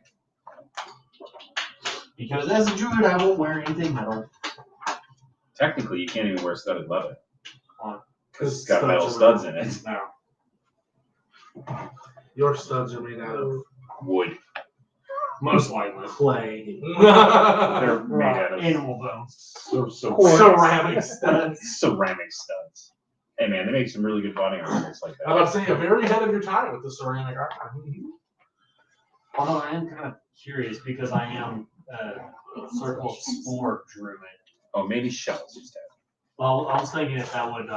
Because as a druid, I won't wear anything metal. Technically, you can't even wear studded leather. Why? Because it's got metal studs in it. No. Your studs are made out of Wood. Most likely. clay. They're made out of Animal bones. Ceramic studs. ceramic studs. Hey man, they make some really good body armor like I'm that. about to say, you're very ahead of your time with the ceramic armor. Although I am kind of curious because I am Circle of Spore druid. Oh, maybe shells instead. Well, I was thinking if that would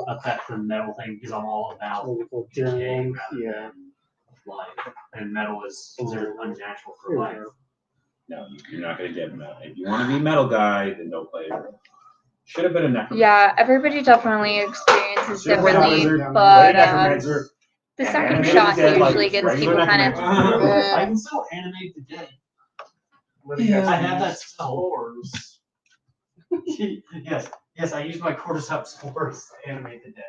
affect the metal thing because I'm all about decay rather Yeah. than life. And metal is considered unnatural for Here we life. go. No, you're not gonna get metal. If you want to be metal guy, then don't play it. Should have been a necromancer. Yeah, everybody definitely experiences Should've been a differently, wizard, but play necromancer. the And second animated shot dead like usually gets regular people kind of. necromancer. I can still animate the dead. Yeah. I have that spell. Spores. yes, I use my cordyceps spores to animate the dead.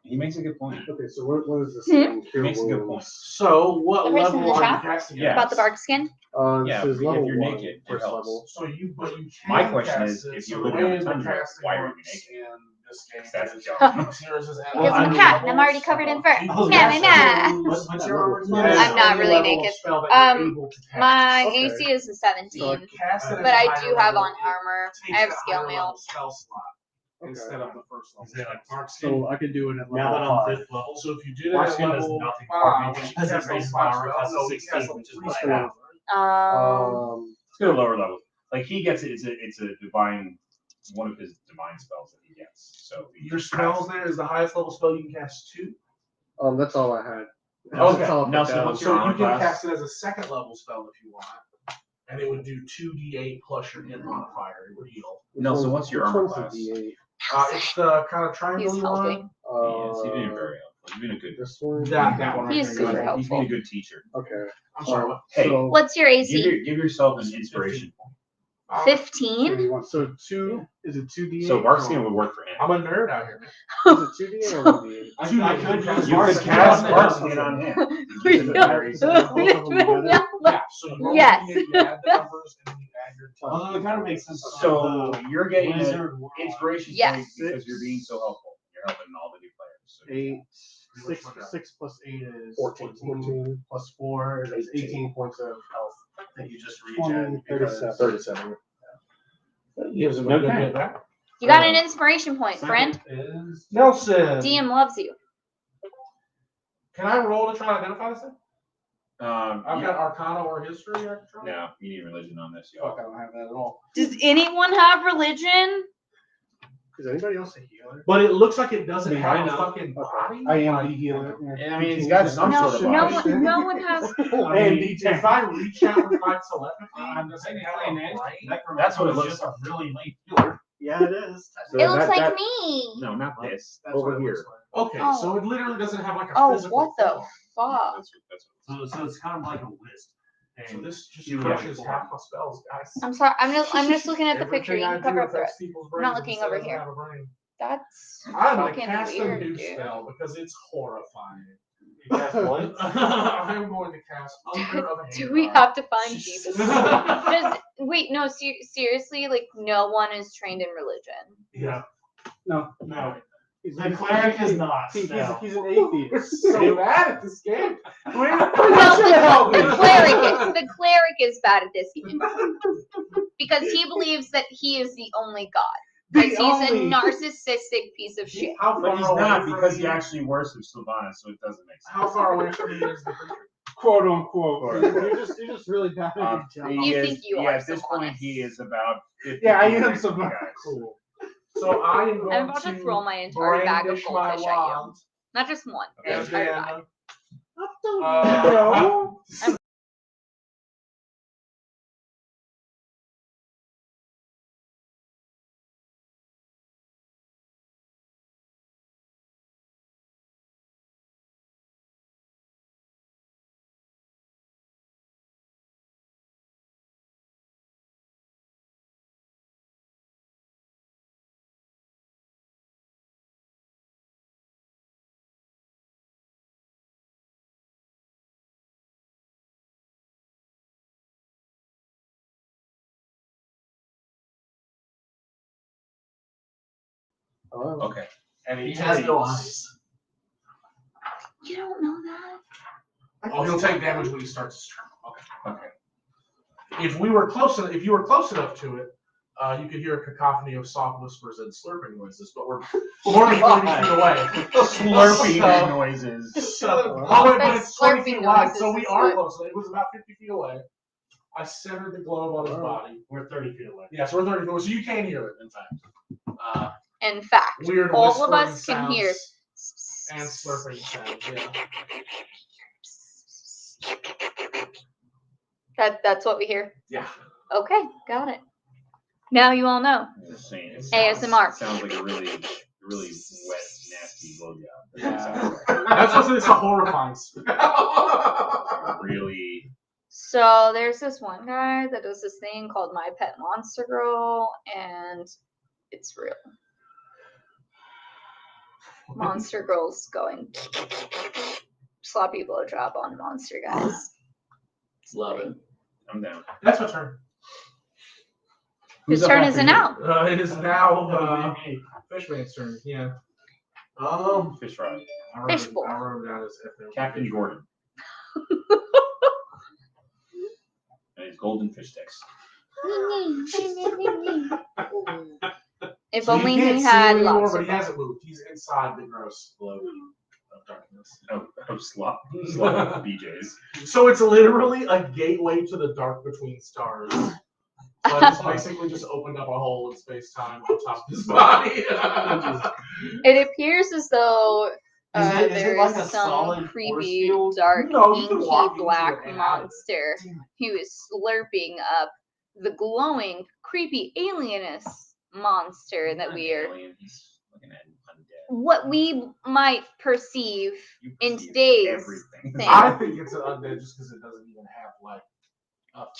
He makes a good point. Okay, so what is this? Hmm? thing? He Cure makes a good point. wounds. So, what The person in level the are you chat? casting? Yeah. About the bark skin? Yeah, This is if level you're 1, naked, it first helps. level. So you My can question cast is, it, if so you the live way in a the tundra, casting why are you works naked? in this game That's is the job. zeros is Because I'm a added cat and I'm levels already covered in of fur. each Oh, Nah, that's nah, nah. true. What's your armor I'm class? I'm not any really level of naked. spell that you're able to cast. My Okay. AC is a 17, So cast it at but a I higher do have level, on it armor. takes I have that scale higher mail. level spell slot Okay. instead of the first level. Is it like Barkskin? So I could do it at Now that level I'm 5. 5th level, So if you did it at Barkskin does level nothing for 5, me you because it cast raises those my five armor class to spells. No, you 16, cast which is those what I three have. spells, Let's go to lower level. Like he gets it. It's a divine, one of his divine spells that he gets. So Your spells there is the highest level spell you can cast 2. That's all I had. Okay. That's all I put Nelson, down. what's So your you armor can class? cast it as a second level spell if you want. And it would do 2d8 plus your hit modifier. It would heal. Nelson, what's your Which armor one's the class? D8? It's the kind of triangle He's one. helping. Yes, he's been very helpful. He's been a good. This one. That one. He is right super there. helpful. He's been a good teacher. Okay. I'm sorry. What? Hey, So, What's your AC? give yourself an inspiration point 15? So two is it 2d8? So Barkskin would work for him. I'm a nerd out here, man. Is it 2d8 or 1d8? I could cast You could Barkskin cast on Barkskin on him. Yeah, so you roll Yes. the d8, you add the numbers, and then you add your intelligence. Although it kind of makes sense. So you're getting an Wizard world. inspiration Yes. point because you're being so helpful. You're helping all the new players. So 8, 6 plus 8 is 14. 14 plus 4 is 18 points of health that you just 20, regen. 37. 37. That gives him a good Okay. hit back. You got an inspiration point, friend. Is Nelson. DM loves you. Can I roll to try to identify this thing? I've yeah. got Arcana or History. I can try. No, you need religion on this. Fuck, I don't have that at all. Does anyone have religion? Is anybody else a healer? But it looks like it doesn't Yeah, have I a know. fucking body. I am the healer. Yeah, I mean, he's got some No, sort of no body. one, no one has. I mean, if I reach out with my telepathy, I'm just saying That's what it looks just a really late healer. Yeah, it is. So It looks that- like that- me. No, not this. That's Over what it here. looks like. Okay, Oh. so it literally doesn't have like a Oh, physical what the form. fuck? So it's kind of like a list. So And this just you crushes have half my spells, guys. I'm sorry. I'm just looking at the picture. Everything You I can do cover up the affects rest. people's I'm not brains looking instead over of here. have a brain. That's I'm gonna fucking cast weird, a new dude. spell because it's horrifying. you cast what? I'm going to cast Under of a Do we Hagar. have to find Jesus? Wait, no, seriously, like no one is trained in religion. Yeah. No. No. He's, The cleric is not. he's No. an We're atheist. so bad at this game. No, the cleric is bad at this game because he believes that he is the only god. Because he's a narcissistic piece of shit. How But he's far not away because from he me- actually worships Sylvanas, so it doesn't make sense. How far away from me is the creature? Quote unquote. You're just really bad at your job. He You is, think you yeah, are at this point, Sylvanas. he is about 50 Yeah, I am feet away from you Sylvanas. guys. Cool. So I am going I'm about to throw my entire bag of brandish my goldfish at you. wand. Not just one. The And entire then, bag. Okay. And he has no eyes. You don't know that? Oh, he'll take damage when he starts his turn. Okay. Okay. If you were close enough to it, you could hear a cacophony of soft whispers and slurping noises, but we're more than 30 feet away. Slurping noises. Oh, wait, but it's 20 Slurping feet wide, so noises we is are good. close. It was about 50 feet away. I centered the globe on his body. We're 30 feet away. Yeah, so we're 30 feet away, so you can hear it, in fact. In fact, Weird all of whispering us can hear. sounds and slurping sounds, yeah. That's what we hear. Yeah. Okay, got it. Now you all know. Just saying, it ASMR. sounds like a really wet, nasty blowjob. Yeah. That's what it's a horrifying spell. Really. So there's this one guy that does this thing called My Pet Monster Girl, and it's real. Monster Girl's going sloppy blowjob on monster guys. Love it. I'm down. That's my turn. Whose turn is it now? It is now Fishman's turn. Yeah. Fish rod. Fishbowl. I wrote it down as FMV. Captain Gordon. And his golden fish sticks. If So only you can't he see had him anymore, lots but of he hasn't moved. He's inside the gross globe of darkness. Oh, slop BJ's. So it's literally a gateway to the dark between stars. But it's basically just opened up a hole in space-time on top of his body. It appears as though Is it there's like a some solid force creepy, field? dark, No, you can walk inky into black it and out of it. monster who is slurping up the glowing, creepy alienous monster that we are, Alien, he's looking at undead. what we might perceive You in perceive today's everything. thing. I think it's an undead just because it doesn't even have like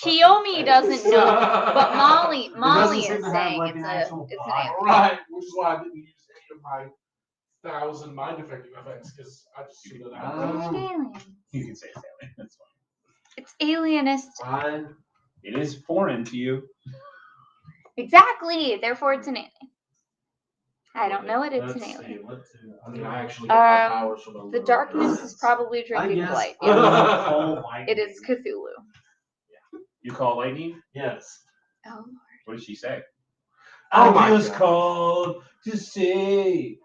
Kiyomi doesn't know, but Molly doesn't seem is to have, saying like, it's an a actual it's an body. alien. Right, which is why I didn't use any of my 1,000 mind affecting effects because I just assumed that It's I an alien. You can say it's alien. That's fine. It's alienist. Fine. It is foreign to you. Exactly. Therefore, it's an alien. I don't know it. It's an Let's alien. see, let's see. I mean, I actually get my Um, powers from The little darkness is probably drinking guess light. I Yeah. will call It is Cthulhu. You call lightning? Yes. Oh. What did she say? Oh my I was God. called to say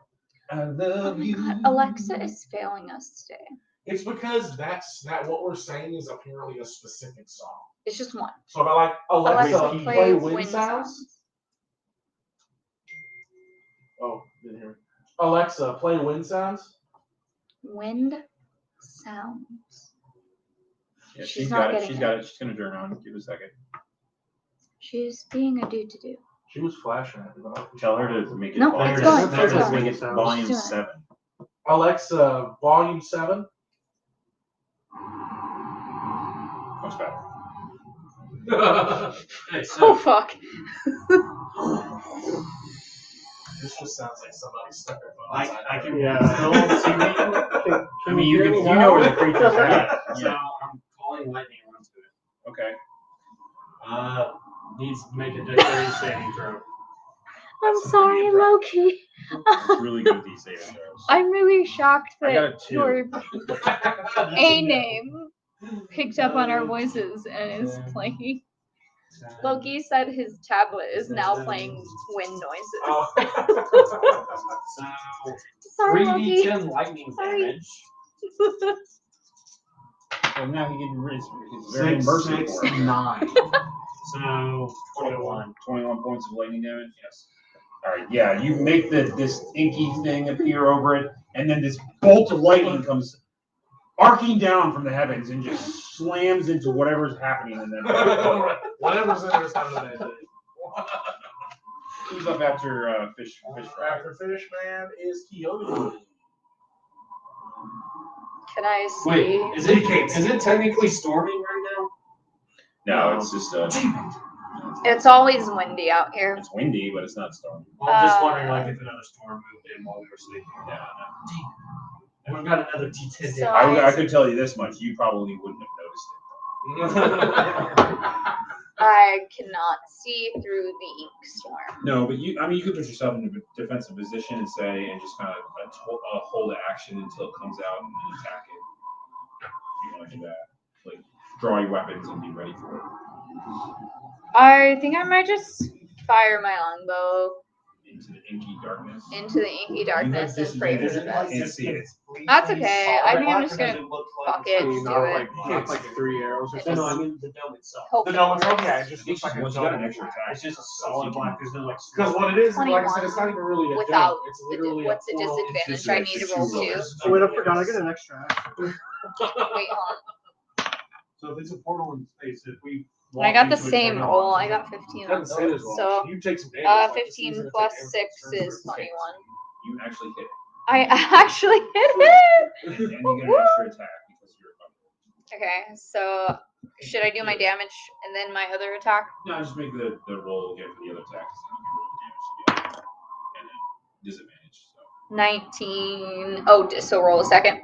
I love you. Alexa is failing us today. It's because that what we're saying is apparently a specific song. It's just one. So if I like Alexa, play wind sounds. Oh, didn't hear me. Alexa, play wind sounds. Wind sounds. Yeah, She's she's not got it. getting She's it. got it. She's gonna turn on. Give it a second. She's being a do-to-do. She was flashing at me. But I- Tell her to make it. No, volume. it's There it going. is. There It's it is. going. Make it volume She's doing it. 7. Alexa, volume 7. Much better. Hey, so Oh fuck. This just sounds like somebody stuck their phone I inside. can Yeah. still see you. I mean, you know where the creature's at. So I'm calling lightning onto it. Okay. Needs to make a dexterity saving throw. I'm sorry, Loki. It's really good at these saving throws. I'm really shocked I got that a 2. your A name picked up on our voices and is playing. Loki said his tablet is now playing wind noises. Oh. So Sorry, Loki. 3d10 lightning Sorry. damage. Well, now he can raise. It's very 6, merciful. 6, 9. So 21. 21 points of lightning damage. Yes. All right. Yeah, you make this inky thing appear over it, and then this bolt of lightning comes arcing down from the heavens and just slams into whatever's happening in that. Whatever's in there is having a bad day. Who's up after fish? After Fish Man is Kiyomi. Can I see? Wait, is it technically storming right now? No, it's just It's always windy out here. it's windy, but it's not stormy. Well, I'm just wondering like if another storm moved in while we were sleeping. No, And we've got another D10 So damage. I could tell you this much: you probably wouldn't have noticed it. I cannot see through the ink storm. No, but you could put yourself in a defensive position and say, and just kind of hold the action until it comes out and then attack it. You want to do that, like draw your weapons and be ready for it. I think I might just fire my longbow Into the inky darkness. into the inky darkness and pray for the best. Can't see it. That's okay. I think I'm just gonna fuck it, You just know, do like, it. you get like 3 arrows or It No, something. no, I just- mean the dome itself. Hope The it dome itself, works. yeah, it just looks like a Once you got an dome. extra attack, It's just a solid block. There's no like. Because what it is, like I 21 said, it's not even really a without dome. It's literally what's the a portal. disadvantage? I need to roll 2. Oh wait, I forgot. I get an extra action. Wait, hold So if it's a portal in space, if we. on. I got the same roll. I got 15 on Doesn't say this long. So, You take some damage. like, it's 15 easy to plus take 6 damage. is 21. You actually hit I actually hit it! it, and you get an extra attack because you're a Okay, so should I do my damage and then my other attack? No, just make the roll again for the other attack. So you roll the damage together. And then disadvantage. So 19. Oh, so roll a second.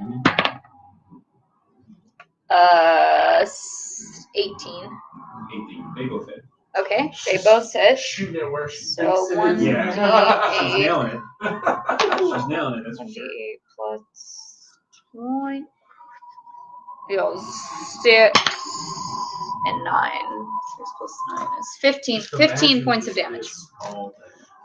18. 18. They both hit. Okay, they both hit. Shooting it where she So thinks it 1 is. Yeah. She's d8 nailing it. She's nailing it. That's for sure. 1d8 plus 20. Equals 6 and 9. 6 plus 9 is 15. 15 points of damage. Oh,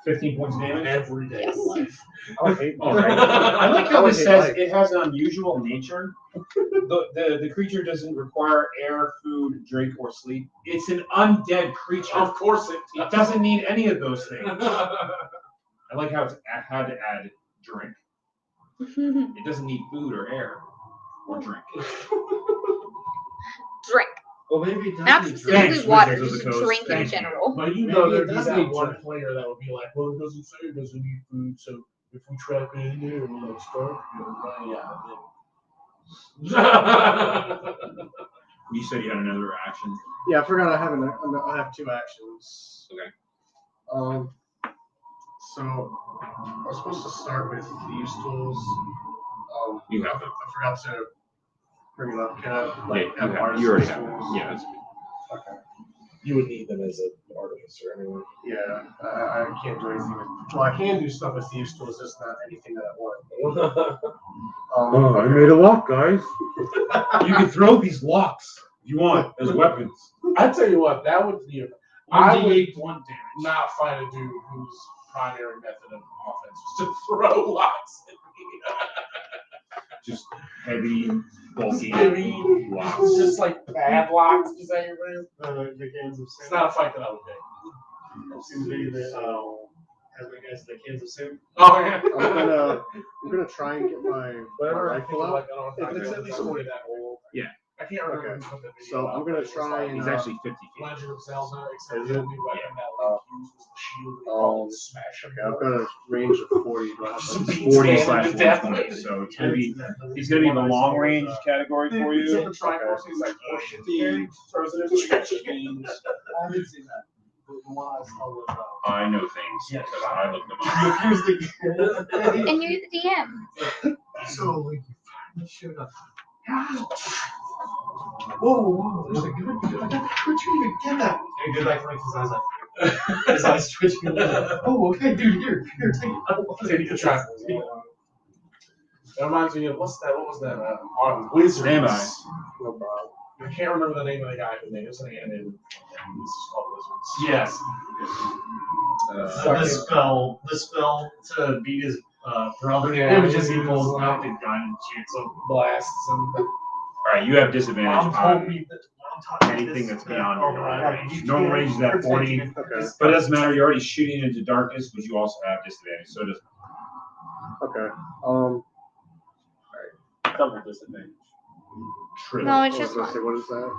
15 points of damage. Every day Yes. of life. I would hate All right. I like how I would this hate says life. it has an unusual nature. The creature doesn't require air, food, drink, or sleep. It's an undead creature. Of course it It doesn't need any of those things. I like how it's had to add drink. It doesn't need food or air or drink. Drink. Well, maybe it does. Not need specifically Thanks, water, Wizards of just the Coast. drink in Thank you. general. But you Maybe know it there'd does be that need one drink. player that would be like, well, it doesn't say it doesn't need food, so if we trap it in there and we'll like starve, yeah, then. You said you had another action. Yeah, I forgot I have 2 actions. Okay. So I was supposed to start with thieves' tools. You have them. I forgot to bring it up. Can I have you already have artisan's them. tools? Yeah, that's Okay. You would need them as an artificer anyway. Yeah, I can't do anything with. Well, I can do stuff with thieves' tools, just not anything that I want. Oh, I made a lock, guys. You can throw these locks if you want as weapons. I tell you what, that would be. I would not find a dude whose primary method of offense was to throw locks at me. Just heavy, bulky Heavy. locks. It's just like bad locks. Is that your name? The cans of It's not a fight that I would take. Seems to be the as big as the cans of soup. Oh yeah. I'm gonna try and get my Whatever I rifle feel out. like, I don't know if It's I at least can 40. that old. Yeah. I can't remember. Okay. who put the video So I'm up, gonna but it was try like and He's actually 50 feet. Legend of Zelda, except Is the it? only weapon that like used was the shield. They called it smash. Okay, I've got a range of 40. Do I have Just like beat 40 Tanner slash to death. 120. So it's gonna be he's gonna be the long range category for you. He's like, oh shit, Thieves, throws it in the machine. I haven't seen that. The one I saw was I know things because I looked them up. here's the And you're the DM. So we finally showed up. Whoa, there's a good. Where'd you even get that? And good like Frank's eyes like his eyes twitching a little bit. Oh, okay, dude, here, take it. I don't want Take the trap. That reminds me of what's that? What was that? On Wizards. Standby. No problem. I can't remember the name of the guy who made it. It was an animated. This is called Wizards. Yes. The spell to beat his brother. Yeah, It was just he he pulls was out like- the gun and shoots him. Blasts and All right, you have disadvantage Mom told on me that. Mom taught me anything this, that's beyond oh, your right. range. Normal range is at 40, Okay. but it doesn't matter. You're already shooting into darkness, but you also have disadvantage, so it doesn't. Okay. Double disadvantage. True. No, I it's was just gonna say, one. what is that?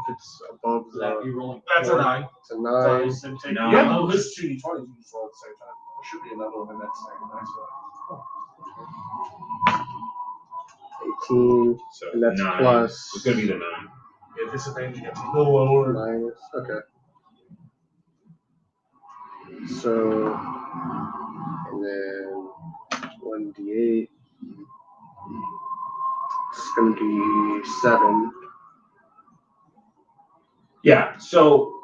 If it's above That the, you rolling. that's a 9. it's a 9. So take Nine. Yeah, no, this 2d20 you can roll at the same time. There should be another one in that second next one. 18, So and that's 9. plus It's gonna be the 9. Yeah, disadvantage you get to no lower. minus. Okay. So, and then 1d8. It's gonna be 7. Yeah. So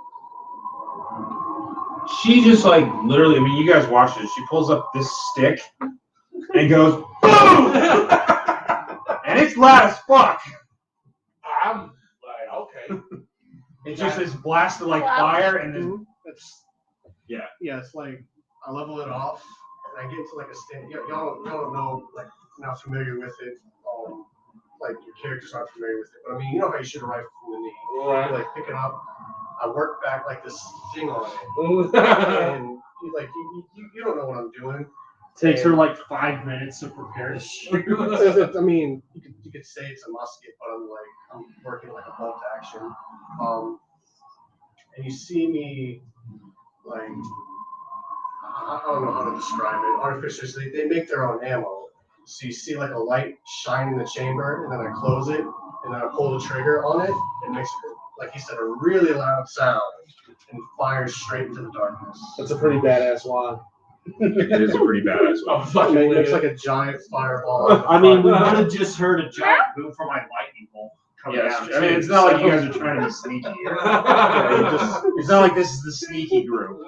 she just like literally. I mean, you guys watched it. She pulls up this stick and goes boom, and it's loud as fuck. I'm like, okay. It's just this blast of like Wow. fire and then It's Yeah. Yeah, it's like I level it off and I get to like a stand. Y'all don't know, like, not familiar with it. Like your characters aren't familiar with it, but I mean, you know how you shoot a rifle from the knee. Right. You like pick it up. I work back like this thing on it, and you don't know what I'm doing. Takes her like 5 minutes to prepare to shoot. I mean, you could say it's a musket, but I'm working like a bolt action. And you see me like I don't know how to describe it. Artificers, they make their own ammo. So you see like a light shine in the chamber, and then I close it, and then I pull the trigger on it, and makes, like he said, a really loud sound, and fires straight into the darkness. That's a pretty badass wand. it is a pretty badass one. I'm fucking It with makes it. like a giant fireball. I mean, we would have just heard a giant boom from my lightning bolt coming Yes, down. I mean, it's not like you guys are trying to be sneaky. It's not like this is the sneaky group.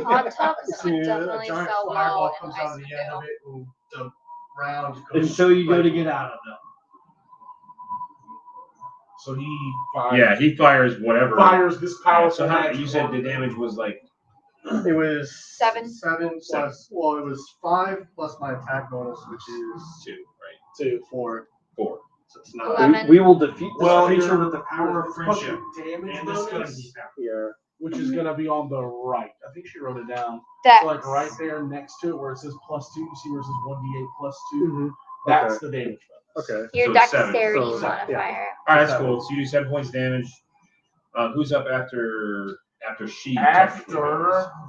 Hot tubs See, would a definitely giant sell fireball well comes in out of the end of Icewindale. it, and the round goes. Until you go like- to get out of them. So he fires, Yeah, he fires whatever. fires this powerful. So how, magic you said wand. the damage was like It was 7. 7 plus. Well, it was 5 plus my attack bonus, which is 2, right? 2, 4. 4. So it's not. 11. We will defeat this Well, creature you're- with the power of plus friendship. your damage And this gun bonus, he's got. Yeah. which is gonna be on the right. I think she wrote it down. Dex. So like right there next to it where it says +2, you see where it says 1d8 +2. Mm-hmm. That's the damage bonus. Okay. Your So it's 7. dexterity So, yeah. modifier. Alright, that's cool. So you do 7 points damage. Who's up after she? After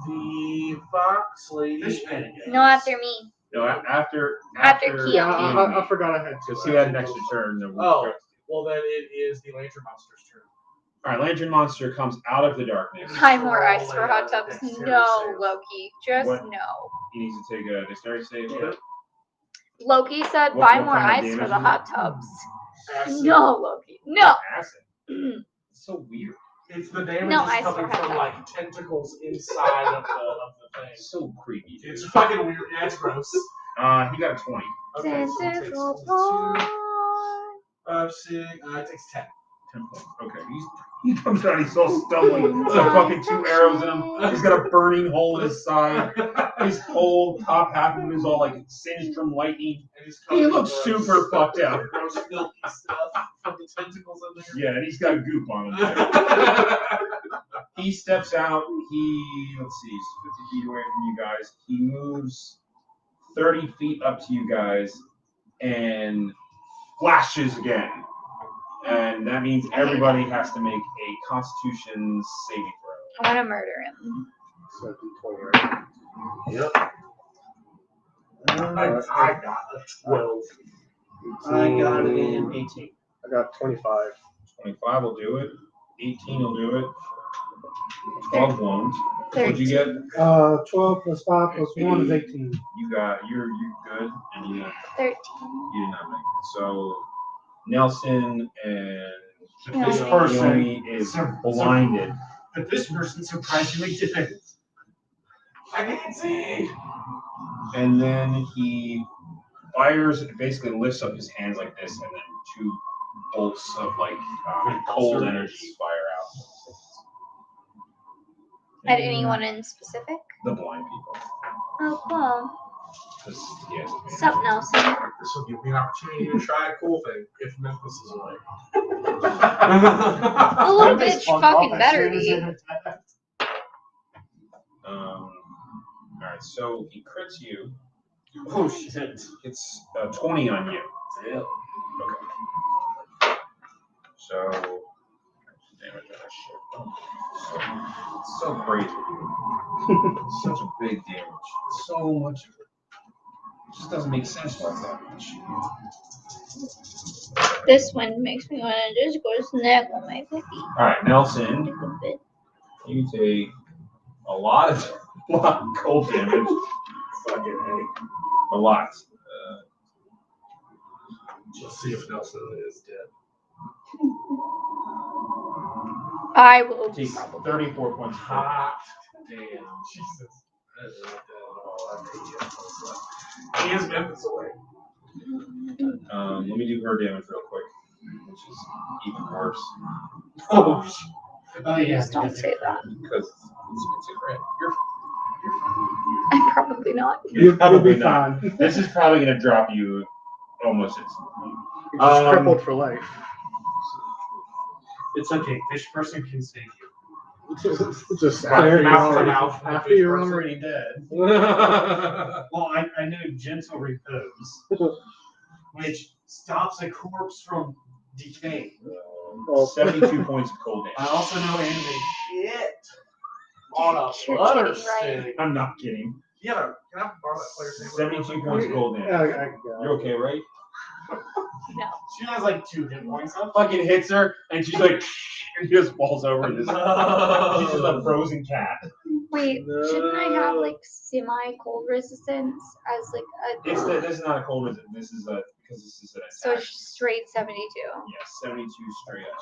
the fox lady. No, after me. No, after After Keo. Yeah, I forgot I had 2. Because he had an extra turn. Then Oh. Well, then it is the Lantern Monster's turn. All right, Lantern Monster comes out of the darkness. Buy more ice for Roll a hot tubs. dexterity No, save. Loki. Just What? no. He needs to take a dexterity save. Yeah. Loki said What- buy what more kind of ice for damage the is hot it? tubs. Acid. No, Loki. No. Acid. It's so weird. It's the damage No, is ice coming for hot from tub. like tentacles inside of the thing. It's so creepy. It's fucking weird. Yeah, it's gross. He got a 20. Okay, so it takes Tentacle 2, paw. 5, 6. It takes 10. 10 points. Okay. He comes out. He's all stumbling. There's fucking 2 arrows in him. He's got a burning hole in his side. His whole top half of him is all like singed from lightning. He looks super fucked up. Gross, milky stuff from the tentacles in there. Yeah, and he's got goop on him. He steps out. Let's see, he's 50 feet away from you guys. He moves 30 feet up to you guys and flashes again. And that means everybody has to make a Constitution saving throw. I want to murder him. So D20, right? Yep. I got a 12. I got it in 18. I got 25. 25 will do it. 18 will do it. 12 won't. What'd you get? 12 plus 5 plus 1 is 18. You're good, and you 13. did not make it. So Nelson and This Naomi. person Naomi is blinded. But this person surprisingly didn't. I can't see. And then he fires, basically lifts up his hands like this, and then 2 bolts of like cold energy fire out. At anyone in specific? The blind people. Oh, cool. 'Cause he has advantage. What's up, Nelson? This will give me an opportunity to try a cool thing if Memphis is away. The little bitch fucking better be. Alright, so he crits you. Oh shit. It's 20 on you. Damn. Okay. So, damage on that shit. Oh, it's so crazy. Such a big damage. So much of it. It just doesn't make sense why it's that much. This one makes me want to just go snuggle my puppy. Alright, Nelson, A little bit. you take a lot of cold damage. Fucking A lot. Let's see if Nelson is dead. I will Take probably. 34 points. of damage. Hot damn. Jesus. That is not dead at all. I hate you. He is Memphis away. Let me do her damage real quick, which is even worse. Oh, yeah. Don't say that. Because it's a crit. I'm probably not. You'll Probably be not. fine. This is probably going to drop you almost instantly. You're just crippled for life. It's okay. Fish person can save you. Just Mouth after to you're mouth already, mouth from the after you're person. already dead. Well, I know gentle repose, which stops a corpse from decaying. Well, 72 points of cold I damage. also know anime shit. On a You're butter kidding, right? stick. I'm not kidding. Yeah, can I borrow that player's name? 72 points of cold Yeah, damage. I got You're okay, right? No. She has like 2 hit points. Fucking hits her, and she's like, and she just falls over. And just, she's just a frozen cat. Wait, shouldn't I have like semi-cold resistance as like a? This is not a cold resistance. This is a because this is an attack. So it's straight 72. Yes, 72 straight up.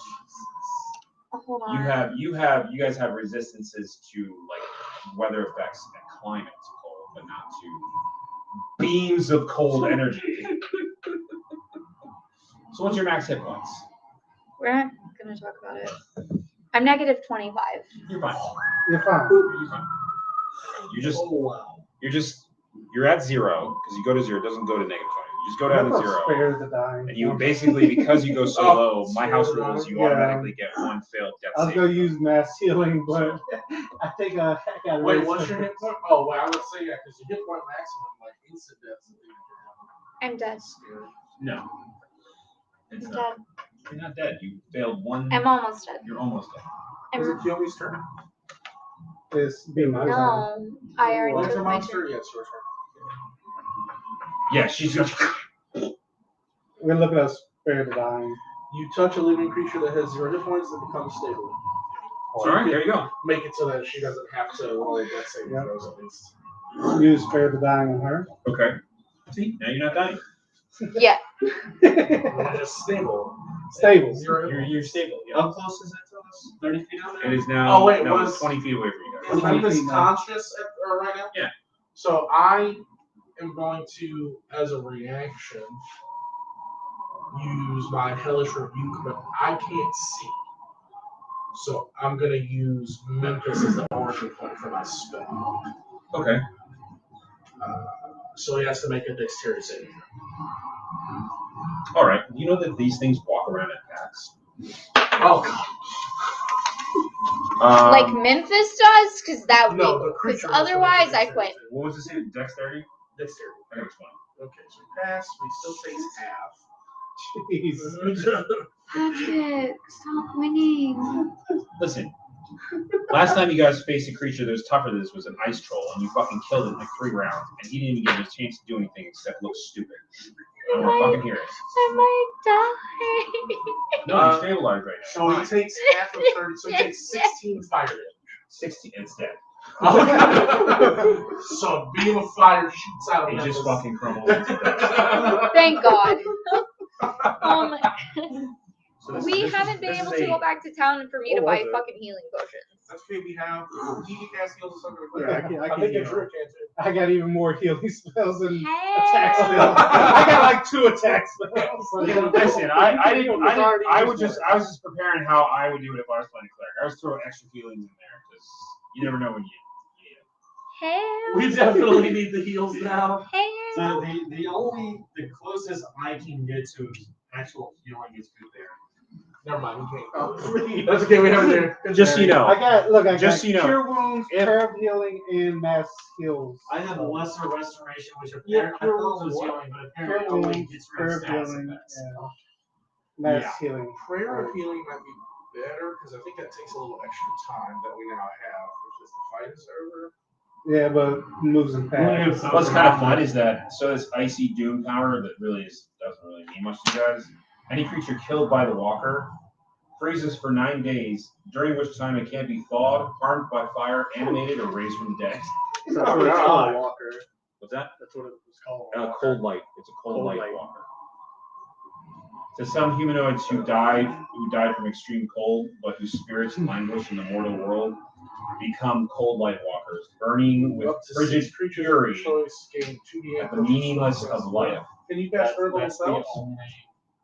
Oh, hold on. You guys have resistances to like weather effects and climate to cold, but not to beams of cold energy. So what's your max hit points? We're not gonna talk about it. I'm negative 25. You're fine. You're fine. You're fine. Oh, You're at 0 because you go to 0. It doesn't go to negative 20. You just go down to I'll 0. spare the dying. And you basically, because you go so low, my house spare the rules, you dying. automatically get 1 failed death I was save. gonna use mass healing, but I think I got wait, what's your hit point? Oh, wait, I would say yeah, because your hit point maximum, like instant deaths. I'm dead. No. It's I'm not. dead. You're not dead. You failed 1. I'm almost dead. You're almost dead. Is I'm, it Kiyomi's turn? It's be my turn. no, I already Monster took my monster? turn. Yeah, it's your turn. Yeah, she's just. We're looking at spare the dying. You touch a living creature that has 0 hit points that becomes stable. All right, there you go. Make it so that she doesn't have to roll death saving throws at least. Use Spare the Dying on her. Okay. See, now you're not dying. Yeah. You're just stable. Stable. 0 hit You're stable. Yeah. How close is it to us? 30 feet out It there? is now. Oh, wait, no, was- it's 20 feet away from you guys. Is Memphis 20 feet now. conscious right now? Yeah. So I am going to, as a reaction, use my Hellish Rebuke, but I can't see. So I'm going to use Memphis as the origin point for my spell. Okay. So he has to make a dexterity saving. All right. You know that these things walk around in packs. Oh, Like Memphis does, because that would no, be. the Because creature. has to make a otherwise, I dexterity quit. saving. What was the same? Dexterity? Dexterity. I got 20. Okay, so we pass. We still takes half. Jeez. Patrick, stop winning. Listen. Last time you guys faced a creature that was tougher than this was an ice troll, and you fucking killed it in like 3 rounds, and he didn't even get a chance to do anything except look stupid. I don't want to fucking hear it. I might die. No, you're stabilized right now. So he takes half of 30. So he takes 16 fire damage. 16. It's dead. So a beam of fire shoots out of He him. just fucking crumbled into dust. Thank God. My. So this- We this is- haven't been this able is to a- go back to town for me to What buy was it? fucking healing potions. That's okay, we have. You can cast heals or something like Yeah, that. I can think heal. it's your can too. I got even more healing spells than Hey. attack spells. I got like 2 attack spells. Listen, I was just preparing how I would do it if I was playing cleric. I was throwing extra feelings in there because you never know when you need it. Hey. We definitely need the heals now. Hey. So the closest I can get to actual healing is good there. Never mind, we can't. Oh, That's okay, we have it there. Just so you know. I got Just so you know, cure wounds, if- prayer of healing, and mass heals. I have lesser restoration, which Yeah, apparently I thought was what? healing, but Prayer apparently of only healing, gets rid prayer of of stats healing, effects. mass Yeah. healing. Prayer of healing might be better because I think that takes a little extra time that we now have, which is the fight is over. Yeah, but moves and pass. What's kind of fun is that this icy doom power that really doesn't really mean much to you guys. Any creature killed by the walker freezes for 9 days, during which time it can't be thawed, harmed by fire, animated, or raised from the dead. That's what it's called, Walker. What's that? That's what it was called. Cold light. It's a cold light light. walker. To some humanoids who died from extreme cold, but whose spirits languish in the mortal world, become cold light walkers, burning with Up to frigid 6 creatures fury of your choice gain 2d8 at the meaningless of life. Can you pass third level That's the spells? only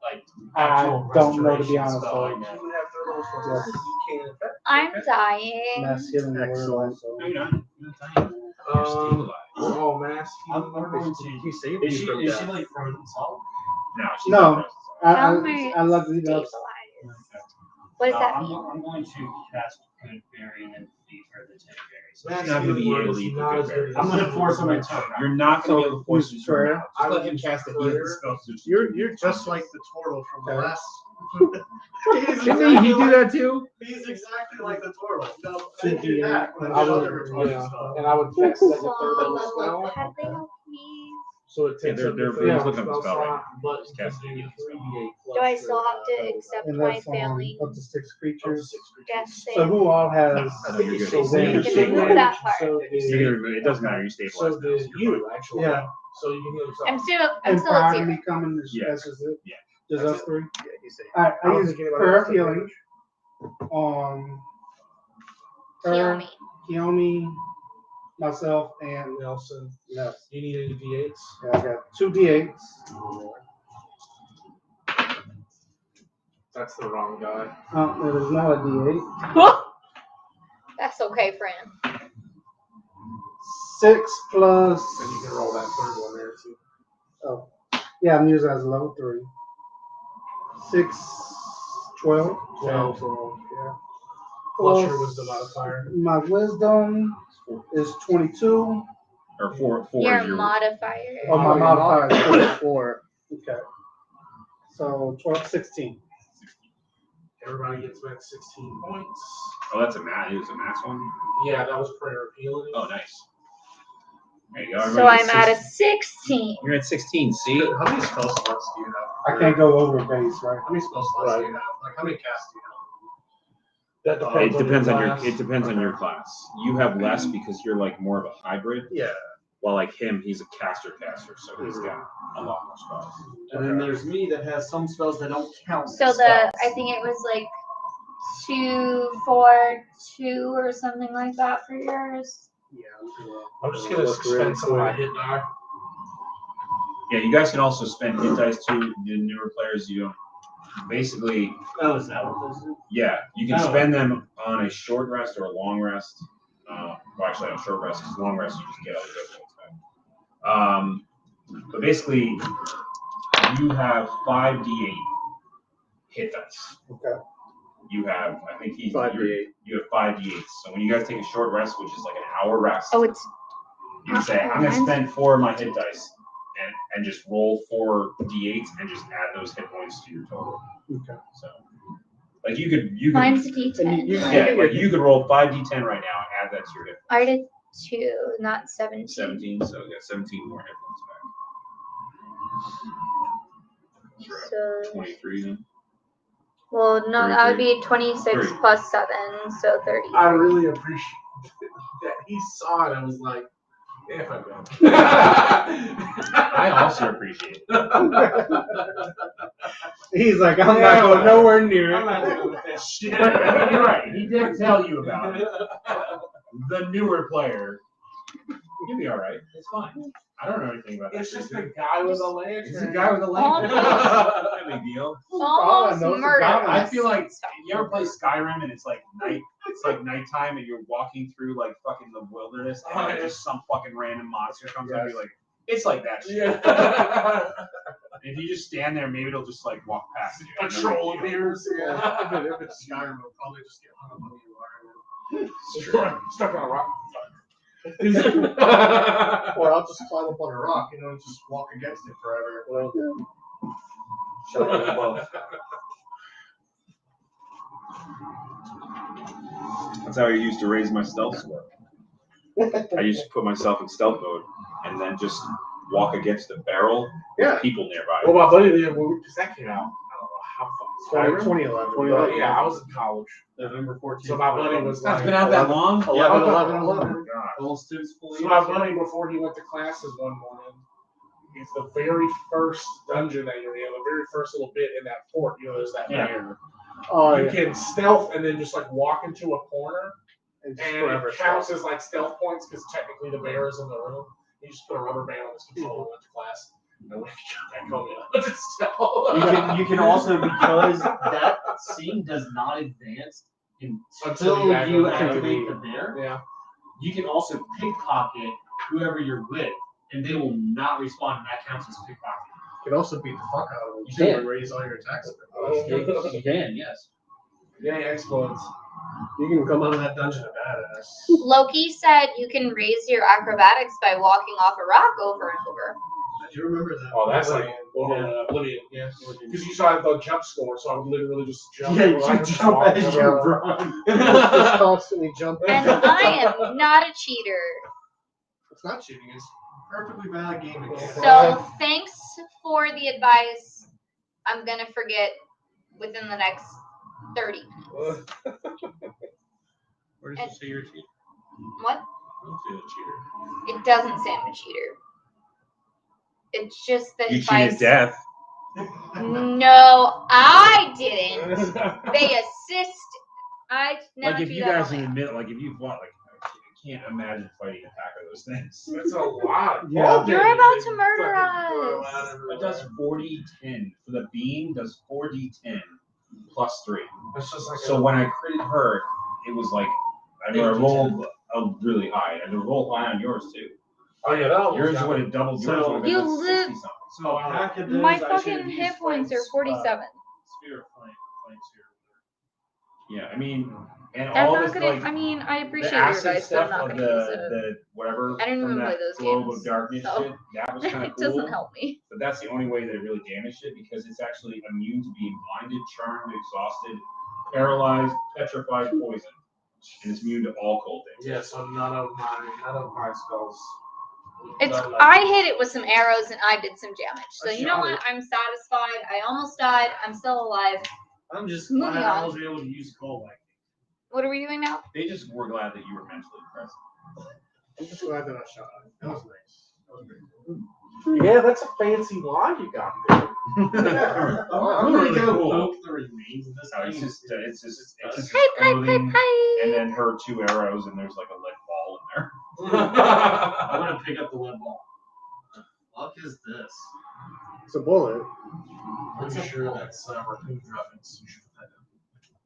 like I actual don't know, to be restoration honest, spell so- I You know. have third level spells. Yes. You can affect. I'm dying. Mass healing word Excellent. also. No, you're not. You're dying. You're stabilized. Oh, mass I'm healing. going to. He saved Is you she from is she death. like frozen solid? No, she's No. not frozen. How am I I love the enough. stabilized? What does that I'm, mean? I'm going to cast Good Berry and then feed her the Tin Berry. So Mass She's not gonna be healing able word to is eat the not good as good berry. as I'm gonna this. force on my tongue. You're not going to be able to force use this from prayer. now. Just let him cast the healing Prayer. spell. You're just like the turtle from the Okay. last. Didn't he do that too? He's exactly like the turtle. No, Two I did that when I I did would, other retarded yeah, stuff. and I would cast that with third level spell. How do they help me? So it takes Yeah, up they're the third level looking up the spell right slot, but Just you cast can the do healing 3d8 plus Do I still your, have to double accept And my that's failing up to 6 die. Up to creatures. 6 creatures. death So save? who all has? I know you're good. So So you then- can remove that part. So You're did, gonna remove- it doesn't matter. You stabilize. so did you actually? Yeah. So you can heal yourself. I'm still And at prior to zero. me coming, Yeah. that's just it. Yeah. Just That's us it. 3. Yeah, you say. Alright, I I don't use think anybody prayer else of did healing on Heal her, me. Keone, myself, and Nelson. Ness. Do you need any d8s? Yeah, I got 2 d8s. That's the wrong guy. It is not a d8. That's okay, friend. 6 plus. And you can roll that third one there too. Oh, yeah, I'm using it as a level 3. 6, 12. 12. Yeah. Plus Plus your wisdom modifier. My wisdom is 22. Or 4 Your is your modifier. Oh, my modifier is 44. 4. Okay. So 12, 16. Everybody gets back 16 points. Oh, that's a max. It was a max one. Yeah, that was prayer of healing. Oh, nice. There you go. So Everybody I'm gets at a 16. 16. You're at 16. See? How many spell slots do you have? I can't go over base, right? How many spell slots do you have? Like, how many casts do you have? That It depends on your class. it depends on your class. You have less because you're like more of a hybrid. Yeah. While like him, he's a caster, so he's got a lot more spells. And then there's me that has some spells that don't count. So as I spells. think it was like 2, 4, 2 or something like that for yours. Yeah. I'm just gonna spend some of my hit die. Yeah, you guys can also spend hit dice too. The newer players, you don't. Basically, Oh, is that what this is? yeah, you can Oh. spend them on a short rest or a long rest. Well, actually, on a short rest, because long rest you just get all the good ones back. But basically, you have 5d8 hit dice. Okay. You have, I think he's 5d8. You have 5d8s. So when you guys take a short rest, which is like an hour rest, Oh, it's you can say, I'm gonna spend 4 of my hit dice and just roll 4 d8s and just add those hit points to your total. Okay. So, like you could mine's a D10. yeah, like you could roll 5d10 right now and add that to your hit I did 2, not 17. 17, so yeah, 17 more hit points back. So, 23 then. well, no, that would 33. be 26 3. plus 7, so 30. I really appreciate that he saw it and was like, yeah, if I go. I also appreciate it. He's like, I'm not going nowhere near I'm not it. dealing with that shit. You're right. He did tell you about it. The newer player. You'll be all right. It's fine. I don't know anything about that. It's just shit, a guy with a lantern. It's a guy with a lantern. Almost. No big deal. Almost knows the murdered. goblin. I feel like you ever play Skyrim and it's like night. It's like nighttime and you're walking through like fucking the wilderness and like, just some fucking random monster comes out and you're like, it's like that shit. Yeah. If you just stand there, maybe it'll just like walk past you. A troll appears. Yeah. If it's Skyrim, it'll probably just get hung up on you. Stuck on a rock. Or I'll just climb up on a rock, and just walk against it forever. Shut up. That's how I used to raise my stealth score. I used to put myself in stealth mode and then just walk against the barrel Yeah. with people nearby. Well, my buddy did because that came out. I don't know how fucking Skyrim. 2011. But yeah, I was in college. November 14th. So my buddy was That's like, been out that long? 11. Almost two fully. so my buddy, before he went to classes one morning, it's the very first dungeon that you're in, the very first little bit in that fort. You know, there's that Yeah. bear. Oh, You yeah. can stealth and then just like walk into a corner, It's and forever it counts as like stealth points because technically the bear is in the room. You just put a rubber band on his controller and went to class. And when he got back home, it's stealth. You can also, because that scene does not advance until you activate the bear, Yeah. you can also pickpocket whoever you're with, and they will not respond, and that counts as pickpocket. You can also beat the fuck out of them You too can. and raise all your attacks. You can, yes. Yeah, explodes. You can come out of that dungeon a badass. Loki said you can raise your acrobatics by walking off a rock over and over. I do remember that. Oh, that's like Oblivion. Yeah. Because you saw the jump score, so I would literally just jump. Yeah, you around and jump walk as you over. run. Just constantly jumping. And I am not a cheater. It's not cheating. It's perfectly valid gaming. So thanks for the advice. I'm going to forget within the next 30 minutes. Where does it say you're a cheater? What? I don't see a cheater. It doesn't say I'm a cheater. It's just the You advice. cheated death. No, I didn't. They assist. I never Like if do you that guys on in my the own. middle, like if you fought, like I can't imagine fighting a pack of those things. That's a lot. Yeah. You're about to murder us. It does 4d10 for the beam. Does 4d10 plus 3. It's just like So when I critted her, it was like I rolled really high, and I rolled high on yours too. oh yeah, that Yours would have doubled. Yours So- would have been You like live- 60 something. So half of those My I should fucking have hit used points are Frank's, 47. Sphere of Frank sphere. Yeah, I mean, and I'm all not this gonna. like I mean, I appreciate the your acid advice, but I'm stuff not of gonna use it. the whatever I didn't from even that play those globe games, of darkness so- shit. That was kind It of cool. doesn't help me. But that's the only way that it really damaged it because it's actually immune to being blinded, charmed, exhausted, paralyzed, petrified, poisoned, and it's immune to all cold damage. yeah. So none of my spells It's But, like, I hit it with some arrows and I did some damage. So I you know shot what? it. I'm satisfied. I almost died. I'm still alive. I'm just Moving glad I on. was able to use coal like What are we doing now? They just were glad that you were mentally present. I'm just glad that I shot it. That was nice. That was great. Yeah, that's a fancy line you got there. I'm gonna go poke the remains of this No, thing. it's just his Pipe, pipe, pipe, clothing, pipe. and then her 2 arrows, and there's like a lead ball in there. I'm gonna pick up the lead ball. What the fuck is this? It's a bullet. I'm pretty sure that's raccoon droppings.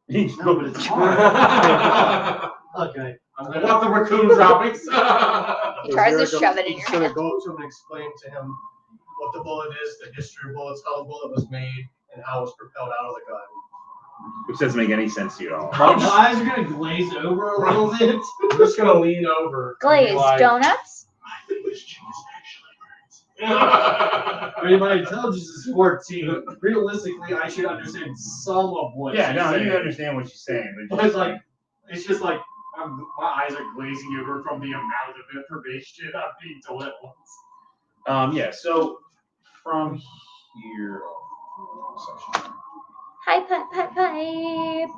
You should put No, but it's hard. that down. Okay. I want the raccoon droppings. He tries to shove it in He's your gonna hand. go up to him and explain to him what the bullet is, the history of bullets, how the bullet was made, and how it was propelled out of the gun. Which doesn't make any sense to you at all. My eyes are gonna glaze over a little bit. I'm just gonna lean over. and be Glazed like, donuts? I think this cheese actually I mean, my intelligence is 14. Realistically, I should understand some of what Yeah, she's no, saying. you understand what she's saying. But it's like, it's just like, my eyes are glazing over from the amount of information I'm being told at once. Yeah, so from here. Hi, pipe, pipe, pipe.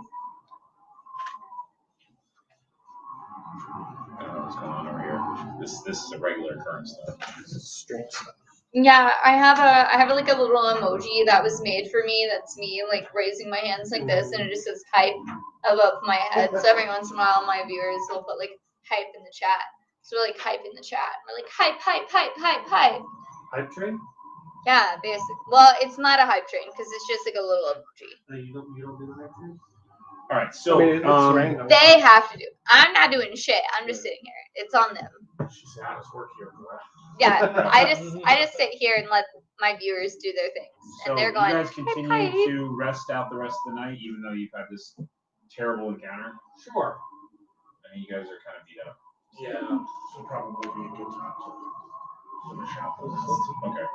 I don't know what's going on over here. This is a regular occurrence though. This is strange stuff. Yeah, I have like a little emoji that was made for me. That's me like raising my hands like this, and it just says hype above my head. So every once in a while, my viewers will put like hype in the chat. So we're like hype in the chat. We're like hype, hype, hype, hype, hype. Hype train? Yeah, basically. Well, it's not a hype train because it's just like a little emoji. No, you don't do the hype train? All right, so I mean, it's random. They have to do. I'm not doing shit. I'm just sitting here. It's on them. She said, I just work here. Bro. Yeah, I just sit here and let my viewers do their things, so and they're you going. guys "Hype, continue hype." to rest out the rest of the night, even though you've had this terrible encounter. Sure. And you guys are kind of beat up. Yeah, this would probably be a good time to finish out this. Okay.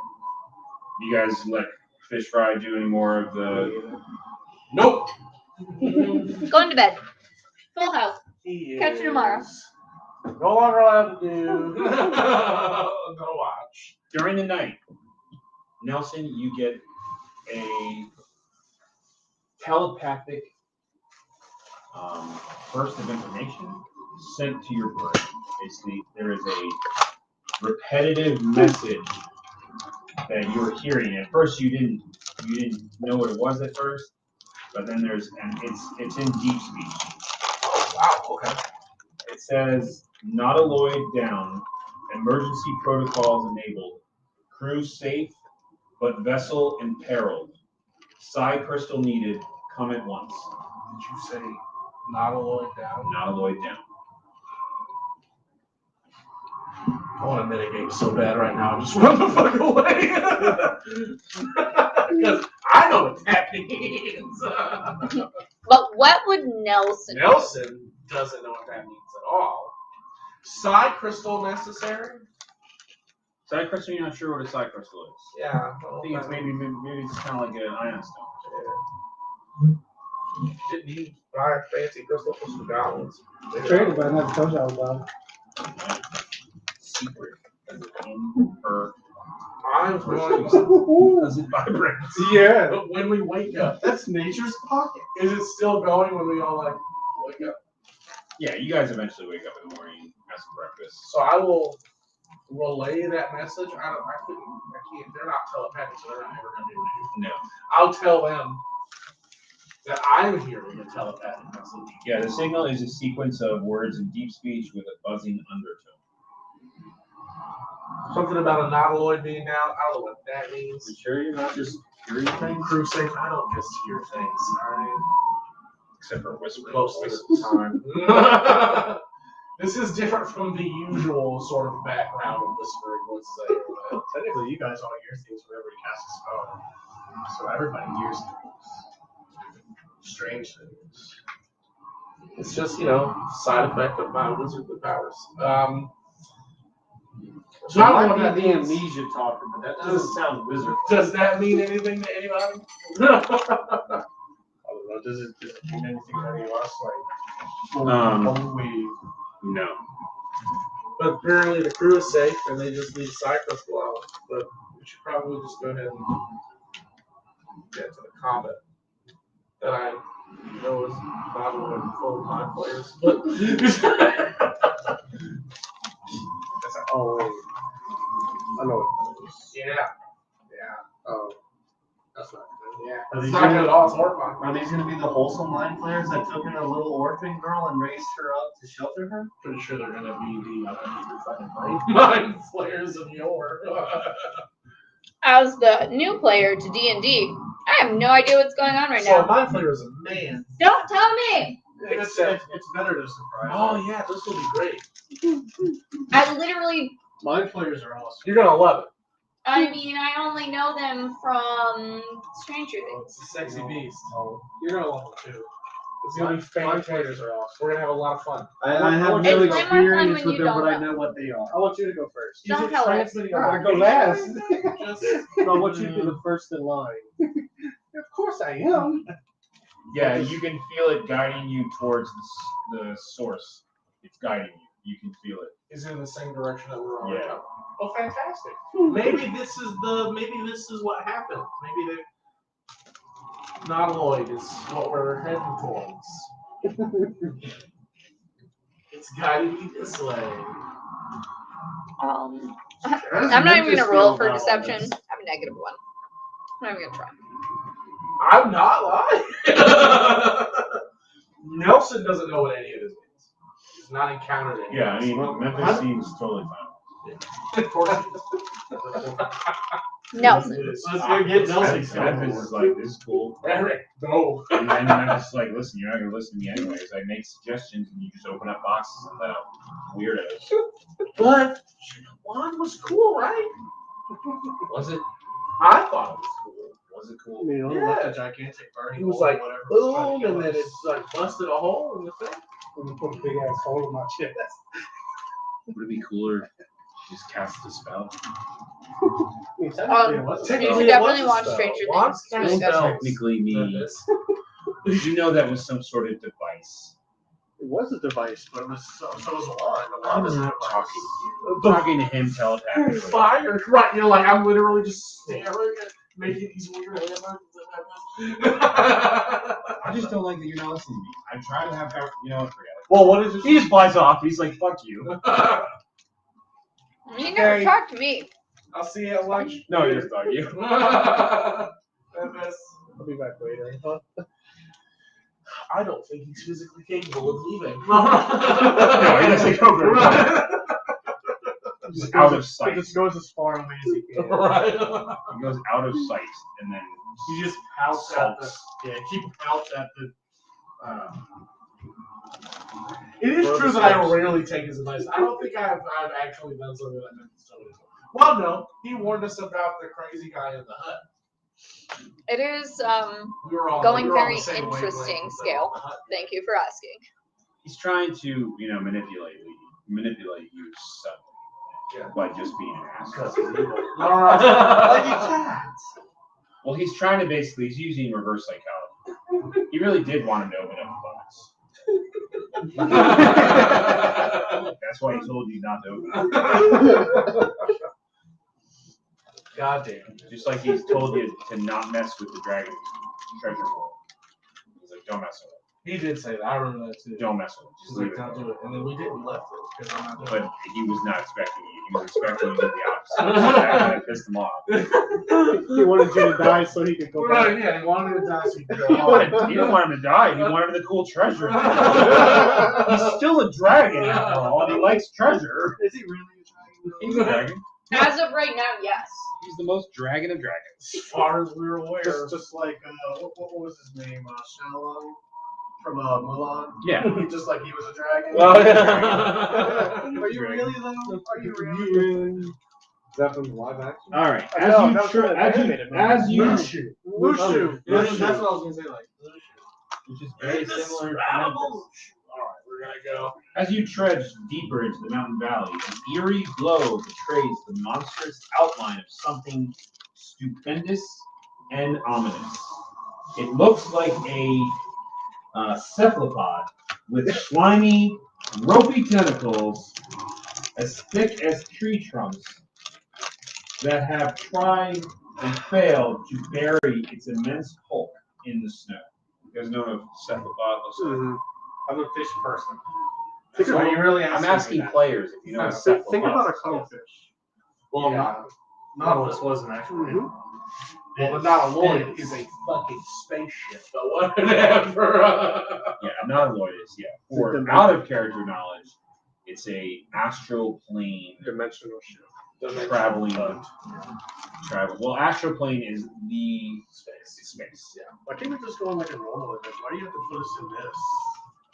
You guys let Fish Fry do any more of the? Nope. Going to bed. Full house. Catch you tomorrow. No longer allowed to do. Go watch. During the night, Nelson, you get a telepathic burst of information sent to your brain. Basically, there is a repetitive message that you were hearing. At first, you didn't know what it was at first, but then it's in deep speech. Oh, wow. Okay. It says, "Nautiloid down. Emergency protocols enabled. Crew safe, but vessel imperiled. Psi crystal needed. Come at once." Did you say Nautiloid down? Nautiloid down. I want to mitigate so bad right now. Just run the fuck away. Because I know what that means. But what would Nelson? Nelson doesn't know what that means at all. Psi crystal necessary? Psi crystal, you're not sure what a psi crystal is. Yeah. I think it's maybe it's kind of like an ion stone. Didn't you buy a fancy crystal for some goblins? Traded, but I never told y'all about it. Secret. Is it in her? I'm going Does it vibrate? Yeah. But when we wake up, that's nature's pocket. Is it still going when we all like wake up? Yeah, you guys eventually wake up in the morning, have some breakfast. So I will relay that message. I can't. They're not telepathic, so they're not ever gonna be able to do it. No. I'll tell them that I'm hearing a telepathic message. Yeah, the signal is a sequence of words in deep speech with a buzzing undertone. Something about a nautiloid being down. I don't know what that means. You sure you're not just hearing things? Crew safe. I don't just hear things. All right. Except for whispering Most of voices. the time. This is different from the usual sort of background of whispering voices I hear. But Technically, you guys all hear things whenever you cast a spell. So everybody hears things. Strange things. it's just, side effect of my wizardly powers. So Not might what be that the means. amnesia talking, but that doesn't sound wizard. Does that mean anything to anybody? I don't know. Does it mean anything to any of us? Like, Um, when we No. But apparently the crew is safe, and they just leave Cypress alone. But we should probably just go ahead and get to the combat that I know is probably full of my players. But Oh, wait. I know what that is. yeah, Oh, that's not good. yeah. Are It's these not gonna- good at all. It's horrifying. Are these going to be the wholesome line players that took in a little orphan girl and raised her up to shelter her? Pretty sure they're gonna be the fucking mind players of yore. As the new player to D&D, I have no idea what's going on right So a now. mind player is a man. Don't tell me. It's better to surprise. Oh yeah, this will be great. I literally, Mind players are awesome. You're gonna love it. I mean, I only know them from Stranger Things. It's a sexy beast. You're gonna love them too. It's gonna be Mind fantastic. players are awesome. We're gonna have a lot of fun. I have It's no way more fun experience when with you them, don't but I know. know what they are. I want you to go first. Don't tell us. I go last. I want you to be the first in line. Of course I am. Yeah, you can feel it guiding you towards the source. It's guiding you. You can feel it. Is in the same direction that we're already Yeah. going. Oh, fantastic. Maybe this is what happened. Maybe they Nautiloid is what we're heading towards. It's guiding me this way. I'm not even gonna roll for deception. I have a -1. I'm not even gonna try. I'm not lying. Nelson doesn't know what any of this means. He's not encountered any. Yeah, I of this. mean, Memphis seems totally fine. Of course. No. Let's go get Nelson. Memphis is like, this is cool. Eric, no. And then Memphis is like, listen, you're not going to listen to me anyways. I make suggestions and you just open up boxes and let out weirdos. But one was cool, right? Was it? I thought it was cool. Was it cool? I mean, Yeah. left a gigantic burning. He was hole or like, whatever was trying to boom, kill and then us. it's like busted a hole in the thing. I'm gonna put a big ass hole in my chest. Would it be cooler if you just cast the spell? I mean, Um, technically it was a You spell. should it definitely was a watch spell. Stranger Wands Things. It's really cast good. spells. Technically me. This. Did you know that was some sort of device? It was a device, but it was so was a wand. The I'm wand is a not device. talking to you. I'm talking to him telepathically. Fire. Right, you're like, I'm literally just staring at making these weird hammers. I just don't like that you're not listening to me. I try to have, you know, forget it. Well, what is your He just flies off. He's like, fuck you. You never Okay. talked to me. I'll see you at lunch. No, he just thought you. I'll be back later. Huh? I don't think he's physically capable of leaving. No, he doesn't go very far. Just out of It sight. just goes as far away as he can. Right. He goes out of sight and then He just pouts at the. sulks. Yeah, he pouts at the. It is true that I rarely take his advice. I don't think I've actually done something like that. Well, no, he warned us about the crazy guy in the hut. It is We were all going we were on very the same interesting wavelength with scale. the hut. Thank you for asking. He's trying to, you know, manipulate you subtly. Yeah. By just being an asshole. Well, he's trying to basically, he's using reverse psychology. He really did want him to open up the box. That's why he told you not to open it. God damn. Just like he's told you to not mess with the dragon treasure vault. He's like, don't mess with it. He did say that. I remember that too. Don't mess with it. He's Just like, leave it. don't do it. And then we did. We left it because I'm not doing But he was not expecting you. He was expecting you to do the opposite. That pissed him off. He wanted you to die so he could go back. Right, yeah, he wanted me to die so he could He go home. didn't want him to die. He wanted the cool treasure. He's still a dragon after all, and he likes treasure. Is he really a He's a dragon. As of right now, yes. He's the most dragon of dragons. As far as we were aware. Just like what was his name? Shalom from Mulan. Yeah. Just like he was a dragon. Are you really though? Are you really? Is that from live action? All right. No, that was from the animated movie. Mushu. That's what I was gonna say. Like, Which is very similar to Memphis. Alright, we're gonna go. As you trudge deeper into the mountain valley, an eerie glow betrays the monstrous outline of something stupendous and ominous. It looks like a cephalopod with slimy, ropey tentacles as thick as tree trunks that have tried and failed to bury its immense hulk in the snow. You guys know what a cephalopod looks like? I'm a fish person. Think So about- you really I'm asking asking me that? players if you know what a Think cephalopod about a is. cuttlefish. Well, Yeah. Nautilus wasn't actually. Mhm. Well, but not a Lloyd is a fucking spaceship, but whatever. Yeah, not a Loitus, yeah. For Dimension. out of character knowledge, it's a astral plane Dimensional ship. traveling. Well, astral plane is the space. Yeah. Why can't we just go on like a normal event? Why do you have to put us in this?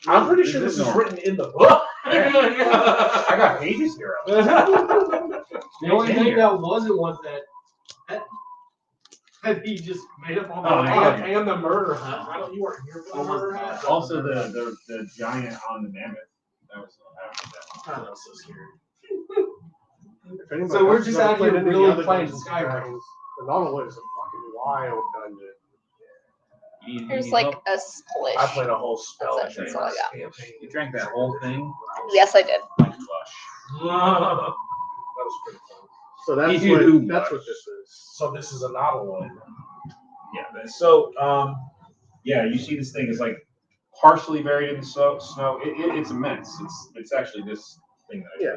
I'm pretty sure this is written in the book. I got pages here. The only thing that wasn't was that he just made up on the Oh, fly. yeah. And the murder hat. I don't. You weren't here for the murder hat. Also, the giant on the mammoth. That was I'm not so scared. If anybody So we're else just has out played here any really other playing Dungeons and Skyrim. Dragons, The Nautilus is a fucking wild dungeon. There's like a splish. I played a whole spell. That's it, that's all I got. campaign. You drank that whole thing? Yes, I did. Flush. That was pretty fun. So that's You what that's what this is. So this is a novel. Yeah. So, yeah, you see this thing is like partially buried in the snow. It's immense. It's actually this thing that I Yeah.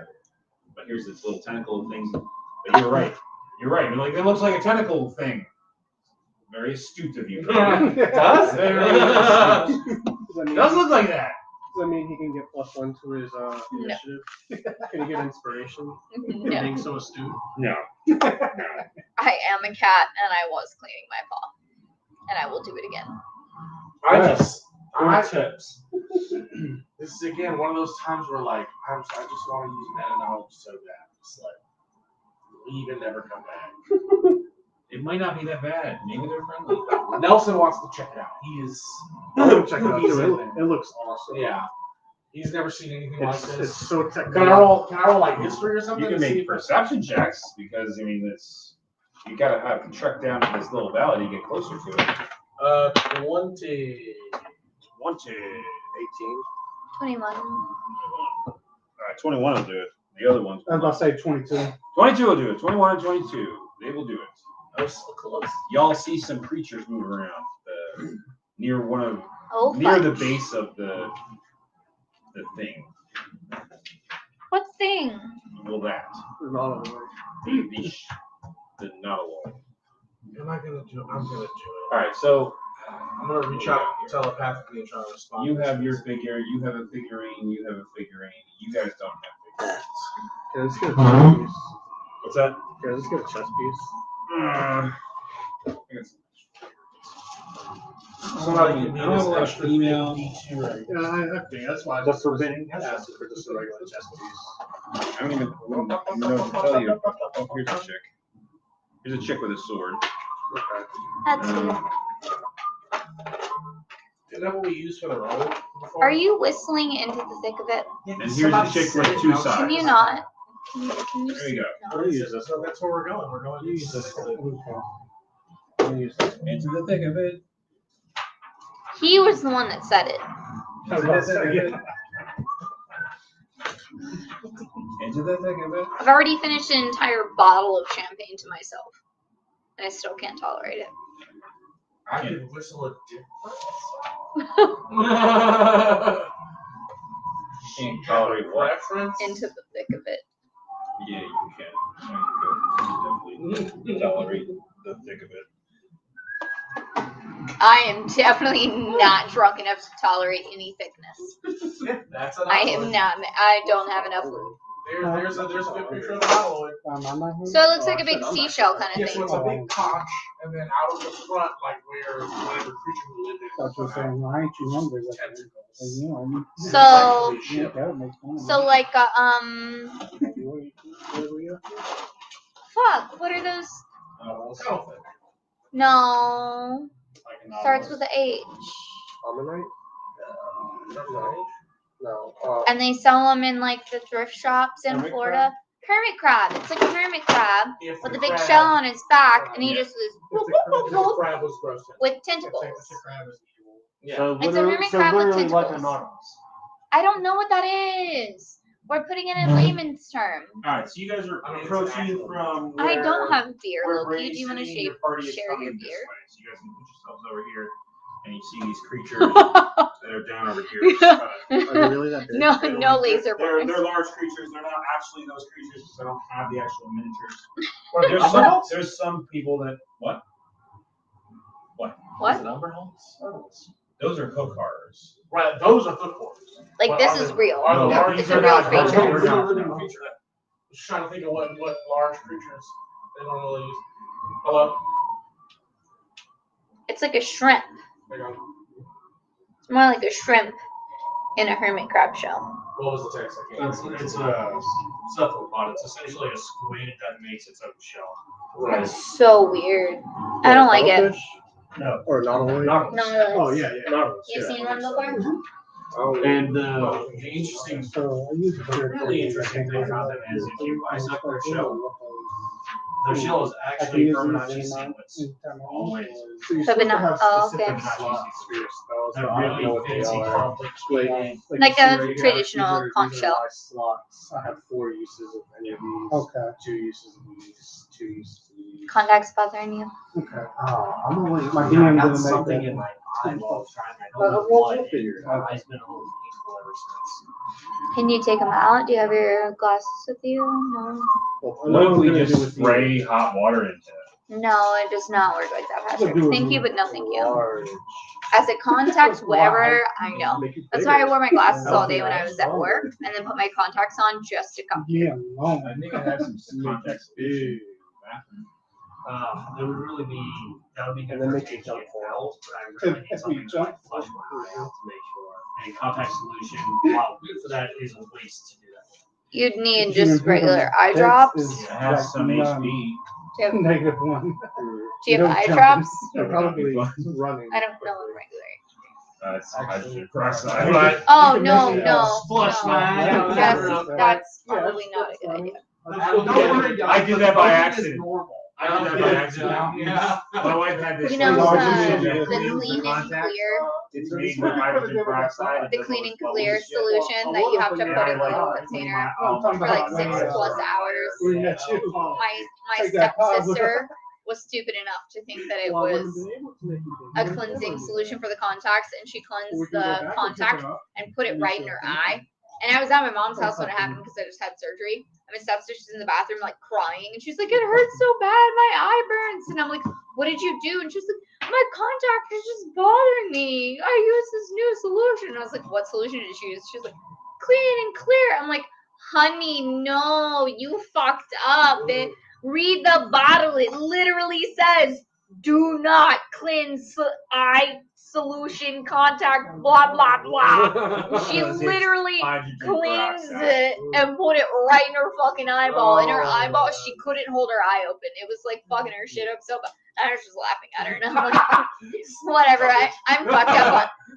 But here's this little tentacle thing. But you're right. You're right. You're like, it looks like a tentacle thing. Very astute of you. Does? Very astute. Does look like that. Does that mean he can get +1 to his initiative? Can he get inspiration? No. Being so astute. No. I am a cat and I was cleaning my paw. And I will do it again. I tips. This is again one of those times where like I just want to use meta knowledge so bad. It's like leave and never come back. It might not be that bad. Maybe they're friendly. Nelson wants to check it out. He is. I'm gonna check it out He's too. in It looks awesome. Yeah. He's never seen anything like It's this. so Can I technical. roll like history or something? You can to see make if- perception checks because I mean it's you gotta have to trek down to this little valley to get closer to it. 20. 18. 21. All right, 21 will do it. The other ones. I was about to say 22. 22 will do it. 21 and 22. They will do it. I was so close. Y'all see some creatures move around near Oh, near fun. the base of the thing. What thing? Well, that There's not a the Nautilus. Am I gonna do it? I'm gonna do it. All right, so I'm gonna reach out telepathically and try to respond. you have your figure. You have a figurine. You have a figurine. You guys don't have figurines. Can I just get a chess piece? What's that? Can I just get a chess piece? I got some- Somebody give me I don't have this a lot of extra female. D2 right Yeah, I Okay, that's why I The just forbidden asking for just a regular chess piece. I don't even know what to tell you. Oh, here's a chick. Here's a chick with a sword. Okay. That's you. Is that what we used for the roll? before? Are you whistling into the thick of it? Yeah, And here's somebody a chick said with it, two now- sides. Can you not? Can you There you go. no. I'll use this. So that's where we're going. We're going to Use use this. this. Okay. I'll use this. Into the thick of it. He was the one that said it. I was about to say, yeah. Into the thick of it. I've already finished an entire bottle of champagne to myself. And I still can't tolerate it. I can whistle a different Can't tolerate what? reference. Into the thick of it. Yeah, you can. You definitely tolerate the thick of it. I am definitely not drunk enough to tolerate any thickness. That's an I am not. I don't have enough lube. There's a good picture of the alloy. I'm not here. So it looks like a big seashell kind Yeah, of so thing. it's a big conch, and then out of the front, like where whatever creature we live in. Thought you were saying, why ain't you hungry? Like, Tentacles. you know, So, yeah, that would make sense. so like, fuck, what are those? Elephant. No, starts with an H. Almondite? No. No. And they sell them in like the thrift shops in Hermit Florida. Hermit crab. It's like a hermit crab If with the a big crab- shell on his back, and he Yeah. just was If the crab was gross. with If tentacles. the crab is evil. So It's a hermit crab with tentacles. I don't know what that is. We're putting it in layman's term. Alright, so you guys are approaching from I don't where- have beer. where Loki, Brady's do you want to sitting, your share party is your coming this beer? way. So you guys can put yourselves over here, and you see these creatures that are down over here. Just Are they really that big? No laser They're pointers. large creatures. They're not actually those creatures because I don't have the actual miniatures. What are they, There's some people that what? What? Those are hookars. Right, those are hook horns. Like What this are is they- real. are the large- It's a real not- creature. they're not- Living creature. Just trying to think of what large creatures they normally use. Hello? It's like a shrimp. Hang on. It's more like a shrimp in a hermit crab shell. What was the text? I can't see. It's a cephalopod. It's essentially a squid that makes its own shell. It's so weird. I don't like it. No. Or not only? No. Oh, yeah, yeah. Nautilus. You've seen one before? Oh, And The interesting, So I use the really interesting thing about them is if you bisect their shell is actually permanently sequenced all the way. But not- oh, okay. They're really fancy complex Like a traditional conch shell. Slots. I have 4 uses of any of these. Okay. 2 uses of these. 2 uses of these. Contacts bothering you. Okay. I'm only my I DM got didn't something make in that. my eye while I was trying. I Well, don't know we'll what. figure it out. My eye's been a little painful ever since. Can you take them out? Do you have your glasses with you? No. What if we just spray hot water into it? No, it does not work like that, Patrick. Thank you, but no thank you. Large. As a contact wearer, I know. That's why I wore my glasses all day when I was at work, and then put my contacts on just to come. Yeah, no. I think I have some contacts. Big. It would really be, that would be good And then for make you taking jump it for it. out, but I really need If something you to like jump flush for my it, eye out to make sure. A contact solution, while good for that, is a waste to do that. You'd need If you just improve on regular that, eye that drops. is It has some like HP. Do you have, -1. do you have eye Don't drops? jump. Probably running. I don't know what regular. It's hydrogen peroxide. Right. Oh, You can no, measure no. Flush no. my eye out. That's Yeah, probably not a that's good fine. idea. Don't worry, guys. I did that by It's accident. normal. I did that by accident. Yeah. My wife had this. You know, Large the images. clean and clear, It's made with hydrogen peroxide. the clean and clear solution that you have to put in a container for like 6+ hours. We met you. My Take that stepsister was stupid enough to think that it was a cleansing solution for the contacts, and she cleansed the contact and put it right in her eye. And I was at my mom's house when it happened because I just had surgery. And my stepsister's in the bathroom like crying, and she's like, "It hurts so bad, my eye burns." And I'm like, "What did you do?" And she's like, "My contact is just bothering me. I used this new solution." And I was like, "What solution did you use?" She's like, "Clean and clear." I'm like, "Honey, no, you fucked up. Read the bottle. It literally says, do not cleanse eye solution contact, blah, blah, blah." She literally cleansed it and put it right in her fucking eyeball. In her eyeball, she couldn't hold her eye open. It was like fucking her shit up so bad. I was just laughing at her, and I'm like, whatever.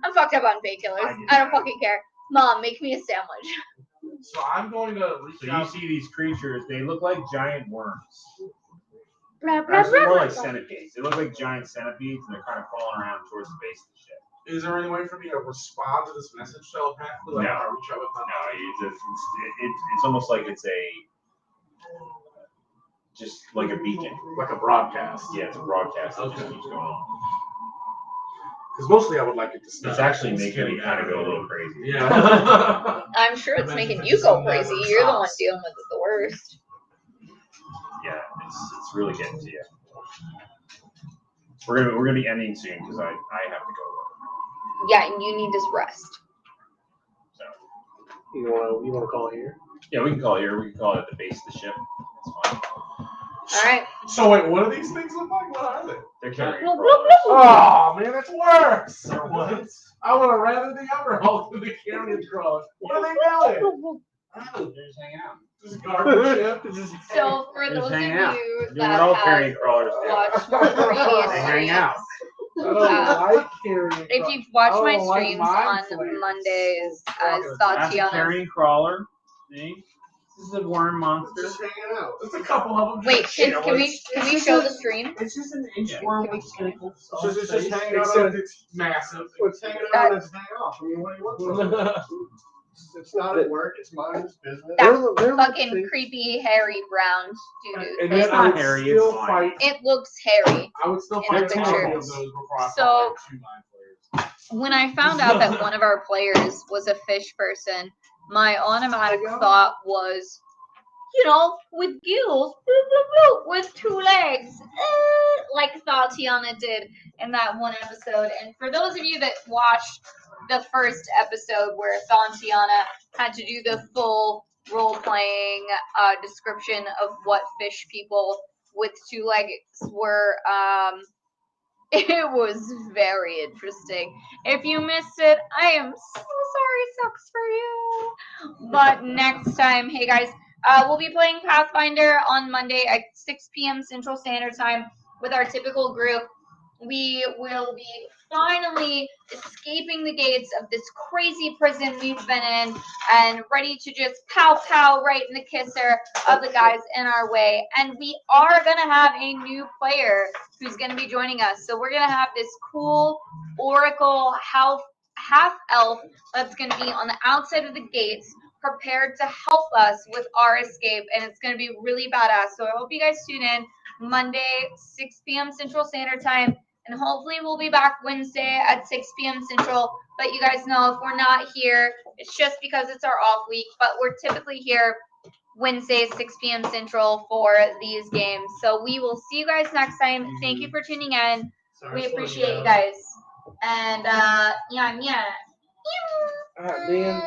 I'm fucked up on painkillers. I don't fucking care. Mom, make me a sandwich. So I'm going to reach So you out. see these creatures, they look like giant worms. Blah, blah, Actually, blah, more blah, like blah. centipedes. They look like giant centipedes, and they're kind of crawling around towards the base of the ship. Is there any way for me to respond to this message telepathically? Like, No. I reach out with my No, it's almost like it's just like a beacon. like a broadcast. Yeah, it's a broadcast that just Okay. keeps going on. Because mostly I would like it to stop. It's actually making me kind of go a little crazy. Yeah. I'm sure it's making you go crazy. You're the one dealing with it the worst. Yeah, it's really getting to you. We're gonna be ending soon because I have to go. Yeah, and you need this rest. So You wanna call here? yeah, we can call it here. We can call it at the base of the ship. That's fine. All right. So wait, what do these things look like? What are they? They're carrying Whoop, crawlers. whoop, whoop. Oh man, that's worse. Or what? I would have rather the other Hulk than the carrion crawler. What are they doing? Oh, they're just hanging out. Just garbage ship. So for those of hanging out. you Doing that what all have carrying crawlers do. watched my previous They hang out. I don't like carrion. if you've watched my I don't like streams mind on flayers. Mondays, I That's saw a Tiana. carrying crawler. See? This is a worm monster. Just hanging out. There's a couple of them. Wait, just can chilling. we show the stream? It's just an inch Yeah. worm with tentacles. It's just hanging out. Except it's massive. It's hanging out and it's hanging off. I mean, what do you want from it? It's not at work. It's mindless business. That fucking creepy hairy brown dude. And then I would hairy, still it's fine. fight. It looks hairy. I would still in fight the 20 picture. of those before I So- fought like 2 9 players. When I found out that one of our players was a fish person, my automatic thought was, with gills, with 2 legs, like Tatiana did in that one episode. And for those of you that watched the first episode where Tatiana had to do the full role-playing description of what fish people with 2 legs were, it was very interesting. If you missed it, I am so sorry. Sucks for you. But next time, hey guys, we'll be playing Pathfinder on Monday at 6 p.m. Central Standard Time with our typical group. We will be finally escaping the gates of this crazy prison we've been in and ready to just pow pow right in the kisser of the guys in our way. And we are going to have a new player who's going to be joining us. So we're going to have this cool oracle half elf that's going to be on the outside of the gates, prepared to help us with our escape, and it's going to be really badass. So I hope you guys tune in Monday, 6 p.m. Central Standard Time, and hopefully we'll be back Wednesday at 6 p.m. Central. But you guys know if we're not here, it's just because it's our off week, but we're typically here Wednesday, 6 p.m. Central for these games. So we will see you guys next time. Thank you for tuning in. We appreciate you guys. And, yeah. Man.